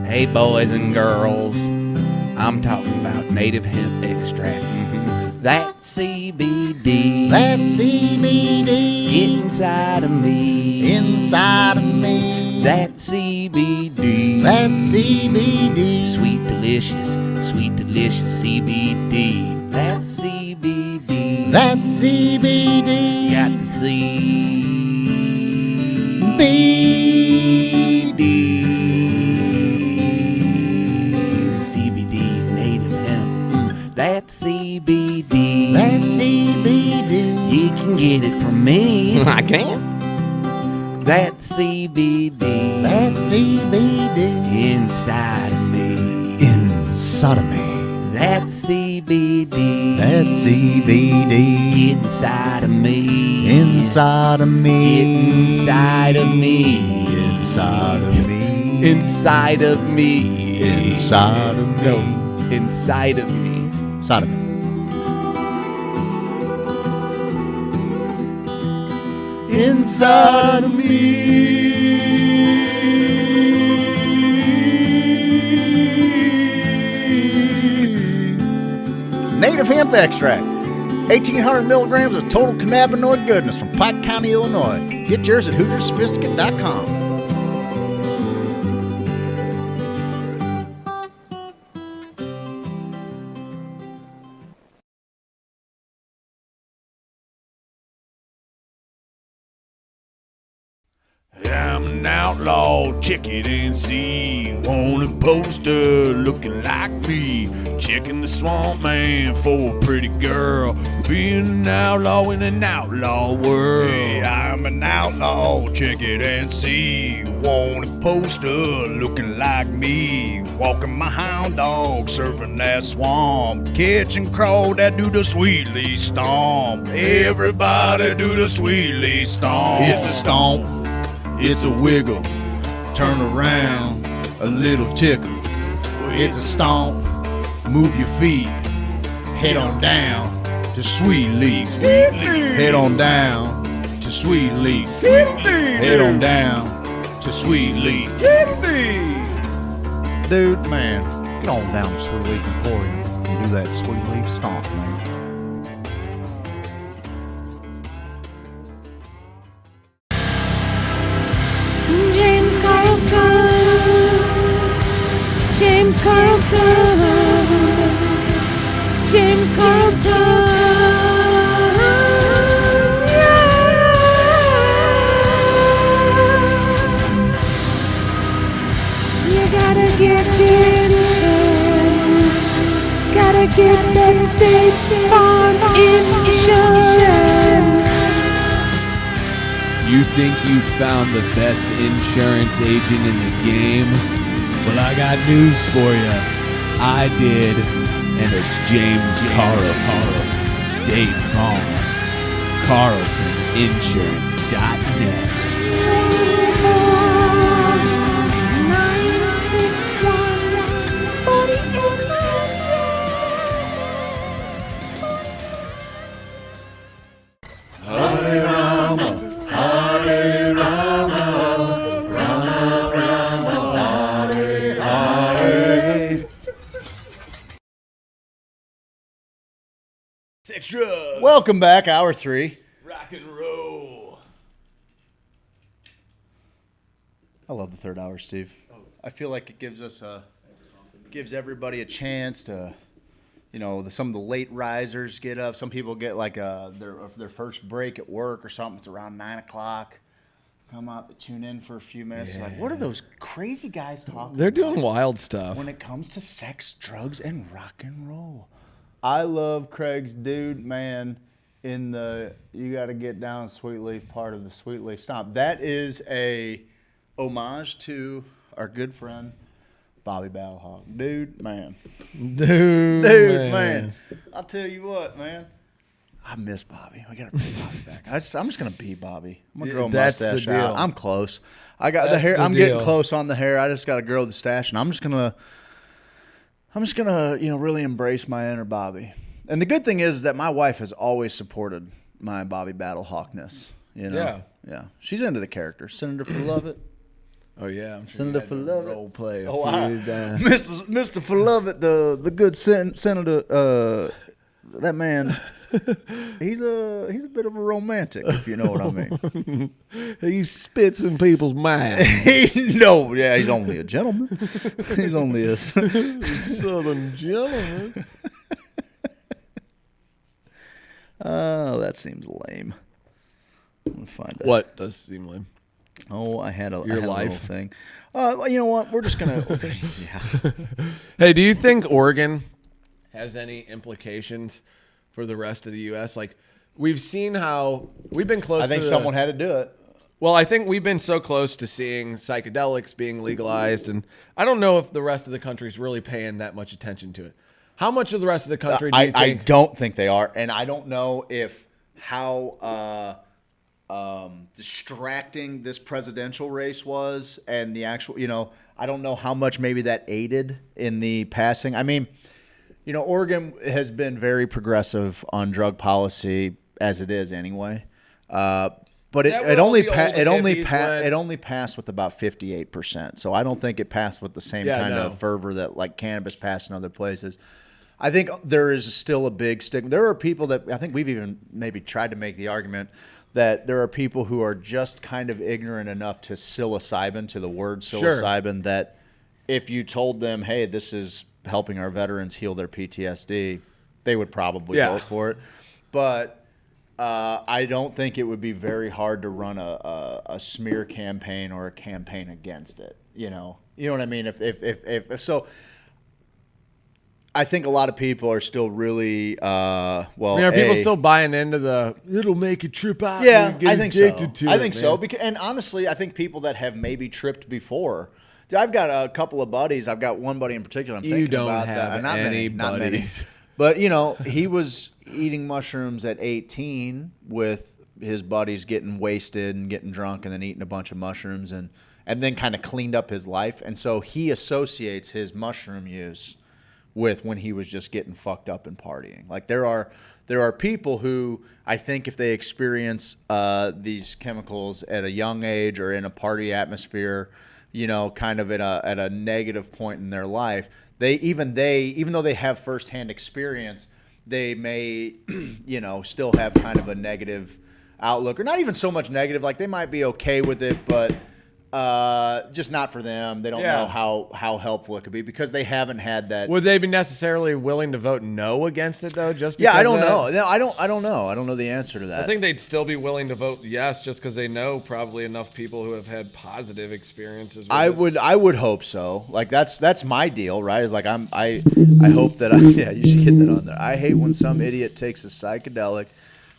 Hey, boys and girls, I'm talking about native hemp extract. That CBD. That CBD inside of me. inside of me. That CBD. That's CBD. Sweet delicious CBD. That's CBD. That's CBD. Got the CBD. CBD native hemp. That's CBD. That's CBD. You can get it from me. I can. That's CBD. That's CBD. Inside of me. Inside of me. That's CBD. That's CBD. Inside of me. Inside of me. Inside of me. Inside of me. Inside of me. Inside of me. No. Inside of me. Inside of me. Inside of me. Native hemp extract. 1,800 milligrams of total cannabinoid goodness from Pike County, Illinois. Get yours at HoosierSophisticate.com. I'm an outlaw, check it and see. Want a poster looking like me. Checking the swamp man for a pretty girl. Being an outlaw in an outlaw world. Hey, I'm an outlaw, check it and see. Want a poster looking like me. Walking my hound dog, surfing that swamp. Catching crow that do the sweetly stomp. Everybody do the sweetly stomp. It's a stomp. It's a wiggle, turn around, a little tickle. It's a stomp, move your feet, head on down to Sweet Leaf. Head on down to Sweet Leaf. Head on down to Sweet Leaf. Dude, man, get on down to Sweet Leaf Emporium and do that Sweet Leaf stomp, man. James Carlton. James Carlton. James Carlton. You gotta get your insurance. Gotta get that State Farm insurance. You think you found the best insurance agent in the game? Well, I got news for you. I did, and it's James Carlton. State Farm. CarltonInsurance.net. 961-48. Hare Rama, Rama Rama, Hare Hare. Sex drugs. Welcome back, hour 3. Rock and roll. I love the third hour, Steve. I feel like it gives us gives everybody a chance to, you know, some of the late risers get up. Some people get like their first break at work or something. It's around 9 o'clock. Come up, they tune in for a few minutes. Yeah. Like, what are those crazy guys talking They're about doing wild stuff. when it comes to sex, drugs, and rock and roll? I love Craig's dude, man, in the you got to get down Sweet Leaf part of the Sweet Leaf Stomp. That is a homage to our good friend Bobby Battlehawk. Dude, man. Dude, man. I'll tell you what, man. I miss Bobby. We got to bring Bobby back. I'm just going to be Bobby. I'm going to grow a That's the mustache deal. out. I'm close. I got the That's hair. the I'm deal. getting close on the hair. I just got to grow the stash, and I'm just going to, you know, really embrace my inner Bobby. And the good thing is that my wife has always supported my Bobby Battlehawkness. You know? Yeah. She's into the character. Senator for Lovett. Oh yeah, I'm sure Senator for Lovett. Role play. Mr. For Lovett, the good senator. that man, he's a bit of a romantic, if you know what I mean. He spits in people's mouths. He's only a gentleman. He's only a Southern gentleman. Oh, that seems lame. I'm gonna find out. What does seem lame? Oh, I had a Your little life thing. Well, you know what? We're just gonna. Yeah. Hey, do you think Oregon has any implications for the rest of the U.S.? Like, we've seen how we've been close. I think someone had to do it. Well, I think we've been so close to seeing psychedelics being legalized, and I don't know if the rest of the country is really paying that much attention to it. How much of the rest of the country do you think? I don't think they are, and I don't know if how distracting this presidential race was, and the actual, I don't know how much maybe that aided in the passing. I mean, Oregon has been very progressive on drug policy as it is anyway. But it only passed with about 58%. So I don't think it passed with the same kind of fervor that like cannabis passed in other places. I think there is still a big stigma. There are people that I think we've even maybe tried to make the argument that there are people who are just kind of ignorant enough to psilocybin, to the word psilocybin, that if you told them, hey, this is helping our veterans heal their PTSD, they would probably vote for it. But I don't think it would be very hard to run a smear campaign or a campaign against it. You know what I mean? If so, I think a lot of people are still really are people still buying into the it'll make you trip out. Yeah, I think so. I think so. And honestly, I think people that have maybe tripped before. I've got a couple of buddies. I've got one buddy in particular. I'm thinking about that. Not many. But he was eating mushrooms at 18 with his buddies, getting wasted and getting drunk, and then eating a bunch of mushrooms, and then kind of cleaned up his life. And so he associates his mushroom use with when he was just getting fucked up and partying. Like there are people who I think if they experience these chemicals at a young age or in a party atmosphere, kind of at a negative point in their life, even though they have firsthand experience, they may, still have kind of a negative outlook, or not even so much negative. Like they might be okay with it, but just not for them. They don't know how helpful it could be because they haven't had that. Would they be necessarily willing to vote no against it though? Just because I don't know. No, I don't know. I don't know the answer to that. I think they'd still be willing to vote yes, just because they know probably enough people who have had positive experiences. I would hope so. Like that's my deal, right? Is like I hope that you should get that on there. I hate when some idiot takes a psychedelic,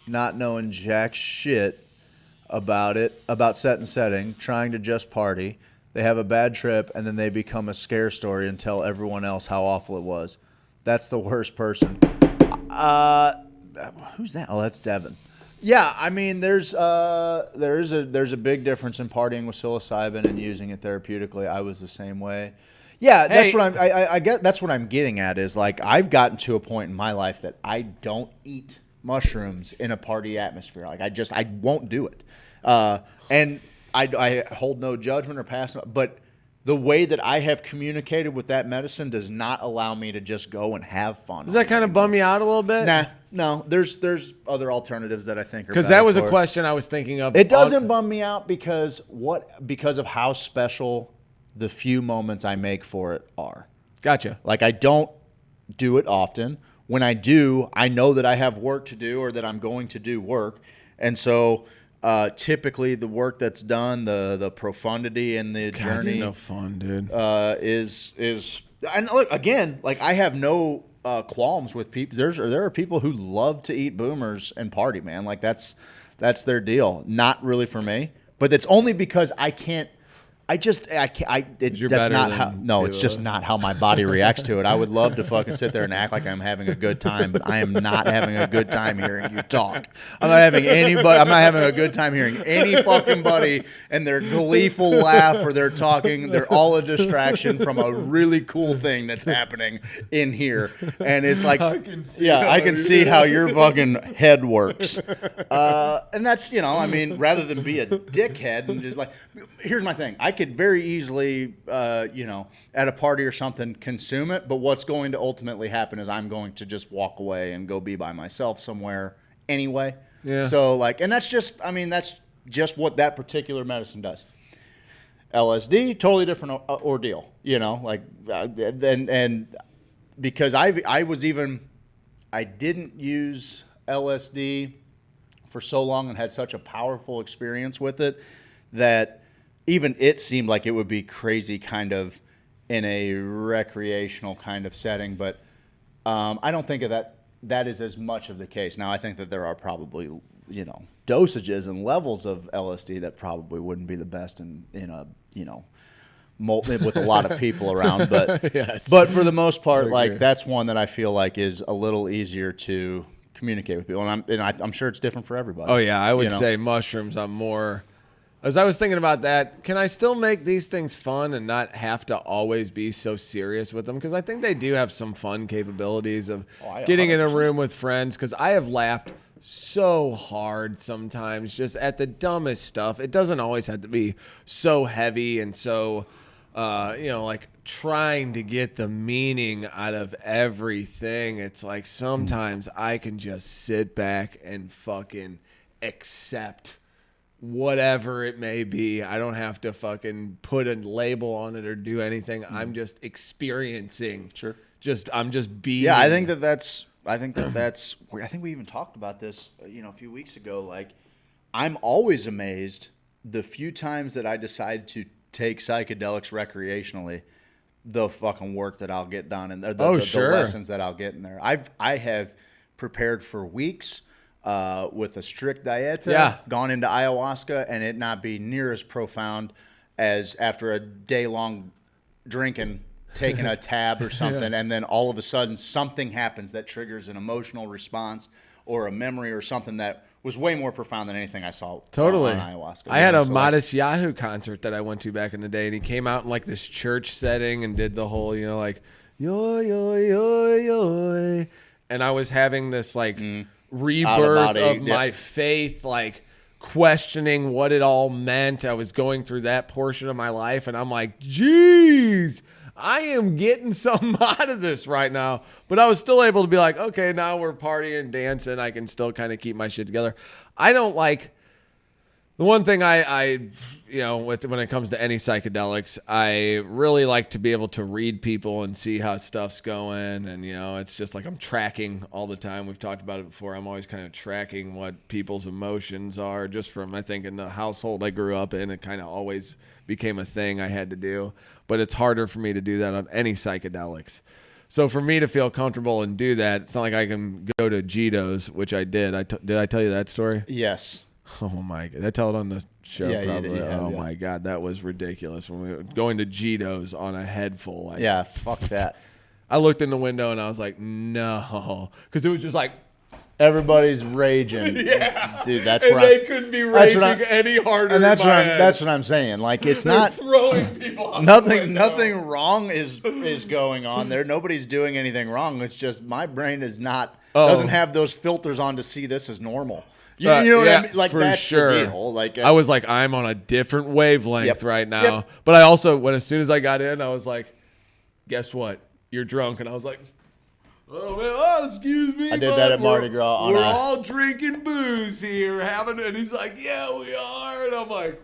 not knowing jack shit about set and setting, trying to just party. They have a bad trip, and then they become a scare story and tell everyone else how awful it was. That's the worst person. Who's that? Oh, that's Devin. Yeah, I mean, there's a big difference in partying with psilocybin and using it therapeutically. I was the same way. Yeah, that's what I get. That's what I'm getting at is like I've gotten to a point in my life that I don't eat mushrooms in a party atmosphere. Like I won't do it. And I hold no judgment or pass, but the way that I have communicated with that medicine does not allow me to just go and have fun. Does that kind of bum you out a little bit? Nah, no. There's other alternatives that I think are better. Because that was a question I was thinking of. It doesn't bum me out because of how special the few moments I make for it are. Gotcha. Like I don't do it often. When I do, I know that I have work to do or that I'm going to do work. And so typically the work that's done, the profundity and the journey no fun, dude. Is and look, again, like I have no qualms with people. There are people who love to eat boomers and party, man. Like that's their deal. Not really for me. But it's only because I can't. That's not how. No, it's just not how my body reacts to it. I would love to fucking sit there and act like I'm having a good time, but I am not having a good time hearing you talk. I'm not having a good time hearing any fucking buddy and their gleeful laugh or their talking. They're all a distraction from a really cool thing that's happening in here, and it's like, I can see how your fucking head works, and that's I mean, rather than be a dickhead and just like, here's my thing. I could very easily, you know, at a party or something, consume it. But what's going to ultimately happen is I'm going to just walk away and go be by myself somewhere anyway. Yeah. So like, and that's just, I mean, that's just what that particular medicine does. LSD, totally different ordeal, you know, like, and because I didn't use LSD for so long and had such a powerful experience with it that even it seemed like it would be crazy kind of in a recreational kind of setting. But I don't think of that is as much of the case. Now, I think that there are probably, you know, dosages and levels of LSD that probably wouldn't be the best in a, you know, with a lot of people around. But Yes. but for the most part, I like agree. that's one that I feel like is a little easier to communicate with people. And I'm sure it's different for everybody. Oh yeah, I would you know? say mushrooms. I'm more. As I was thinking about that, can I still make these things fun and not have to always be so serious with them? Because I think they do have some fun capabilities of getting in a 100%. room with friends. Because I have laughed so hard sometimes just at the dumbest stuff. It doesn't always have to be so heavy and so, you know, like trying to get the meaning out of everything. It's like sometimes I can just sit back and fucking accept whatever it may be. I don't have to fucking put a label on it or do anything. I'm just experiencing. Sure. I'm just being. Yeah, I think we even talked about this, you know, a few weeks ago. Like, I'm always amazed the few times that I decide to take psychedelics recreationally, the fucking work that I'll get done and the lessons that I'll get in there. I have prepared for weeks with a strict diet, gone into ayahuasca, and it not be near as profound as after a day-long drinking, taking a tab or something, and then all of a sudden something happens that triggers an emotional response or a memory or something that was way more profound than anything I saw on ayahuasca. I had a Modest Yahoo concert that I went to back in the day, and he came out in like this church setting and did the whole, you know, like yo yo yo yo, and I was having this like rebirth of my faith, like questioning what it all meant. I was going through that portion of my life, and I'm like, geez, I am getting something out of this right now. But I was still able to be like, okay, now we're partying, dancing. I can still kind of keep my shit together. I don't like the one thing I you know, when it comes to any psychedelics, I really like to be able to read people and see how stuff's going. And, you know, it's just like I'm tracking all the time. We've talked about it before. I'm always kind of tracking what people's emotions are just from, I think, in the household I grew up in. It kind of always became a thing I had to do. But it's harder for me to do that on any psychedelics. So for me to feel comfortable and do that, it's not like I can go to Gito's, which I did. Did I tell you that story? Yes. Oh my God! Did I tell it on the show? Yeah, probably. you did, yeah, My God, that was ridiculous. When we were going to Gito's on a head full. Like, yeah, fuck that. I looked in the window and I was like, no, because it was just like everybody's raging. Yeah, dude, that's and where they couldn't be raging any harder. And that's in my head. that's what I'm saying. Like, it's They're not throwing people out the window. nothing wrong is going on there. Nobody's doing anything wrong. It's just my brain is not doesn't have those filters on to see this as normal. You know what I mean? Like, for that's sure. the deal. Like, I was like, I'm on a different wavelength right now. Yep. But I also, as soon as I got in, I was like, guess what? You're drunk. And I was like, oh, man, oh, excuse me. I did that at Mardi Gras. We're all drinking booze here. And he's like, yeah, we are. And I'm like,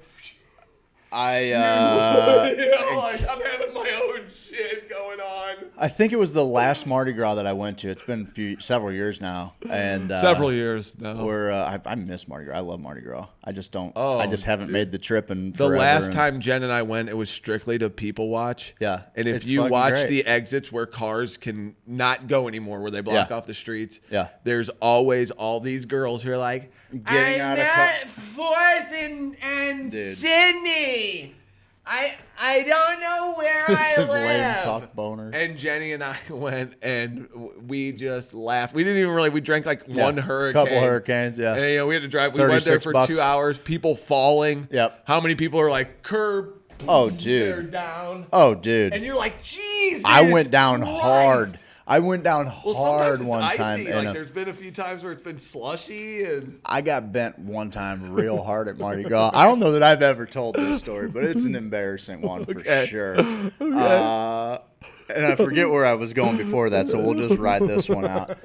like, I'm having my own shit going on. I think it was the last Mardi Gras that I went to. It's been several years now, and several years now. Where I miss Mardi Gras. I love Mardi Gras. I just don't. I just haven't made the trip in the forever. last time Jen and I went, it was strictly to people watch. Yeah, and if it's you fucking watch great. the exits where cars can not go anymore, where they block off the streets, there's always all these girls who are like, getting out of Fourth and Sydney. I don't know where I This is live. lame talk boners. And Jenny and I went and we just laughed. We didn't even really. We drank like one hurricane, couple hurricanes, yeah. And you know, we had to drive. We went there for $36. 2 hours. People falling. Yep. How many people are like curb? Oh, dude. They're down. Oh, dude. And you're like, Jesus. I went down Christ. hard. I went down Well, hard sometimes it's one icy. time. Like there's been a few times where it's been slushy, and I got bent one time real hard at Mardi Gras. I don't know that I've ever told this story, but it's an embarrassing one for sure. And I forget where I was going before that, so we'll just ride this one out.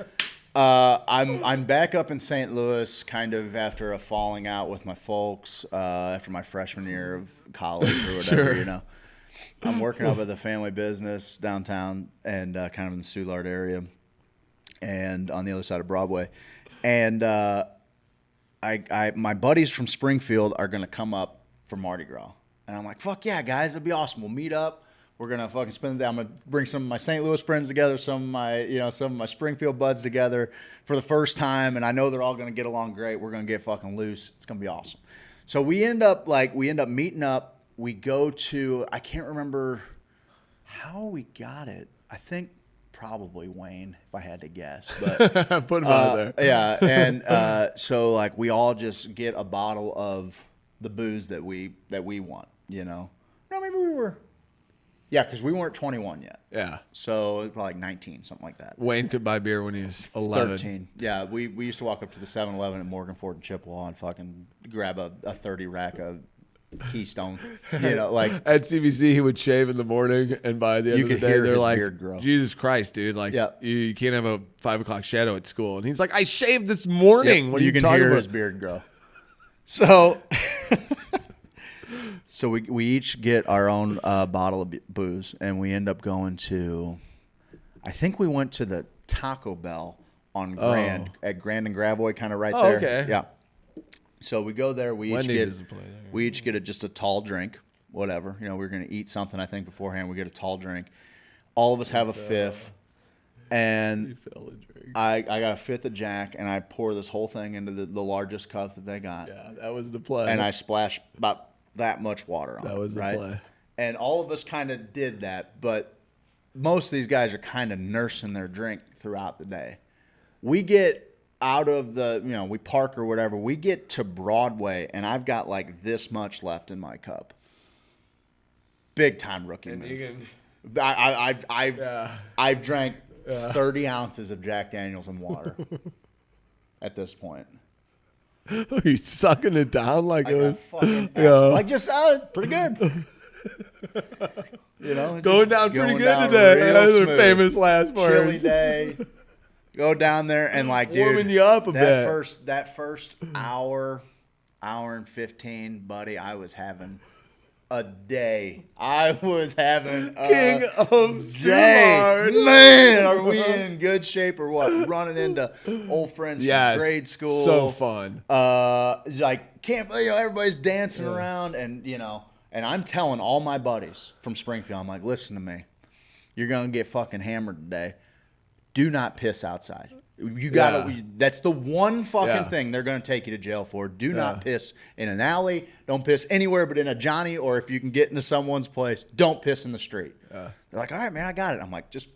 I'm back up in St. Louis, kind of after a falling out with my folks after my freshman year of college or whatever, you know. I'm working up at the family business downtown and kind of in the Soulard area and on the other side of Broadway. And my buddies from Springfield are going to come up for Mardi Gras. And I'm like, fuck yeah, guys, it'll be awesome. We'll meet up. We're going to fucking spend the day. I'm going to bring some of my St. Louis friends together, some of my Springfield buds together for the first time. And I know they're all going to get along great. We're going to get fucking loose. It's going to be awesome. So we end up meeting up. We go to, I can't remember how we got it. I think probably Wayne, if I had to guess. But put him out there. Yeah, and so like we all just get a bottle of the booze that we want, you know. No, maybe we were. Yeah, because we weren't 21 yet. Yeah. So it was probably like 19, something like that. Wayne could buy beer when he was 11. 13. Yeah, we used to walk up to the 7-Eleven at Morgan Ford and Chippewa and fucking grab a 30 rack of Keystone. You know, like at CBC, he would shave in the morning, and by the end you of the could day, hear they're his like, beard grow. Jesus Christ, dude. Like, Yeah. you can't have a 5 o'clock shadow at school. And he's like, I shaved this morning. Yep, What are you you can talking hear about? his beard grow. So, so we each get our own bottle of booze, and we end up going to, I think we went to the Taco Bell on Grand, at Grand and Gravois, kind of right there. Okay. Yeah. So we go there. We Wendy's each is the play there. we each get just a tall drink, whatever. You know, we're going to eat something, I think, beforehand. We get a tall drink. All of us have a fifth. And I got a fifth of Jack, and I pour this whole thing into the largest cup that they got. Yeah, that was the play. And I splash about that much water on it. That was the play. And all of us kind of did that, but most of these guys are kind of nursing their drink throughout the day. We get out of the, you know, we park or whatever. We get to Broadway, and I've got like this much left in my cup. Big time rookie move. I've drank 30 ounces of Jack Daniels and water at this point. Are you sucking it down like I it was? got fucking Yeah. like just pretty good. You know, Going just down pretty going good down today. real That's a smooth. famous last words. Chilly day. Go down there and like, dude, Warming you up a bit. That first hour and 15, buddy, I was having a day. I was having a King of day. Soulard. Man, are we in good shape or what? Running into old friends Yes. from grade school. So fun. Like camp, you know, everybody's dancing around, and you know, and I'm telling all my buddies from Springfield, I'm like, listen to me, you're gonna get fucking hammered today. Do not piss outside. You gotta. That's the one fucking thing they're gonna take you to jail for. Do not piss in an alley. Don't piss anywhere but in a Johnny, or if you can get into someone's place, don't piss in the street. They're like, all right, man, I got it. I'm like, just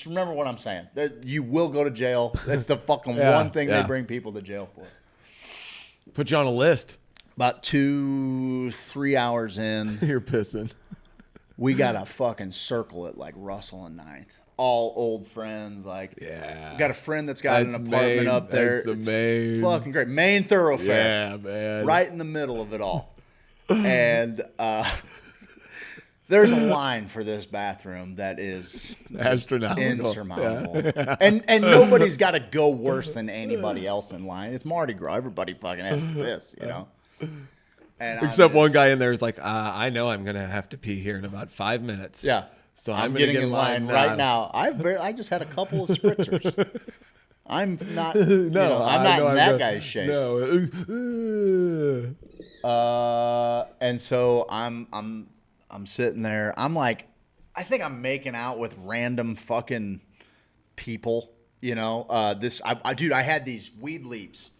remember what I'm saying. That you will go to jail. That's the fucking one thing they bring people to jail for. Put you on a list. About 2-3 hours in, You're pissing. we got to fucking circle it like Russell and Ninth. All old friends, like got a friend that's got an apartment up there. That's the main. Fucking great. Main thoroughfare. Yeah, man. Right in the middle of it all. And there's a line for this bathroom that is astronomical, insurmountable. Yeah. And nobody's got to go worse than anybody else in line. It's Mardi Gras. Everybody fucking has to piss, you know. And except one guy in there is like, I know I'm gonna have to pee here in about 5 minutes. Yeah. So I'm gonna getting in line right now. I just had a couple of spritzers. I'm not. I'm not in that guy's shape. No. And so I'm sitting there. I'm like, I think I'm making out with random fucking people. You know, dude, I had these weed leaves.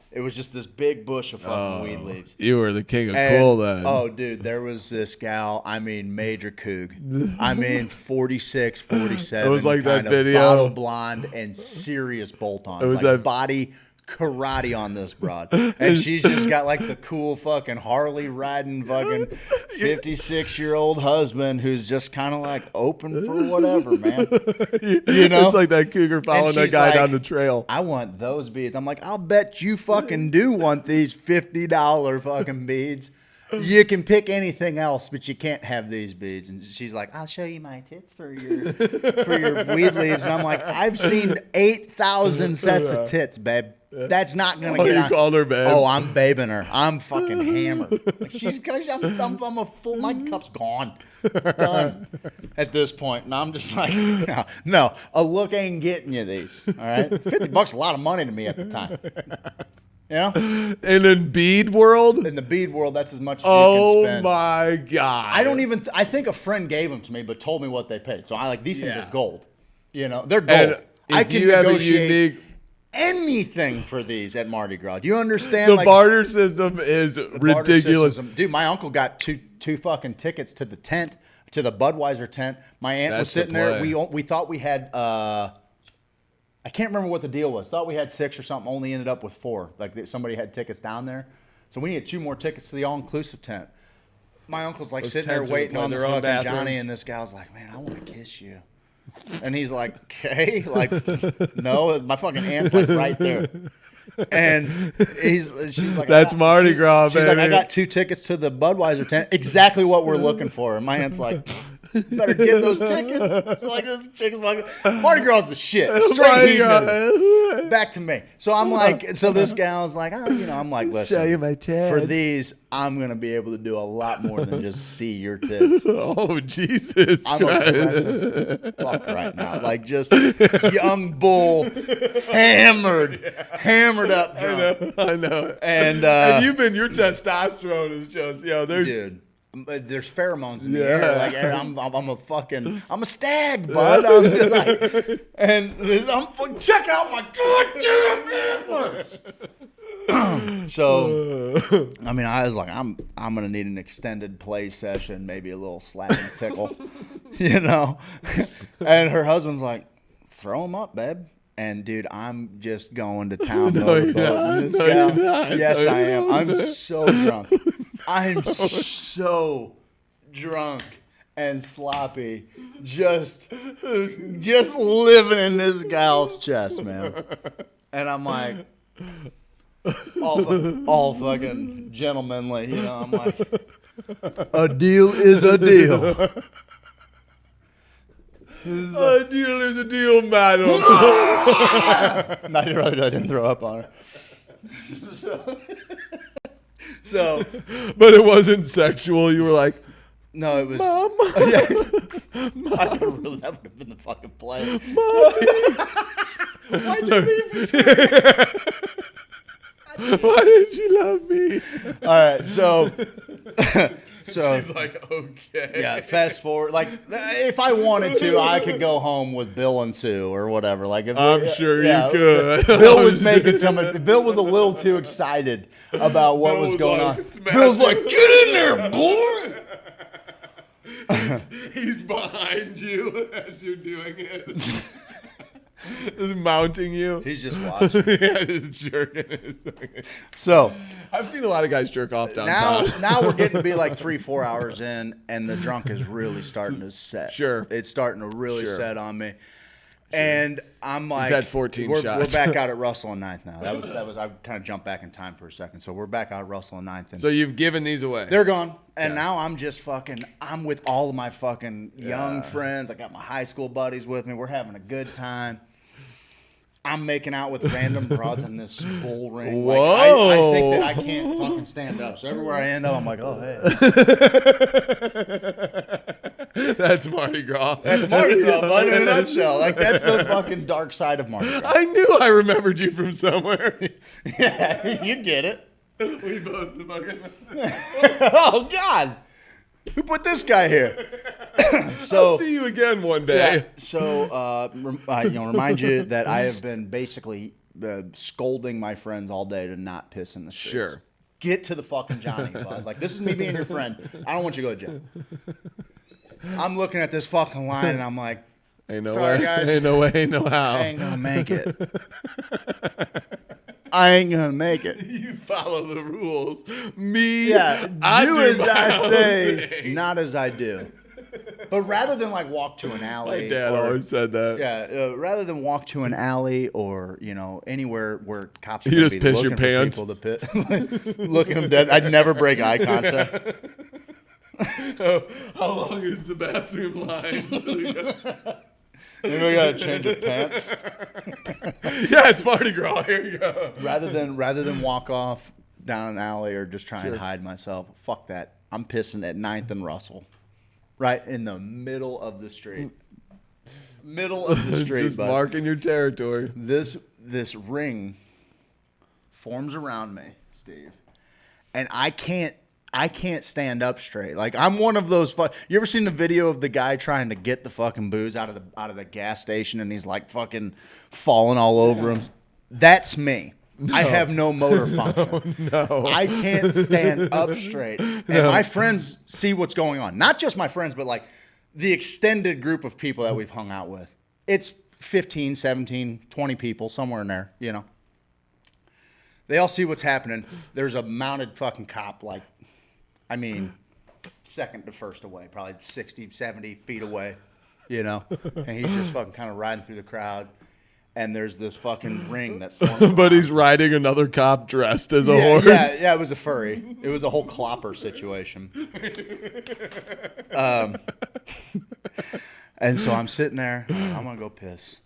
It was just this big bush of fucking weed leaves. You were the king of cool then. Oh, dude, there was this gal, I mean, major coog. I mean, 46, 47. It was like that kind of video. Bottle blonde and serious bolt-ons. It was like that body karate on this broad. And she's just got like the cool fucking Harley riding fucking 56-year-old husband who's just kind of like open for whatever, man. You know? It's like that cougar following that guy down the trail. I want those beads. I'm like, I'll bet you fucking do want these $50 fucking beads. You can pick anything else, but you can't have these beads. And she's like, I'll show you my tits for your weed leaves. And I'm like, I've seen 8,000 sets of tits, babe. That's not gonna get. You called her babe? Oh, I'm babing her. I'm fucking hammered. I'm a full. My cup's gone. It's done at this point, and I'm just like, no, a look ain't getting you these. All right, $50 a lot of money to me at the time. You know? And in bead world? In the bead world, that's as much as you can spend. Oh my God. I don't even, I think a friend gave them to me, but told me what they paid. So I like, these things are gold. You know, they're gold. I can negotiate anything for these at Mardi Gras. Do you understand? The barter system is ridiculous. Dude, my uncle got two fucking tickets to the tent, to the Budweiser tent. My aunt was sitting there. We thought we had, I can't remember what the deal was. Thought we had 6 or something. Only ended up with 4. Like somebody had tickets down there, so we needed 2 more tickets to the all-inclusive tent. My uncle's like sitting there waiting on the fucking Johnny, and this guy's like, "Man, I want to kiss you," and he's like, "Okay," like, no, my fucking aunt's like right there, and she's like, "That's Mardi Gras, baby." She's like, "I got 2 tickets to the Budweiser tent, exactly what we're looking for," and my aunt's like, better get those tickets. So like this chick's fucking Mardi Gras is the shit. Straight heat. Back to me. So I'm like, so this gal's like, oh, you know, I'm like, listen, show you my tits. For these, I'm gonna be able to do a lot more than just see your tits. Oh Jesus! I'm aggressive fuck right now, like just young bull, hammered up drunk. I know. And your testosterone is just, dude. There's pheromones in the air. Like I'm a stag, bud. I'm just like, and I'm check out my goddamn antlers. So, I mean, I was like, I'm gonna need an extended play session, maybe a little slap and tickle, you know. And her husband's like, throw him up, babe. And dude, I'm just going to town. Yes, I am. I'm so drunk. I'm so drunk and sloppy, just living in this gal's chest, man. And I'm like, all fucking gentlemanly, you know. I'm like, a deal is a deal. A deal is a deal, madam. No, you're right. I didn't throw up on her. So, but it wasn't sexual. You were like, no, it was. Mom. That would have been the fucking play. Why'd you leave me? Why didn't you love me? All right, so she's like, okay. Yeah, fast forward. Like, if I wanted to, I could go home with Bill and Sue or whatever. Like, I'm sure you could. Bill was making Bill was a little too excited about what was going on. Bill's like, get in there, boy. He's behind you as you're doing it. Just mounting you. He's just watching. Yeah, just jerking. So I've seen a lot of guys jerk off downtown. Now we're getting to be like 3-4 hours in, and the drunk is really starting to set. Sure, it's starting to really set on me. And I'm like, he's had 14 shots. We're back out at Russell and 9th now. That was I kind of jumped back in time for a second. So we're back out at Russell and 9th. And so you've given these away. They're gone. And now I'm just I'm with all of my fucking young friends. I got my high school buddies with me. We're having a good time. I'm making out with random broads in this bull ring. Whoa. Like, I think that I can't fucking stand up. So everywhere I end up, I'm like, oh, hey. That's Mardi Gras. That's Mardi Gras, bud, in a nutshell. Like, that's the fucking dark side of Mardi Gras. I knew I remembered you from somewhere. Yeah, you get it. We both fucking... Oh, God. Who put this guy here? So I'll see you again one day. Yeah, so, remind you that I have been basically scolding my friends all day to not piss in the streets. Sure. Get to the fucking Johnny, bud. Like, this is me being your friend. I don't want you to go to jail. I'm looking at this fucking line, and I'm like, ain't no sorry, way. guys. Ain't no way, ain't no how. I ain't gonna make it. I ain't gonna make it. You follow the rules. Me, Yeah, I do do as my I own say, thing. not as I do. But rather than like walk to an alley, My dad always said that. Yeah, rather than walk to an alley or anywhere where cops are You gonna just be piss your looking for pants? people to piss, look at them dead. I'd never break eye contact. How long is the bathroom line? Maybe we gotta change of pants. Yeah, it's Mardi Gras. Here you go. Rather than walk off down an alley or just try and hide myself, fuck that. I'm pissing at 9th and Russell, right in the middle of the street. Middle of the street, Just bud. marking your territory. This ring forms around me, Steve, and I can't stand up straight. Like I'm one of those. You ever seen the video of the guy trying to get the fucking booze out of the gas station and he's like fucking falling all over him? That's me. No. I have no motor function. No. I can't stand up straight. And my friends see what's going on. Not just my friends, but like the extended group of people that we've hung out with. It's 15, 17, 20 people, somewhere in there, They all see what's happening. There's a mounted fucking cop, second to first away, probably 60, 70 feet away, And he's just fucking kind of riding through the crowd. And there's this fucking ring that forms. But he's riding another cop dressed as a horse. Yeah, it was a furry. It was a whole clopper situation. And so I'm sitting there. I'm going to go piss.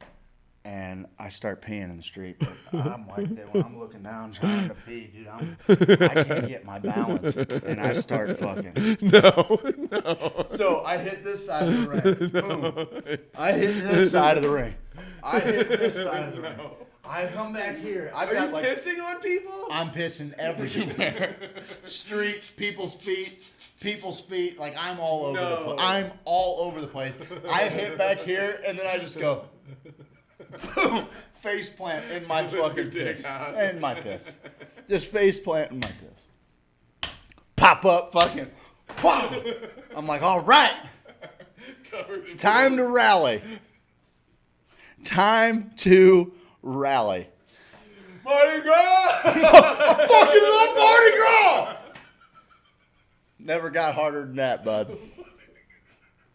And I start peeing in the street. I'm like that when I'm looking down trying to pee, dude. I can't get my balance. And I start fucking. No. So I hit this side of the ring. Boom. I hit this side of the ring. I hit this side of the ring. I come back here. Are you pissing on people? I'm pissing everywhere. Streets, people's feet. Like I'm all over the place. I'm all over the place. I hit back here and then I just go boom, face plant in my fucking piss. In my piss. Just face plant in my piss. Pop up fucking. Wow. I'm like, all right. Time to rally. Time to rally. Mardi Gras! I fucking love Mardi Gras! Never got harder than that, bud.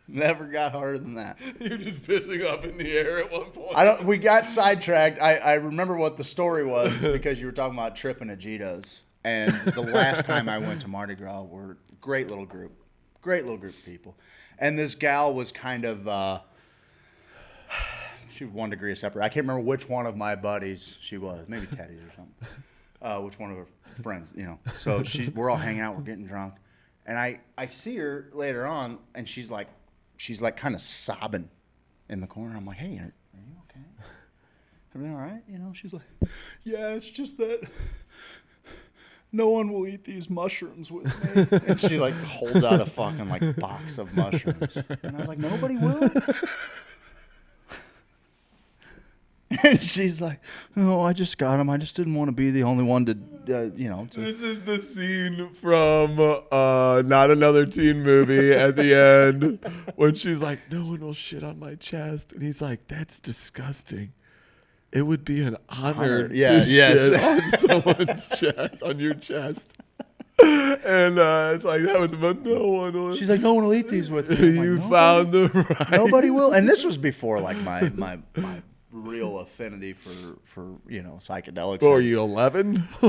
Never got harder than that. You're just pissing up in the air at one point. We got sidetracked. I remember what the story was because you were talking about tripping at Gito's. And the last time I went to Mardi Gras, we're a great little group of people. And this gal was kind of, she was 1 degree separate. I can't remember which one of my buddies she was. Maybe Teddy's or something. Which one of her friends, So we're all hanging out. We're getting drunk. And I see her later on, and she's like kind of sobbing in the corner. I'm like, hey, are you okay? Everything all right? She's like, yeah, it's just that no one will eat these mushrooms with me. And she like holds out a fucking box of mushrooms. And I was like, nobody will? And she's like, "Oh, I just got him. I just didn't want to be the only one to." This is the scene from Not Another Teen Movie at the end when she's like, "No one will shit on my chest," and he's like, "That's disgusting. It would be an honor to shit on someone's chest, on your chest." And it's like that was, but no one will. She's like, "No one will eat these with me." You found the right. Nobody will. And this was before my real affinity for psychedelics. Were you 11? I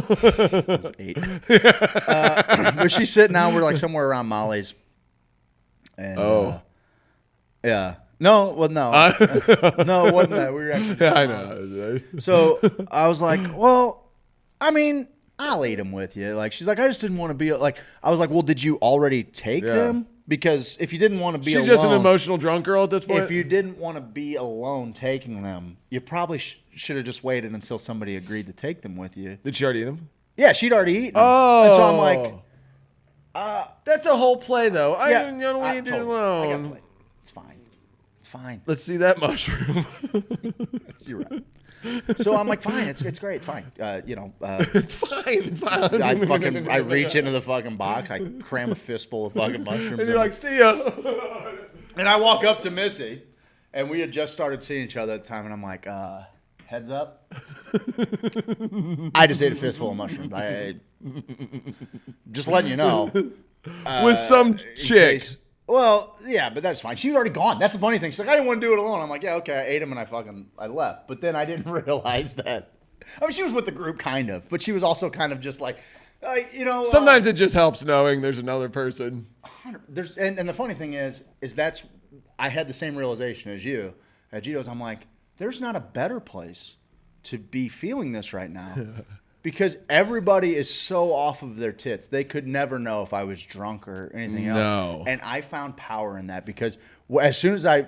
was 8. But she's sitting down. We're like somewhere around Molly's. And, yeah. No, well, no. No, it wasn't that. We were actually. Yeah, I know. So I was like, well, I mean, I'll eat them with you. Like, she's like, I just didn't want to be like. I was like, well, did you already take them? Because if you didn't want to be alone. She's just an emotional drunk girl at this point. If you didn't want to be alone taking them, you probably should have just waited until somebody agreed to take them with you. Did she already eat them? Yeah, she'd already eaten them. Oh. And so I'm like. That's a whole play, though. I Yeah, don't want you to do it alone. It's fine. It's fine. Let's see that mushroom. You're right. So I'm like, fine, it's great, it's fine. It's fine. It's fine. I reach into the fucking box, I cram a fistful of fucking mushrooms. And you're like, see ya. And I walk up to Missy, and we had just started seeing each other at the time, and I'm like, heads up. I just ate a fistful of mushrooms. Just letting you know. With some chick. Well, yeah, but that's fine. She was already gone. That's the funny thing. She's like, I didn't want to do it alone. I'm like, yeah, okay. I ate them and I left. But then I didn't realize that. I mean, she was with the group kind of, but she was also kind of just like, you know. Sometimes it just helps knowing there's another person. And the funny thing is I had the same realization as you at Gito's. I'm like, there's not a better place to be feeling this right now. Because everybody is so off of their tits. They could never know if I was drunk or anything else. No. And I found power in that because as soon as I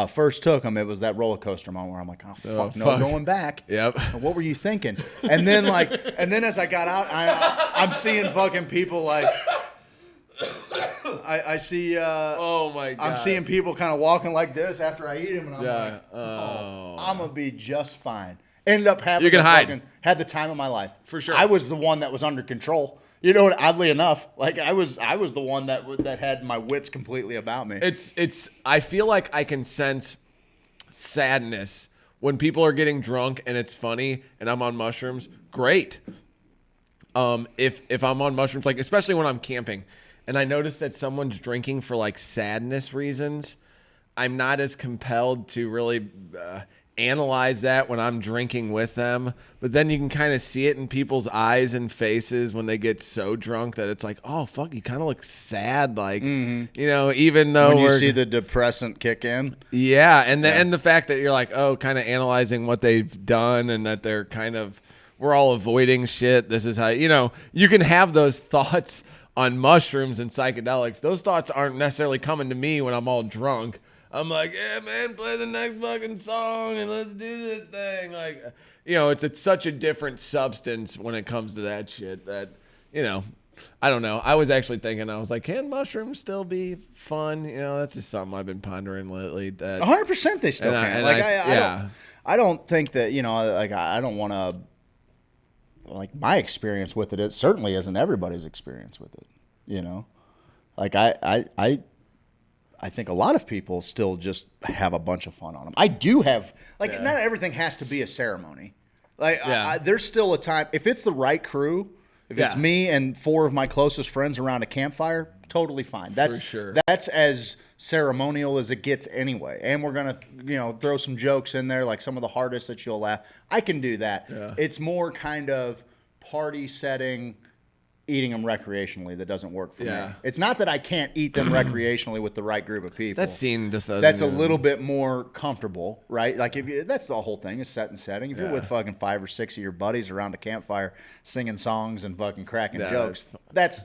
first took them, it was that roller coaster moment where I'm like, oh, fuck. No going back. Yep. What were you thinking? And then as I got out, I'm seeing fucking people like, I see. Oh my God. I'm seeing people kind of walking like this after I eat them, and I'm like, oh, I'm gonna be just fine. Ended up having you can hide. Had the time of my life for sure. I was the one that was under control. You know what? Oddly enough, like I was the one that had my wits completely about me. It's. I feel like I can sense sadness when people are getting drunk and it's funny, and I'm on mushrooms. Great. If I'm on mushrooms, like especially when I'm camping, and I notice that someone's drinking for like sadness reasons, I'm not as compelled to really analyze that when I'm drinking with them. But then you can kind of see it in people's eyes and faces when they get so drunk that it's like, oh fuck, you kind of look sad, like you know, even though when you see the depressant kick in. Yeah, and the fact that you're like, oh, kind of analyzing what they've done and that they're kind of, we're all avoiding shit. This is how, you know, you can have those thoughts on mushrooms and psychedelics. Those thoughts aren't necessarily coming to me when I'm all drunk. I'm like, yeah, man, play the next fucking song and let's do this thing. Like, you know, it's such a different substance when it comes to that shit that, you know, I don't know. I was actually thinking, I was like, can mushrooms still be fun? You know, that's just something I've been pondering lately. That 100% they still can. I don't think that, you know, like I don't want to, like my experience with it certainly isn't everybody's experience with it, you know? Like I think a lot of people still just have a bunch of fun on them. I do have, like, not everything has to be a ceremony. Like, there's still a time, if it's the right crew, if it's me and 4 of my closest friends around a campfire, totally fine. That's, for sure. That's as ceremonial as it gets anyway. And we're going to, you know, throw some jokes in there, like some of the hardest that you'll laugh. I can do that. Yeah. It's more kind of party setting, eating them recreationally that doesn't work for me. It's not that I can't eat them recreationally with the right group of people. That scene just doesn't. That's a little bit more comfortable, right? Like if you, that's the whole thing is set and setting. If you're with fucking 5 or 6 of your buddies around a campfire singing songs and fucking cracking jokes,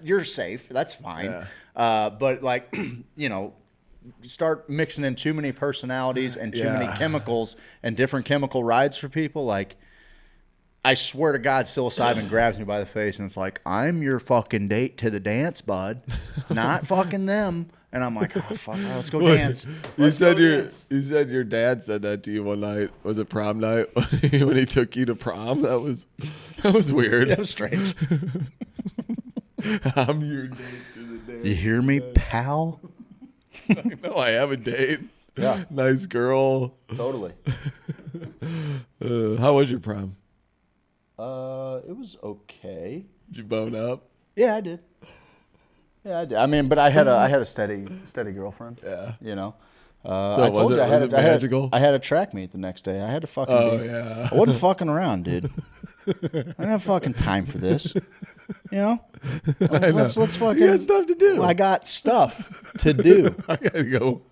you're safe. That's fine. But like, you know, start mixing in too many personalities and too many chemicals and different chemical rides for people, like. I swear to God, psilocybin grabs me by the face and it's like, I'm your fucking date to the dance, bud. Not fucking them. And I'm like, oh, fuck, let's go dance. You said your dad said that to you one night. Was it prom night when he took you to prom? That was weird. That was strange. I'm your date to the dance. You hear me, pal? I know I have a date. Yeah. Nice girl. Totally. How was your prom? It was okay. Did you bone up? Yeah, I did. Yeah, I did. I mean, but I had a steady girlfriend. Yeah. You know. So I told you I had magical? I had a track meet the next day. I had to fucking. Yeah. I wasn't fucking around, dude. I didn't have fucking time for this. You know. Let's fucking. You got stuff to do. I got stuff to do. I gotta go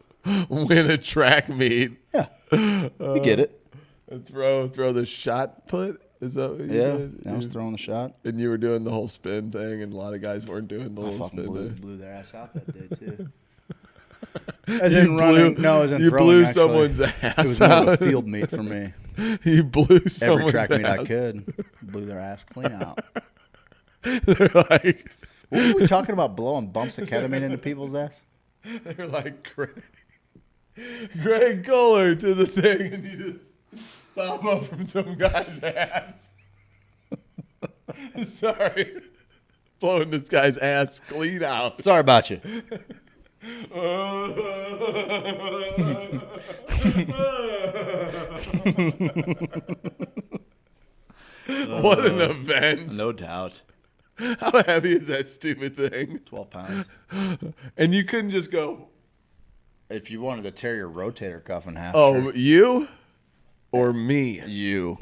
win a track meet. Yeah. You get it. Throw the shot put. Is that what you did? I was throwing the shot. And you were doing the whole spin thing, and a lot of guys weren't doing the whole spin thing. Blew their ass out that day, too. As in running. No, as in throwing, blew actually. Someone's ass It was more of a field meet for me. You blew someone's every track meet ass. I could. Blew their ass clean out. They're like... What were we talking about, blowing bumps of ketamine into people's ass? They're like, Greg Kohler to the thing, and you just... pop up from some guy's ass. Sorry. Blowing this guy's ass clean out. Sorry about you. What an event. No doubt. How heavy is that stupid thing? 12 pounds. And you couldn't just go. If you wanted to tear your rotator cuff in half. Oh, sure. you or me? You.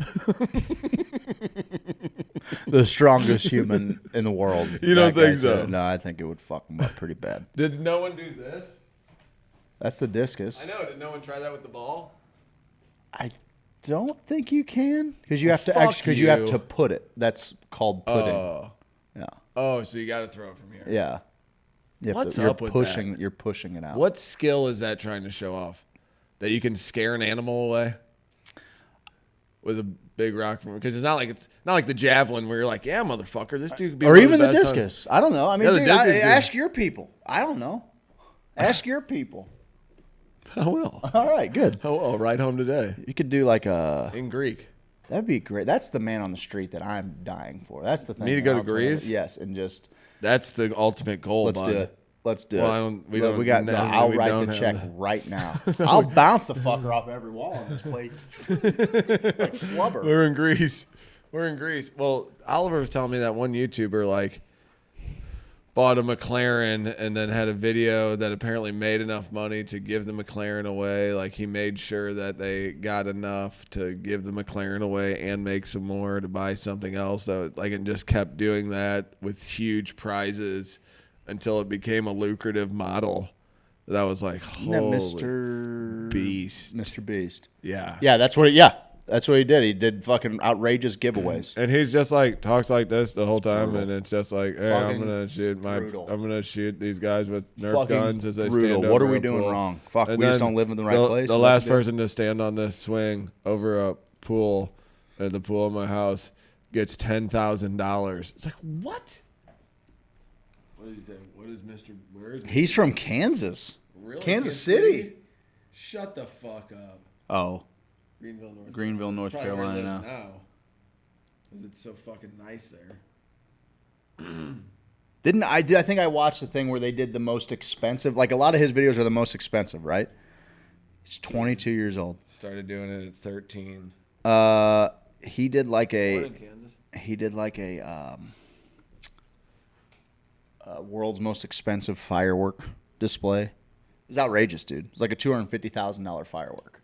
The strongest human in the world. You don't That guy think so? too. No, I think it would fuck him up pretty bad. Did no one do this? That's the discus. I know. Did no one try that with the ball? I don't think you can because you Well, have to fuck because you have you. to put it. That's called putting. Oh. Yeah. Oh, so you got to throw it from here. Yeah. You have What's to, you're up with pushing, that? You're pushing it out. What skill is that trying to show off? That you can scare an animal away with a big rock from? Because it's not like the javelin where you're like, yeah, motherfucker, this dude could be. Or one of even the best discus. I don't know. I mean, Yeah, the dude, discus is good. ask your people. I don't know. Ask your people. I will. All right, good. I will. Right home today. You could do like a in Greek. That'd be great. That's the man on the street that I'm dying for. That's the thing. Me to go to I'll tell you. Greece? Yes, and just That's the ultimate goal. let's bud. do it. Let's do Well, it. I don't- we Look, don't- we got. no, I'll we write don't the have check that. right now. I'll bounce the fucker off every wall in this place. Like flubber. We're in Greece. We're in Greece. Well, Oliver was telling me that one YouTuber like bought a McLaren and then had a video that apparently made enough money to give the McLaren away. Like he made sure that they got enough to give the McLaren away and make some more to buy something else. So like and just kept doing that with huge prizes until it became a lucrative model. That I was like, Isn't that holy Mr. Beast. Mr. Beast. Yeah. Yeah, that's what. That's what he did. He did fucking outrageous giveaways. And he's just like talks like this the whole time, and it's just like, hey, I'm Fucking gonna shoot these guys with Nerf Fucking guns as they brutal. stand over What are we a doing pool. wrong? Fuck, And we just then don't live in the right place? The Is that last the deal? person to stand on this swing over a pool at the pool of my house gets $10,000. It's like what? What did he say? What is Mr. Where is He's from Kansas. Really? Kansas City. Shut the fuck up. Oh. Greenville, North North Carolina. That's probably where he Carolina. lives now. Because it's so fucking nice there. I think I watched the thing where they did the most expensive. Like a lot of his videos are the most expensive, right? He's 22 years old. Started doing it at 13. He did like Born a in Kansas? he did like a world's most expensive firework display. It was outrageous, dude. It was like a $250,000 firework.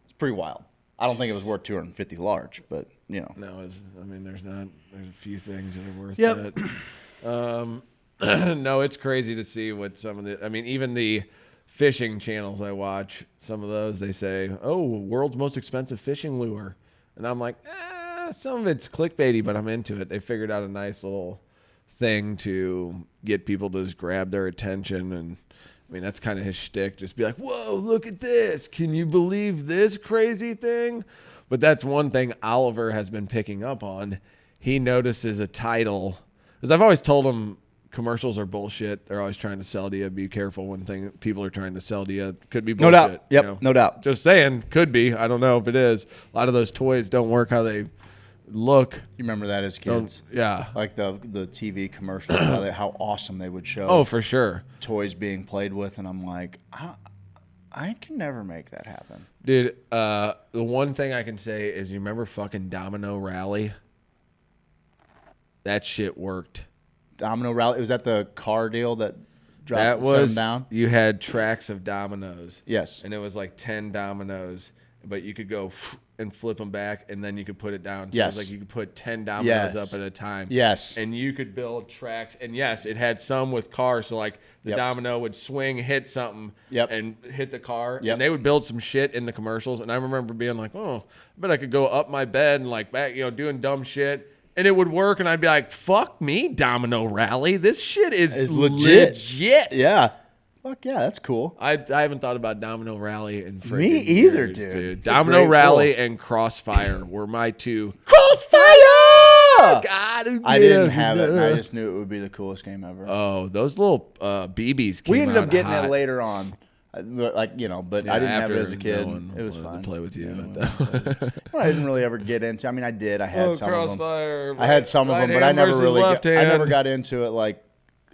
It's pretty wild. I don't think it was worth 250 large, but you know. No, I mean, there's a few things that are worth Yep. that. No, it's crazy to see what some of the, I mean, even the fishing channels I watch, some of those, they say, oh, world's most expensive fishing lure. And I'm like, some of it's clickbaity, but I'm into it. They figured out a nice little thing to get people to just grab their attention. And I mean, that's kind of his shtick. Just be like, whoa, look at this. Can you believe this crazy thing? But that's one thing Oliver has been picking up on. He notices a title. Because I've always told him commercials are bullshit. They're always trying to sell to you. Be careful when people are trying to sell to you. Could be No bullshit. doubt. Yep, no doubt. Just saying, could be. I don't know if it is. A lot of those toys don't work how they look. You remember that as kids? Yeah. Like the TV commercials, how awesome they would show. Oh, for sure. Toys being played with, and I'm like, I can never make that happen. Dude, the one thing I can say is you remember fucking Domino Rally? That shit worked. Domino Rally, was that the car deal that dropped That the sun was down? You had tracks of dominoes. Yes. And it was like 10 dominoes, but you could go and flip them back, and then you could put it down. So Yes. it was like you could put 10 dominoes Yes. up at a time. Yes. And you could build tracks. And yes, it had some with cars. So like the Yep. domino would swing, hit something, Yep. and hit the car. Yep. And they would build some shit in the commercials. And I remember being like, oh, I bet I could go up my bed and like back, doing dumb shit. And it would work, and I'd be like, fuck me, Domino Rally. This shit is legit. Yeah. Fuck yeah, that's cool. I haven't thought about Domino Rally in freaking Me either, years, dude. It's a Domino great Rally goal. and Crossfire were my two. Crossfire! God, I didn't have it. And I just knew it would be the coolest game ever. Oh, those little BBs came We ended up out getting hot. it later on. But I didn't have it as a kid. It was fun. Play with you. I didn't really ever get into. I mean, I did. I had some of them. Crossfire, I had some of them, but I right never hand really. versus left I never hand. got into it like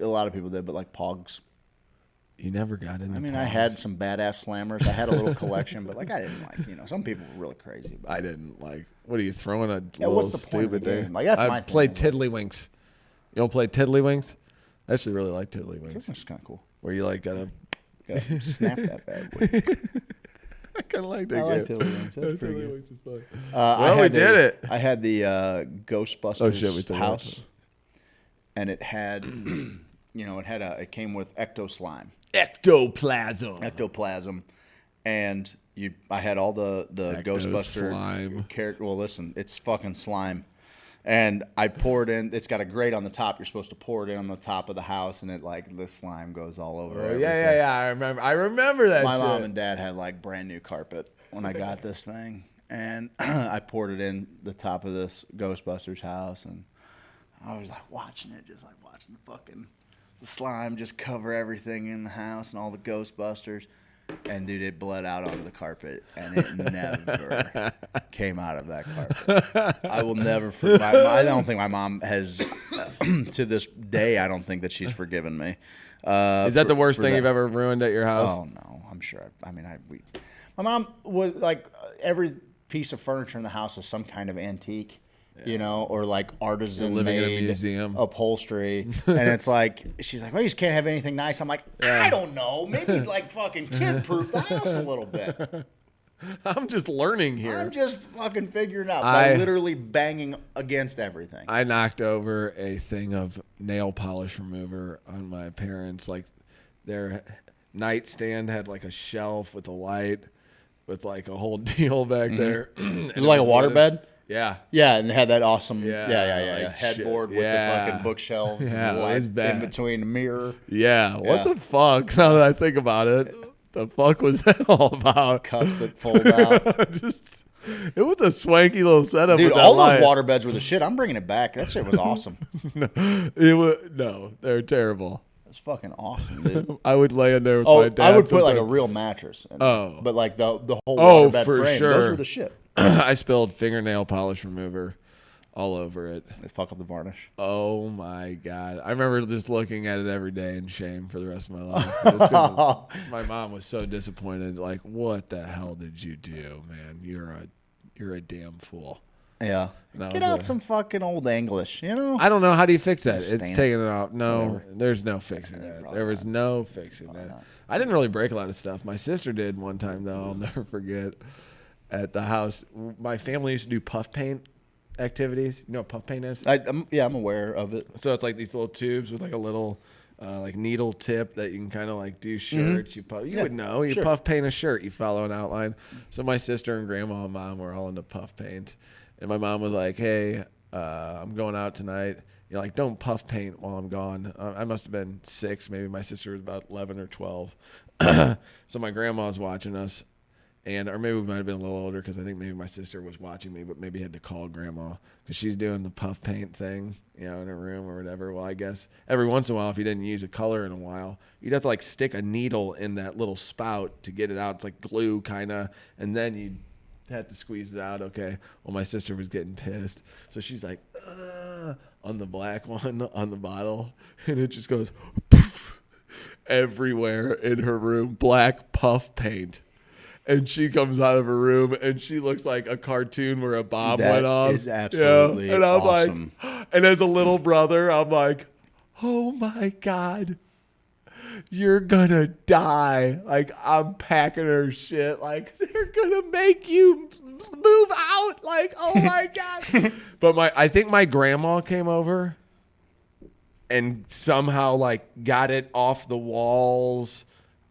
a lot of people did. But like Pogs. You never got into. I mean, pervs. I had some badass slammers. I had a little collection, but like I didn't like. Some people were really crazy. I didn't like. What are you throwing a Yeah, little what's the point of the stupid thing? game? Like, that's I my thing. played tiddlywinks. You don't play tiddlywinks? I actually really like tiddlywinks. Tiddlywinks kind of cool. Where you like gotta snap that bad boy. I kind of like that. I like game. tiddlywinks. That's pretty Tiddlywinks good. is fun. Well, we did it. I had the Ghostbusters house, about and it had, it came with ectoplasm. Ectoplasm, and I had all the Ghostbuster slime. Well, listen, it's fucking slime, and I poured in. It's got a grate on the top. You're supposed to pour it in on the top of the house, and it like the slime goes all over. Oh, everything. yeah. I remember that. My shit. mom and dad had like brand new carpet when I got this thing, and I poured it in the top of this Ghostbusters house, and I was like watching it, just like watching the slime just cover everything in the house and all the Ghostbusters. And dude, it bled out onto the carpet, and it never came out of that carpet. I will never forget. I don't think my mom has, to this day. I don't think that she's forgiven me. Is that the worst thing you've ever ruined at your house? Oh no, I'm sure. I mean, my mom was like every piece of furniture in the house was some kind of antique. Or like artisan living in a made museum. upholstery. And it's like, she's like, well, you just can't have anything nice. I'm like, I don't know. Maybe like fucking kid-proof the house a little bit. I'm just learning here. I'm just fucking figuring out by literally banging against everything. I knocked over a thing of nail polish remover on my parents. Like their nightstand had like a shelf with a light with like a whole deal back there. Is it like a waterbed? Yeah. Yeah, and it had that awesome like headboard with the fucking bookshelves and light in between the mirror. Yeah. What the fuck? Now that I think about it, the fuck was that all about? Cups that fold out. It was a swanky little setup. Dude, with all that those light. water beds were the shit. I'm bringing it back. That shit was awesome. No, they're terrible. It's fucking awesome, dude. I would lay in there with my dad. I would put like a real mattress in there. But like the whole water bed for frame, sure. those were the shit. I spilled fingernail polish remover all over it. They fuck up the varnish. Oh my God. I remember just looking at it every day in shame for the rest of my life. My mom was so disappointed. Like, what the hell did you do, man? You're a damn fool. Yeah. Get out some fucking old English, I don't know. How do you fix that? It's Stand. taking it out. No, Whatever. there's no fixing that. There was no fixing that. I didn't really break a lot of stuff. My sister did one time, though. I'll never forget. At the house, my family used to do puff paint activities. You know what puff paint is? I'm aware of it. So it's like these little tubes with like a little like needle tip that you can kind of like do shirts. You would know. You puff paint a shirt. You follow an outline. So my sister and grandma and mom were all into puff paint. And my mom was like, hey, I'm going out tonight. You're like, don't puff paint while I'm gone. I must have been 6. Maybe my sister was about 11 or 12. So my grandma was watching us. Or maybe we might have been a little older because I think maybe my sister was watching me, but maybe had to call grandma because she's doing the puff paint thing, in her room or whatever. Well, I guess every once in a while, if you didn't use a color in a while, you'd have to like stick a needle in that little spout to get it out. It's like glue kind of, and then you'd have to squeeze it out. Okay. Well, my sister was getting pissed. So she's like, on the black one on the bottle, and it just goes poof, everywhere in her room, black puff paint. And she comes out of her room and she looks like a cartoon where a bomb went off. That is absolutely and I'm awesome. like, and as a little brother, I'm like, oh my God, you're gonna die. Like, I'm packing her shit. Like, they're gonna make you move out. Like, oh my God. But I think my grandma came over and somehow like got it off the walls,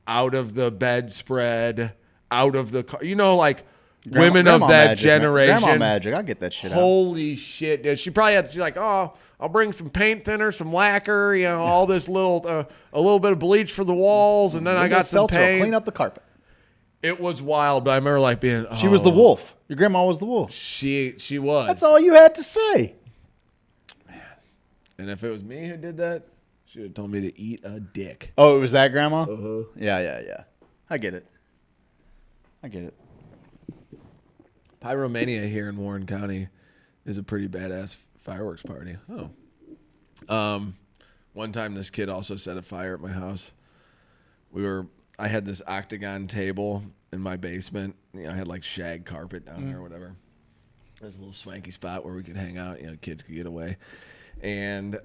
out of the bedspread, out of the car, like women of that magic, generation. Grandma magic, I get that shit. Holy shit, dude. She probably she's like, oh, I'll bring some paint thinner, some lacquer, all this little, a little bit of bleach for the walls, and then I got some paint. Clean up the carpet. It was wild, but I remember like being. She was the wolf. Your grandma was the wolf. She was. That's all you had to say. Man, and if it was me who did that, she would have told me to eat a dick. Oh, it was that grandma? Uh-huh. Yeah. I get it. Pyromania here in Warren County is a pretty badass fireworks party. Oh. One time this kid also set a fire at my house I had this octagon table in my basement. You know, I had like shag carpet down there or whatever. There's a little swanky spot where we could hang out. You know, kids could get away. And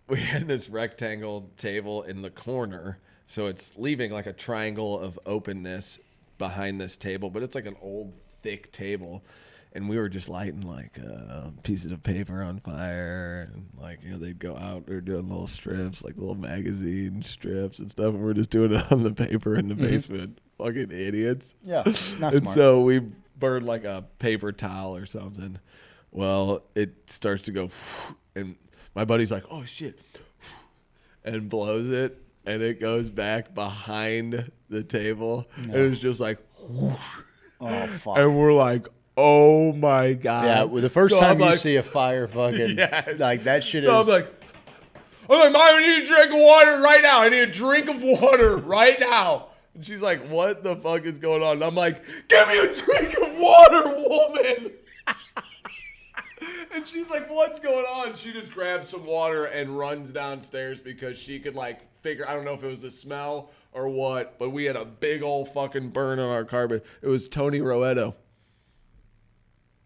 we had this rectangle table in the corner. So it's leaving like a triangle of openness behind this table, but it's like an old, thick table. And we were just lighting like pieces of paper on fire, and like, you know, they'd go out. They're doing little strips, like little magazine strips and stuff. And we're just doing it on the paper in the basement. Fucking idiots. Yeah, not and smart. so we burned like a paper towel or something. Well, it starts to go, and my buddy's like, "Oh shit," and blows it, and it goes back behind the table, and it's just like, whoosh. Oh fuck! And we're like, oh my god! Yeah, well, the first So time I'm you like, see a fire, fucking like that shit so is. I'm like, Mom, I need a drink of water right now. I need a drink of water right now. And she's like, what the fuck is going on? And I'm like, give me a drink of water, woman. And she's like, what's going on? She just grabs some water and runs downstairs because she could like figure, I don't know if it was the smell or what, but we had a big old fucking burn on our carpet. It was Tony Roetto.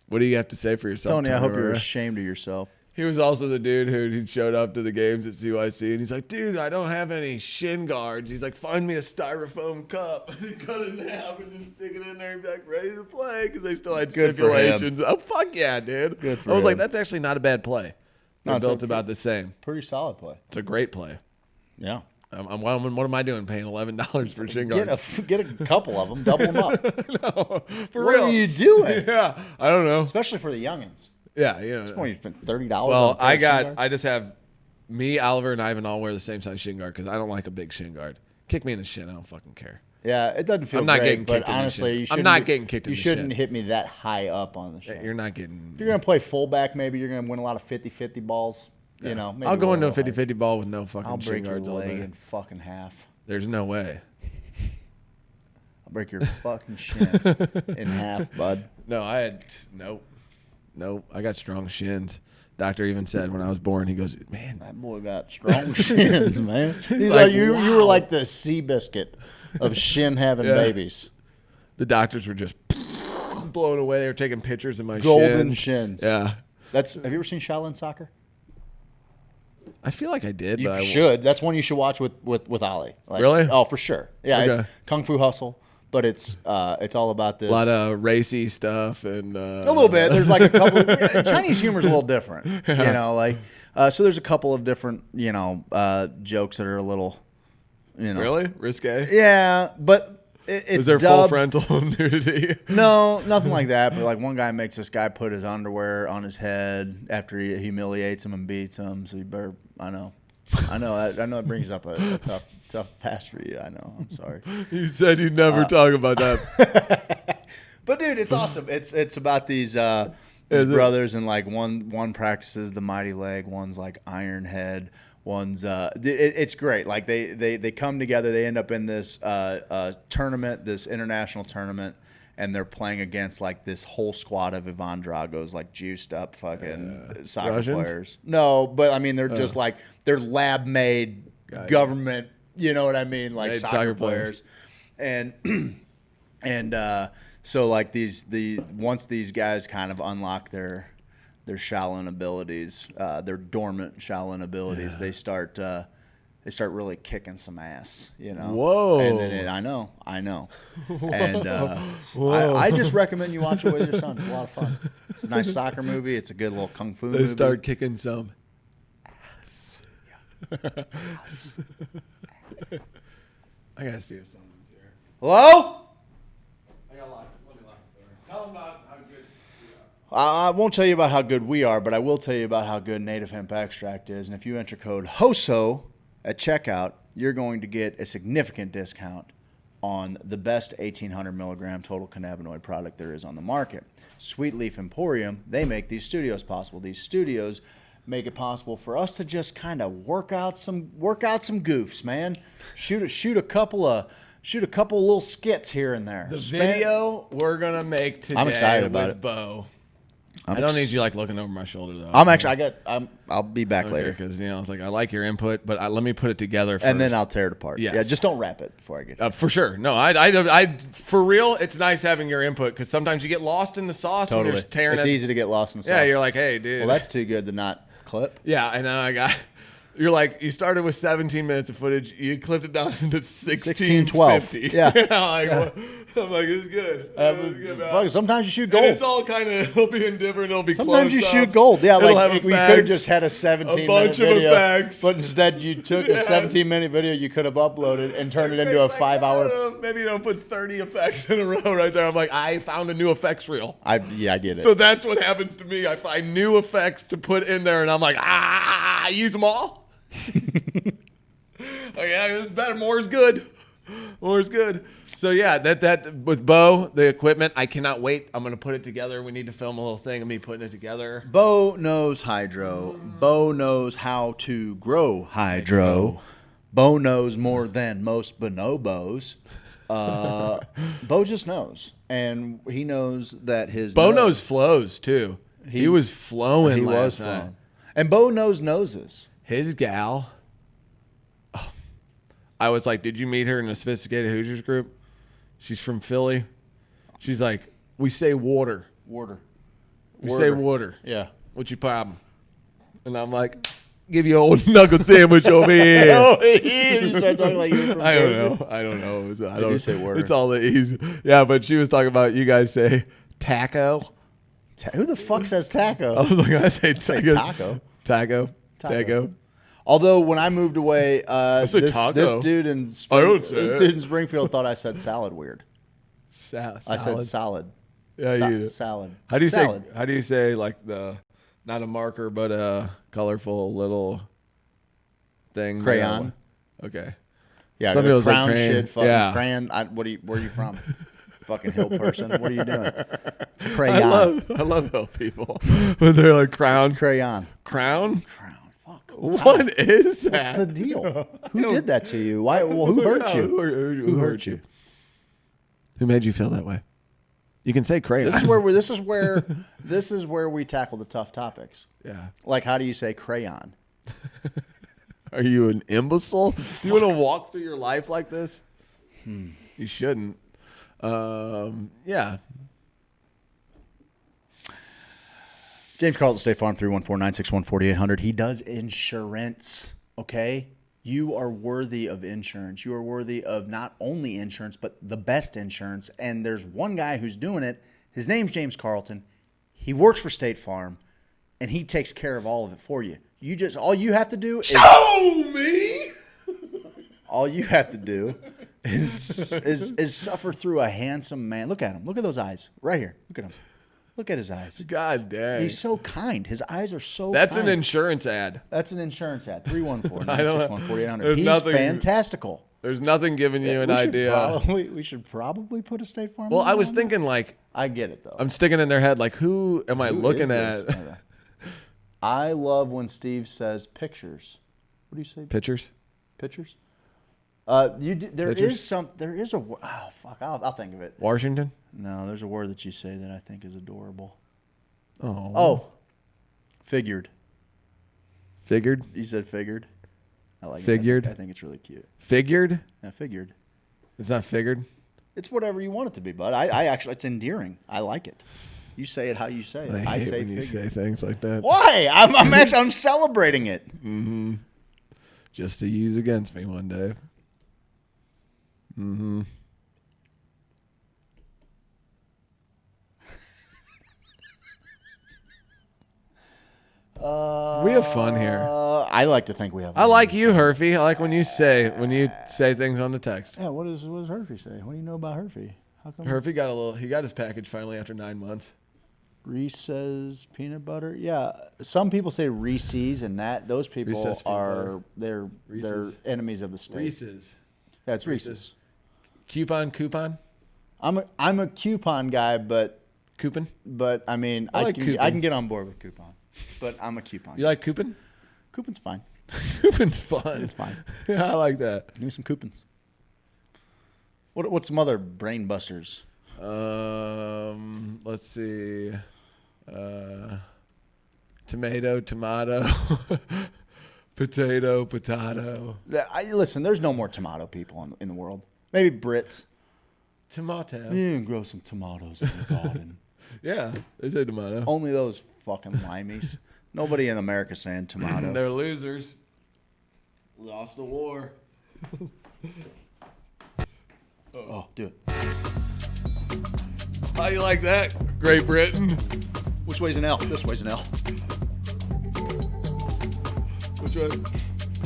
What do you have to say for yourself, Tony, I hope you're Roetto? ashamed of yourself. He was also the dude who showed up to the games at CYC, and he's like, dude, I don't have any shin guards. He's like, find me a styrofoam cup. And he cut it in half and just stick it in there and be like, ready to play, because they still had Good for him. stipulations. Oh, fuck yeah, dude. Good for I was him. like, that's actually not a bad play. No, They it's built a about the same. Pretty solid play. It's a great play. Yeah. What am I doing paying $11 for shin guards? Get a couple of them, double them up. No, for what real. are you doing? Yeah, I don't know. Especially for the youngins. Yeah, you know. It's when you spent $30. Well, on a pair of shin guards. I just have me, Oliver, and Ivan all wear the same size shin guard because I don't like a big shin guard. Kick me in the shin, I don't fucking care. Yeah, it doesn't feel I'm not great, getting but kicked in the honestly, shin. you I'm shouldn't not be- getting kicked in You the shouldn't shin. hit me that high up on the shin. You're not getting. If you're gonna play fullback, maybe you're gonna win a lot of 50-50 balls. You know, maybe I'll go roll into a it hard. 50-50 ball with no fucking I'll shin break your guards all leg day. in fucking half. There's no way. I'll break your fucking shin in half, bud. No, Nope. I got strong shins. Doctor even said when I was born, he goes, man, that boy got strong shins, man. He's like, like, you were wow. like the sea biscuit of shin having babies. The doctors were just blown away. They were taking pictures of my Golden shins. shins. Yeah. Have you ever seen Shaolin Soccer? I feel like I did, You but I should. That's one you should watch with Ali. Like, Really? Oh, for sure. Yeah, Okay. it's Kung Fu Hustle, but it's all about this. A lot of racy stuff and a little bit. There's like a couple. Chinese humor's a little different, you know. Like, so there's a couple of different, jokes that are a little, Really? Risque? Yeah, but it's Is there dubbed. full frontal nudity? No, nothing like that. But like one guy makes this guy put his underwear on his head after he humiliates him and beats him. So you better. I know it brings up a tough pass for you. I know. I'm sorry. You said you'd never talk about that. But dude, it's awesome. It's about these brothers, and like one practices the mighty leg, one's like Iron Head, one's it's great. Like they come together, they end up in this tournament, this international tournament, and they're playing against like this whole squad of Ivan Drago's like juiced up fucking soccer Russians? players. No, but I mean they're just like they're lab made government. You know what I mean? Like Made soccer soccer players, and so like once these guys kind of unlock their Shaolin abilities, their dormant Shaolin abilities, they start really kicking some ass, Whoa! And then I know, and I just recommend you watch it with your son. It's a lot of fun. It's a nice soccer movie. It's a good little kung fu movie. They start kicking some ass. I gotta see if someone's here. Hello? I got locked. Let me lock the door. Tell them about how good we are. I won't tell you about how good we are, but I will tell you about how good Native Hemp Extract is. And if you enter code HOSO at checkout, you're going to get a significant discount on the best 1,800 milligram total cannabinoid product there is on the market. Sweet Leaf Emporium, they make these studios possible. These studios make it possible for us to just kind of work out some goofs, man. Shoot a couple of little skits here and there. The video we're gonna make today I'm excited about with it. Bo. I don't need you like looking over my shoulder though. I'll be back later because I was like, I like your input, but let me put it together first. and then I'll tear it apart. Yes. Yeah, just don't wrap it before I get. For sure. No, I for real. It's nice having your input because sometimes you get lost in the sauce. Totally, when you're tearing it's it. easy to get lost in the sauce. Yeah, you're like, hey, dude. Well, that's too good to not clip. Yeah, and then you're like, you started with 17 minutes of footage. You clipped it down into 16:12. Yeah. I'm like, it's good. Fuck, sometimes you shoot gold. And it's all kind of, it'll be indifferent. It'll be Sometimes you close-ups. shoot gold. Yeah, It'll like have we could have just had a 17-minute bunch of video, effects. but instead you took a 17-minute video you could have uploaded and turned it into a 5-hour. Maybe you don't put 30 effects in a row right there. I'm like, I found a new effects reel. I get it. So that's what happens to me. I find new effects to put in there, and I'm like, I use them all. Oh yeah, it's better. More is good. More is good. So yeah, that with Bo, the equipment, I cannot wait. I'm gonna put it together. We need to film a little thing of me putting it together. Bo knows hydro. Bo knows how to grow hydro. Bo knows more than most bonobos. Bo just knows, and he knows that his Bo knows flows too. He was flowing. He was flowing, and Bo knows noses. His gal. Oh, I was like, did you meet her in a Sophisticated Hoosiers group? She's from Philly. She's like, we say water. Water. We say water. Yeah. What's your problem? And I'm like, give you an old knuckle sandwich over here. You start talking like you were from I don't Jersey? know. I don't know. I They do say water. It's all the easy. Yeah, but she was talking about you guys say taco. Who the fuck says taco? I was like, I say taco. Taco. Taco. Although when I moved away, said taco. this dude in Springfield thought I said salad weird. Salad. I said salad. Yeah, you do. Salad. How do you salad. say? How do you say like the not a marker but a colorful little thing? Crayon. Okay. Yeah, Some the people say crown crayon. shit. Fucking Yeah. crayon. Where are you from? Fucking hill person. What are you doing? It's a crayon. I love hill people. But they're like crown. It's crayon. Crown. Fuck. What is that? What's the deal? Who did that to you? Why? Well, who hurt you? Who hurt you? Who made you feel that way? You can say crayon. This is where we tackle the tough topics. Yeah. Like, how do you say crayon? Are you an imbecile? Do you want to walk through your life like this? You shouldn't. Yeah. James Carlton, State Farm, 314-961-4800. He does insurance, okay? You are worthy of insurance. You are worthy of not only insurance, but the best insurance. And there's one guy who's doing it. His name's James Carlton. He works for State Farm, and he takes care of all of it for you. All you have to do is... Show me! All you have to do is suffer through a handsome man. Look at him. Look at those eyes. Right here. Look at him. Look at his eyes. God dang. He's so kind. His eyes are so That's kind. an insurance ad. That's an insurance ad. 314-961-4800. He's nothing- fantastical. There's nothing giving you an idea. We should probably put a State Farm. Well, I was on thinking like... I get it, though. I'm sticking in their head like, who am I Who looking is at? this? I love when Steve says pictures. What do you say? Pictures? Pictures? There Pictures? is a word. Oh, fuck. I'll think of it. Washington? No, there's a word that you say that I think is adorable. Oh. Figured. Figured? You said figured. I like Figured? it. I think it's really cute. Figured? Yeah, figured. It's not figured? It's whatever you want it to be, bud. I actually, it's endearing. I like it. You say it how you say it. I hate say when you figured. say things like that. Why? I'm celebrating it. Mm-hmm. Just to use against me one day. Mm-hmm. We have fun here. I like to think we have. I like you, Herfy. I like when you say things on the text. Yeah. What does Herfy say? What do you know about Herfy? How come? Herfy he got his package finally after 9 months. Reese's peanut butter. Yeah. Some people say Reese's, and those people Reese's peanut they're enemies of the state. Reese's. That's Reese's. Coupon. I'm a coupon guy, but coupon. But I mean, I can get on board with coupon, but I'm a coupon. You like coupon? Coupon's fine. Coupon's fun. It's fine. Yeah, I like that. Give me some coupons. What's some other brain busters? Let's see. Tomato, potato. Listen, there's no more tomato people in the world. Maybe Brits. Tomato. You can grow some tomatoes in the garden. Yeah, they say tomato. Only those fucking limeys. Nobody in America saying tomato. They're losers. Lost the war. Oh, do it. How you like that, Great Britain? Which way's an L? This way's an L. Which way?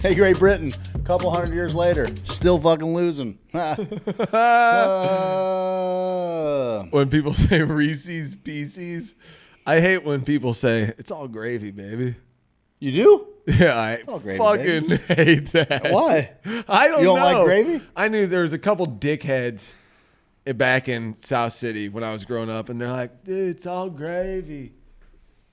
Hey, Great Britain. A couple hundred years later, still fucking losing. When people say Reese's Pieces, I hate when people say it's all gravy, baby. You do? Yeah, I fucking hate that. Why? I don't know. You don't like gravy? I knew there was a couple dickheads back in South City when I was growing up, and they're like, dude, it's all gravy.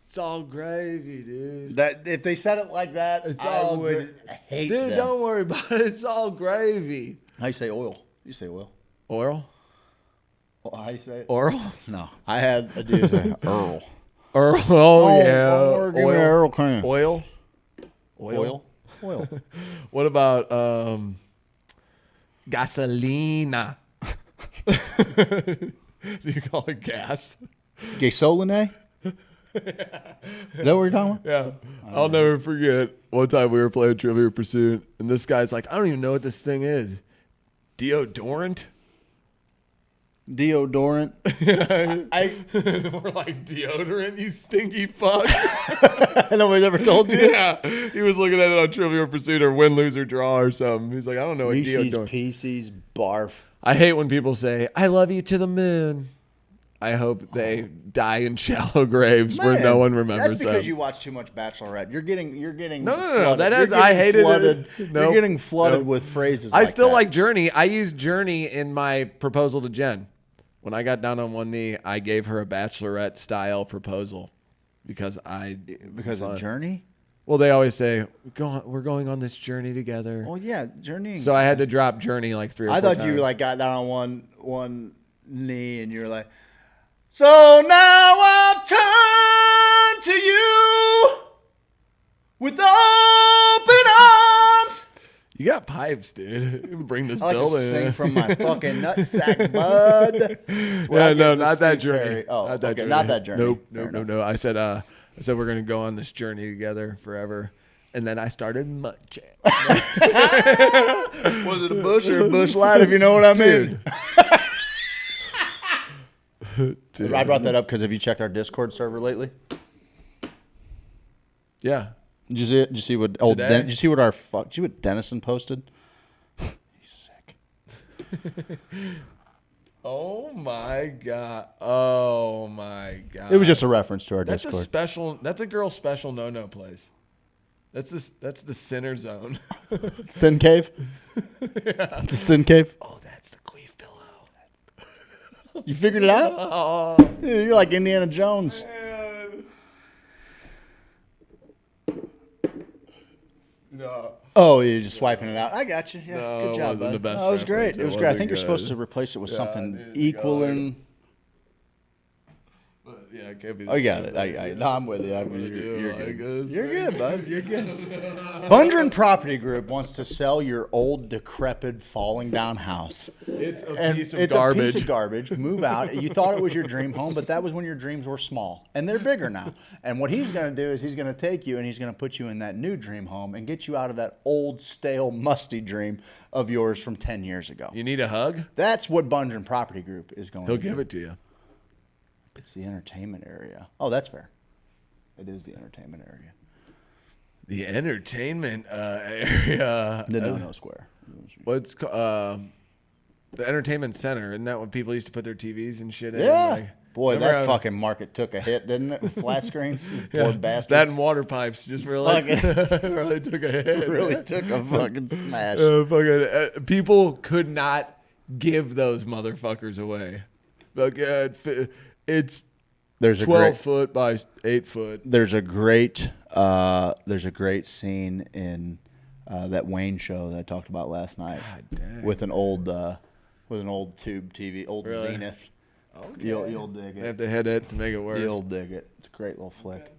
It's all gravy, dude. That if they said it like that, I would hate Dude, them. don't worry about it. It's all gravy. How you say oil? You say oil. Oil? How you say it? Oral? No. I had a dude say Earl. Earl? Oh, yeah. Give me Earl cream. Oil? Oil. What about gasolina? Do you call it gas? Gasoline? Is that what you're talking about? Yeah. I'll never forget one time we were playing Trivial Pursuit, and this guy's like, I don't even know what this thing is. Deodorant? Deodorant. We're like, deodorant, you stinky fuck. Nobody's ever told you? Yeah. He was looking at it on Trivial Pursuit or Win, Lose, or Draw or something. He's like, I don't know what deodorant. Reese's Pieces, barf. I hate when people say, I love you to the moon. I hope they die in shallow graves where no one remembers That's because them. you watch too much Bachelorette. You're getting No. flooded. That is, You're getting I hated flooded. it. You're getting flooded with phrases. I still that. like Journey. I used Journey in my proposal to Jen. When I got down on one knee, I gave her a Bachelorette style proposal because of Journey. Well, they always say we're going on this journey together. Well, yeah, Journey. So I had to drop Journey like 3 or 4 times. I thought you like got down on one knee and you were like, so now I'll turn to you with open arms. You got pipes, dude. You can bring this I like building. to sing from my fucking nutsack, bud. Yeah, no, not that Journey. Oh, not that okay, Journey. not that Journey. No. I said we're gonna go on this journey together forever, and then I started munching. Was it a bush or a bush light? If you know what I mean. Dude. I brought that up because have you checked our Discord server lately? Yeah. Did you see it? Did you see what old? Did you see what our fuck? Did you see what Dennison posted? He's sick. Oh my god! It was just a reference to our That's Discord. That's a girl special no place. That's the sinner zone. Sin cave. Yeah. The sin cave. Oh, that's the queef pillow. You figured it out? Oh. Dude, you're like Indiana Jones. No. Oh, you're just swiping it out. I got you. Yeah, No, good it job, wasn't bud. the best Oh, it was great. reference. It was It great. I wasn't think you're supposed good. to replace it with Yeah, something dude, equaling. Yeah, it can't be. Oh, you got it. No, I'm with you. You're like good. this. You're good, bud. You're good. Bundren Property Group wants to sell your old, decrepit, falling down house. It's a And piece of it's garbage. a piece of garbage. Move out. You thought it was your dream home, but that was when your dreams were small, and they're bigger now. And what he's going to do is he's going to take you and he's going to put you in that new dream home and get you out of that old, stale, musty dream of yours from 10 years ago. You need a hug? That's what Bundren Property Group is going He'll to do. give it to you. It's the entertainment area. Oh, that's fair. It is the entertainment area. The entertainment area. The No Square. What's the entertainment center? Isn't that when people used to put their TVs and shit in? Yeah. Like, Boy, remember that how- fucking market took a hit, didn't it? With flat screens. Yeah, Poor bastards. that and water pipes just really, really took a hit. Really took a fucking smash. People could not give those motherfuckers away. Like, it's There's a 12 great- foot by 8 foot. There's a great scene in that Wayne show that I talked about last night with an old tube TV, old Really? Zenith. Okay. You'll dig it. I have to hit it to make it work. You'll dig it. It's a great little flick.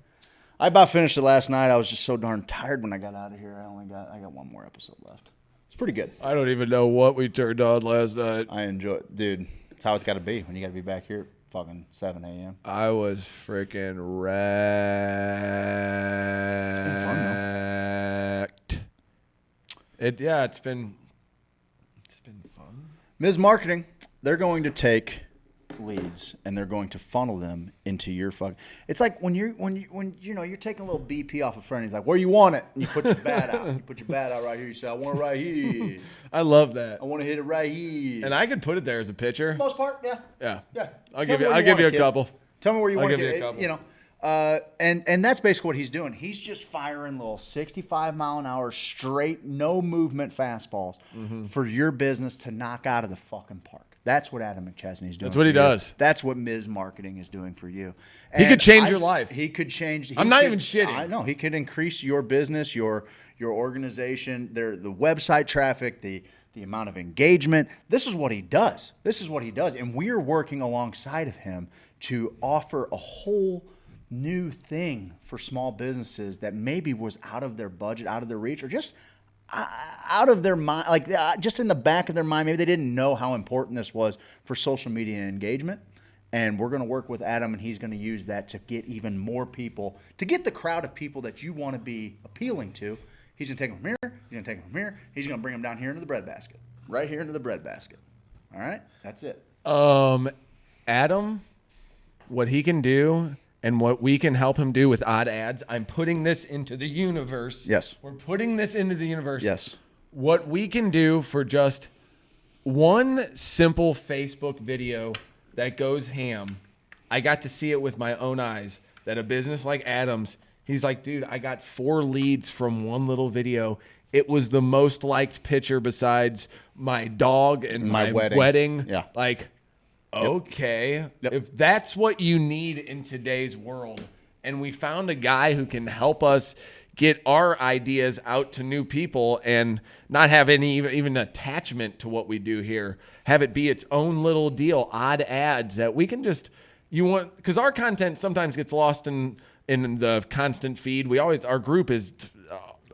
I about finished it last night. I was just so darn tired when I got out of here. I got one more episode left. It's pretty good. I don't even know what we turned on last night. I enjoy it. Dude, it's how it's got to be when you got to be back here at fucking 7 a.m. I was freaking wrecked. It's been fun, though. It's been fun. Ms. Marketing, they're going to take leads and they're going to funnel them into your fucking. It's like when you're taking a little BP off a friend. He's like, "Where you want it?" And you put your bat out. You put your bat out right here. You say, "I want it right here." I love that. I want to hit it right here. And I could put it there as a pitcher. For the most part, yeah. Yeah. I'll give you a couple. Tell me where you want to give you a get couple. it. And that's basically what he's doing. He's just firing little 65-mile-an-hour straight, no movement fastballs for your business to knock out of the fucking park. That's what Adam McChesney is doing. That's what he does. That's what Ms. Marketing is doing for you. He could change your life. He could change. I'm not even shitting. I know. He could increase your business, your organization, the website traffic, the amount of engagement. This is what he does. And we're working alongside of him to offer a whole new thing for small businesses that maybe was out of their budget, out of their reach, or just out of their mind, like just in the back of their mind. Maybe they didn't know how important this was for social media and engagement. And we're going to work with Adam, and he's going to use that to get even more people, to get the crowd of people that you want to be appealing to. He's going to take them from here. He's going to take them from here. He's going to bring them down here into the breadbasket. Right here into the breadbasket. All right? That's it. Adam, what he can do and what we can help him do with odd ads, I'm putting this into the universe. Yes. We're putting this into the universe. Yes. What we can do for just one simple Facebook video that goes ham. I got to see it with my own eyes, that a business like Adam's, he's like, dude, I got 4 leads from one little video. It was the most liked picture besides my dog and my wedding. Yeah. Like, okay. Yep. If that's what you need in today's world, and we found a guy who can help us get our ideas out to new people and not have any even attachment to what we do here, have it be its own little deal, odd ads that we can just, because our content sometimes gets lost in the constant feed. Our group is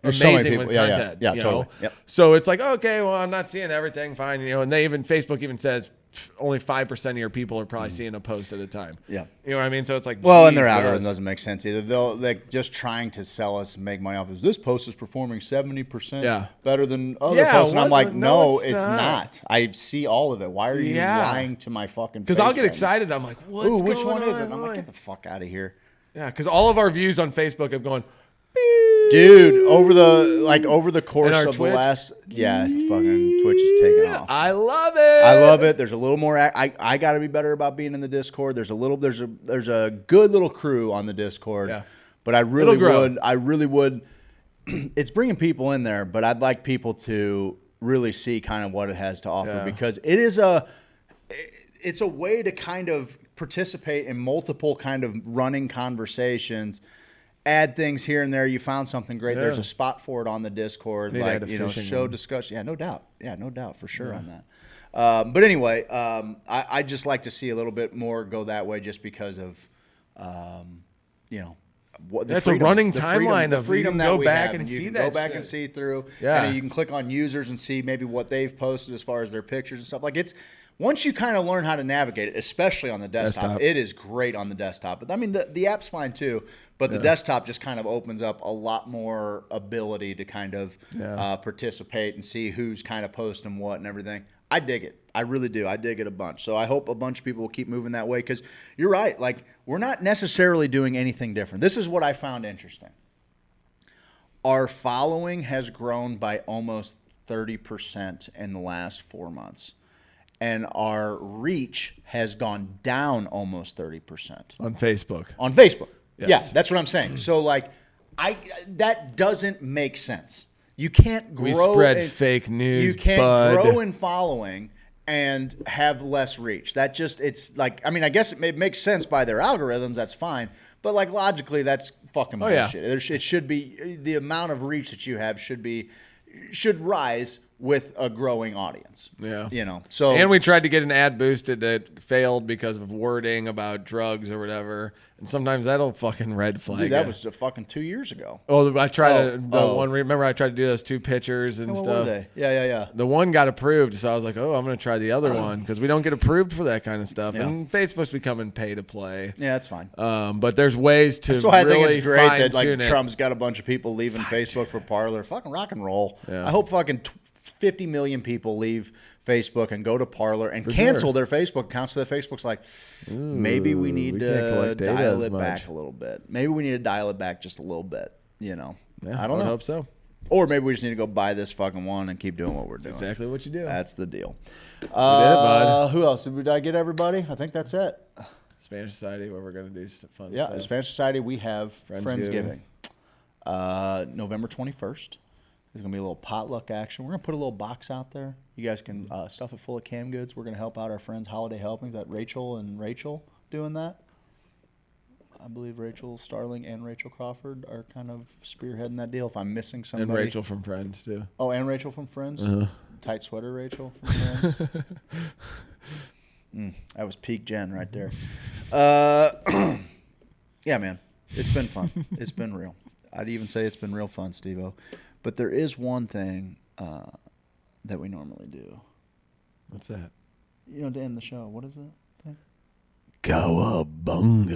amazing with content. Yeah, totally. Yep. So it's like, okay, well, I'm not seeing everything, fine, and Facebook even says only 5% of your people are probably seeing a post at a time. Yeah. You know what I mean? So it's like, and their algorithm doesn't make sense either. They're just trying to sell us, make money off of this post is performing 70% better than other posts. And I'm like, no, it's not. I see all of it. Why are you lying to my fucking face? Because I'll get excited. I'm like, which one is it? And I'm like, get the fuck out of here. Yeah, because all of our views on Facebook have gone, dude, over the course of Twitch? The last, fucking Twitch is taking off. I love it. There's a little more. I got to be better about being in the Discord. There's a good little crew on the Discord. Yeah. But I really would. It's bringing people in there, but I'd like people to really see kind of what it has to offer because it's a way to kind of participate in multiple kind of running conversations. Add things here and there. You found something great. Yeah. There's a spot for it on the Discord, show discussion. Yeah, no doubt for sure on that. But anyway, I just like to see a little bit more go that way, just because of, that's a running timeline of freedom that we have, and you can go back shit. And see through. Yeah, and you can click on users and see maybe what they've posted as far as their pictures and stuff. Like it's. Once you kind of learn how to navigate it, especially on the desktop, it is great on the desktop. But I mean, the app's fine too, but the desktop just kind of opens up a lot more ability to kind of participate and see who's kind of posting what and everything. I dig it. I really do. I dig it a bunch. So I hope a bunch of people will keep moving that way because you're right. Like, we're not necessarily doing anything different. This is what I found interesting. Our following has grown by almost 30% in the last 4 months. And our reach has gone down almost 30%. On Facebook. Yes. Yeah, that's what I'm saying. So, that doesn't make sense. You can't grow. We spread fake news. You can't grow in following and have less reach. That just, it's like, I mean, I guess it makes sense by their algorithms. That's fine. But, logically, that's fucking bullshit. Yeah. It should be, the amount of reach that you have should rise with a growing audience. Yeah. You know, so. And we tried to get an ad boosted that failed because of wording about drugs or whatever. And sometimes that'll fucking red flag. Dude, that was fucking 2 years ago. Oh, I tried one. Remember, I tried to do those 2 pictures and What stuff. were they? Yeah. The one got approved, so I was like, "Oh, I'm gonna try the other one," because we don't get approved for that kind of stuff. Yeah. And Facebook's becoming pay to play. Yeah, that's fine. But there's ways to. That's why really I think it's great that fine-tune like it. Trump's got a bunch of people leaving Facebook for Parler. Fucking rock and roll. Yeah. I hope fucking 50 million people leave Facebook and go to Parler and For cancel sure. their Facebook accounts. So that Facebook's like, maybe we need we can't to collect data dial as it much. back a little bit. Maybe we need to dial it back just a little bit. You know, Yeah, I don't would know. hope so. Or maybe we just need to go buy this fucking one and keep doing what we're doing. Exactly what you do. That's the deal. bud. Who else? Did I get everybody? I think that's it. Spanish Society, where we're gonna do some fun Yeah, stuff. the Spanish Society, we have Friendsgiving. November 21st. There's going to be a little potluck action. We're going to put a little box out there. You guys can stuff it full of canned goods. We're going to help out our friends' holiday helpings. That Rachel and Rachel doing that. I believe Rachel Starling and Rachel Crawford are kind of spearheading that deal. If I'm missing somebody. And Rachel from Friends, too. Oh, and Rachel from Friends? Uh-huh. Tight sweater Rachel from Friends? That was peak Jen right there. Yeah, man. It's been fun. It's been real. I'd even say it's been real fun, Steve-O. But there is one thing that we normally do. What's that? You know, to end the show. What is it? Cowabunga.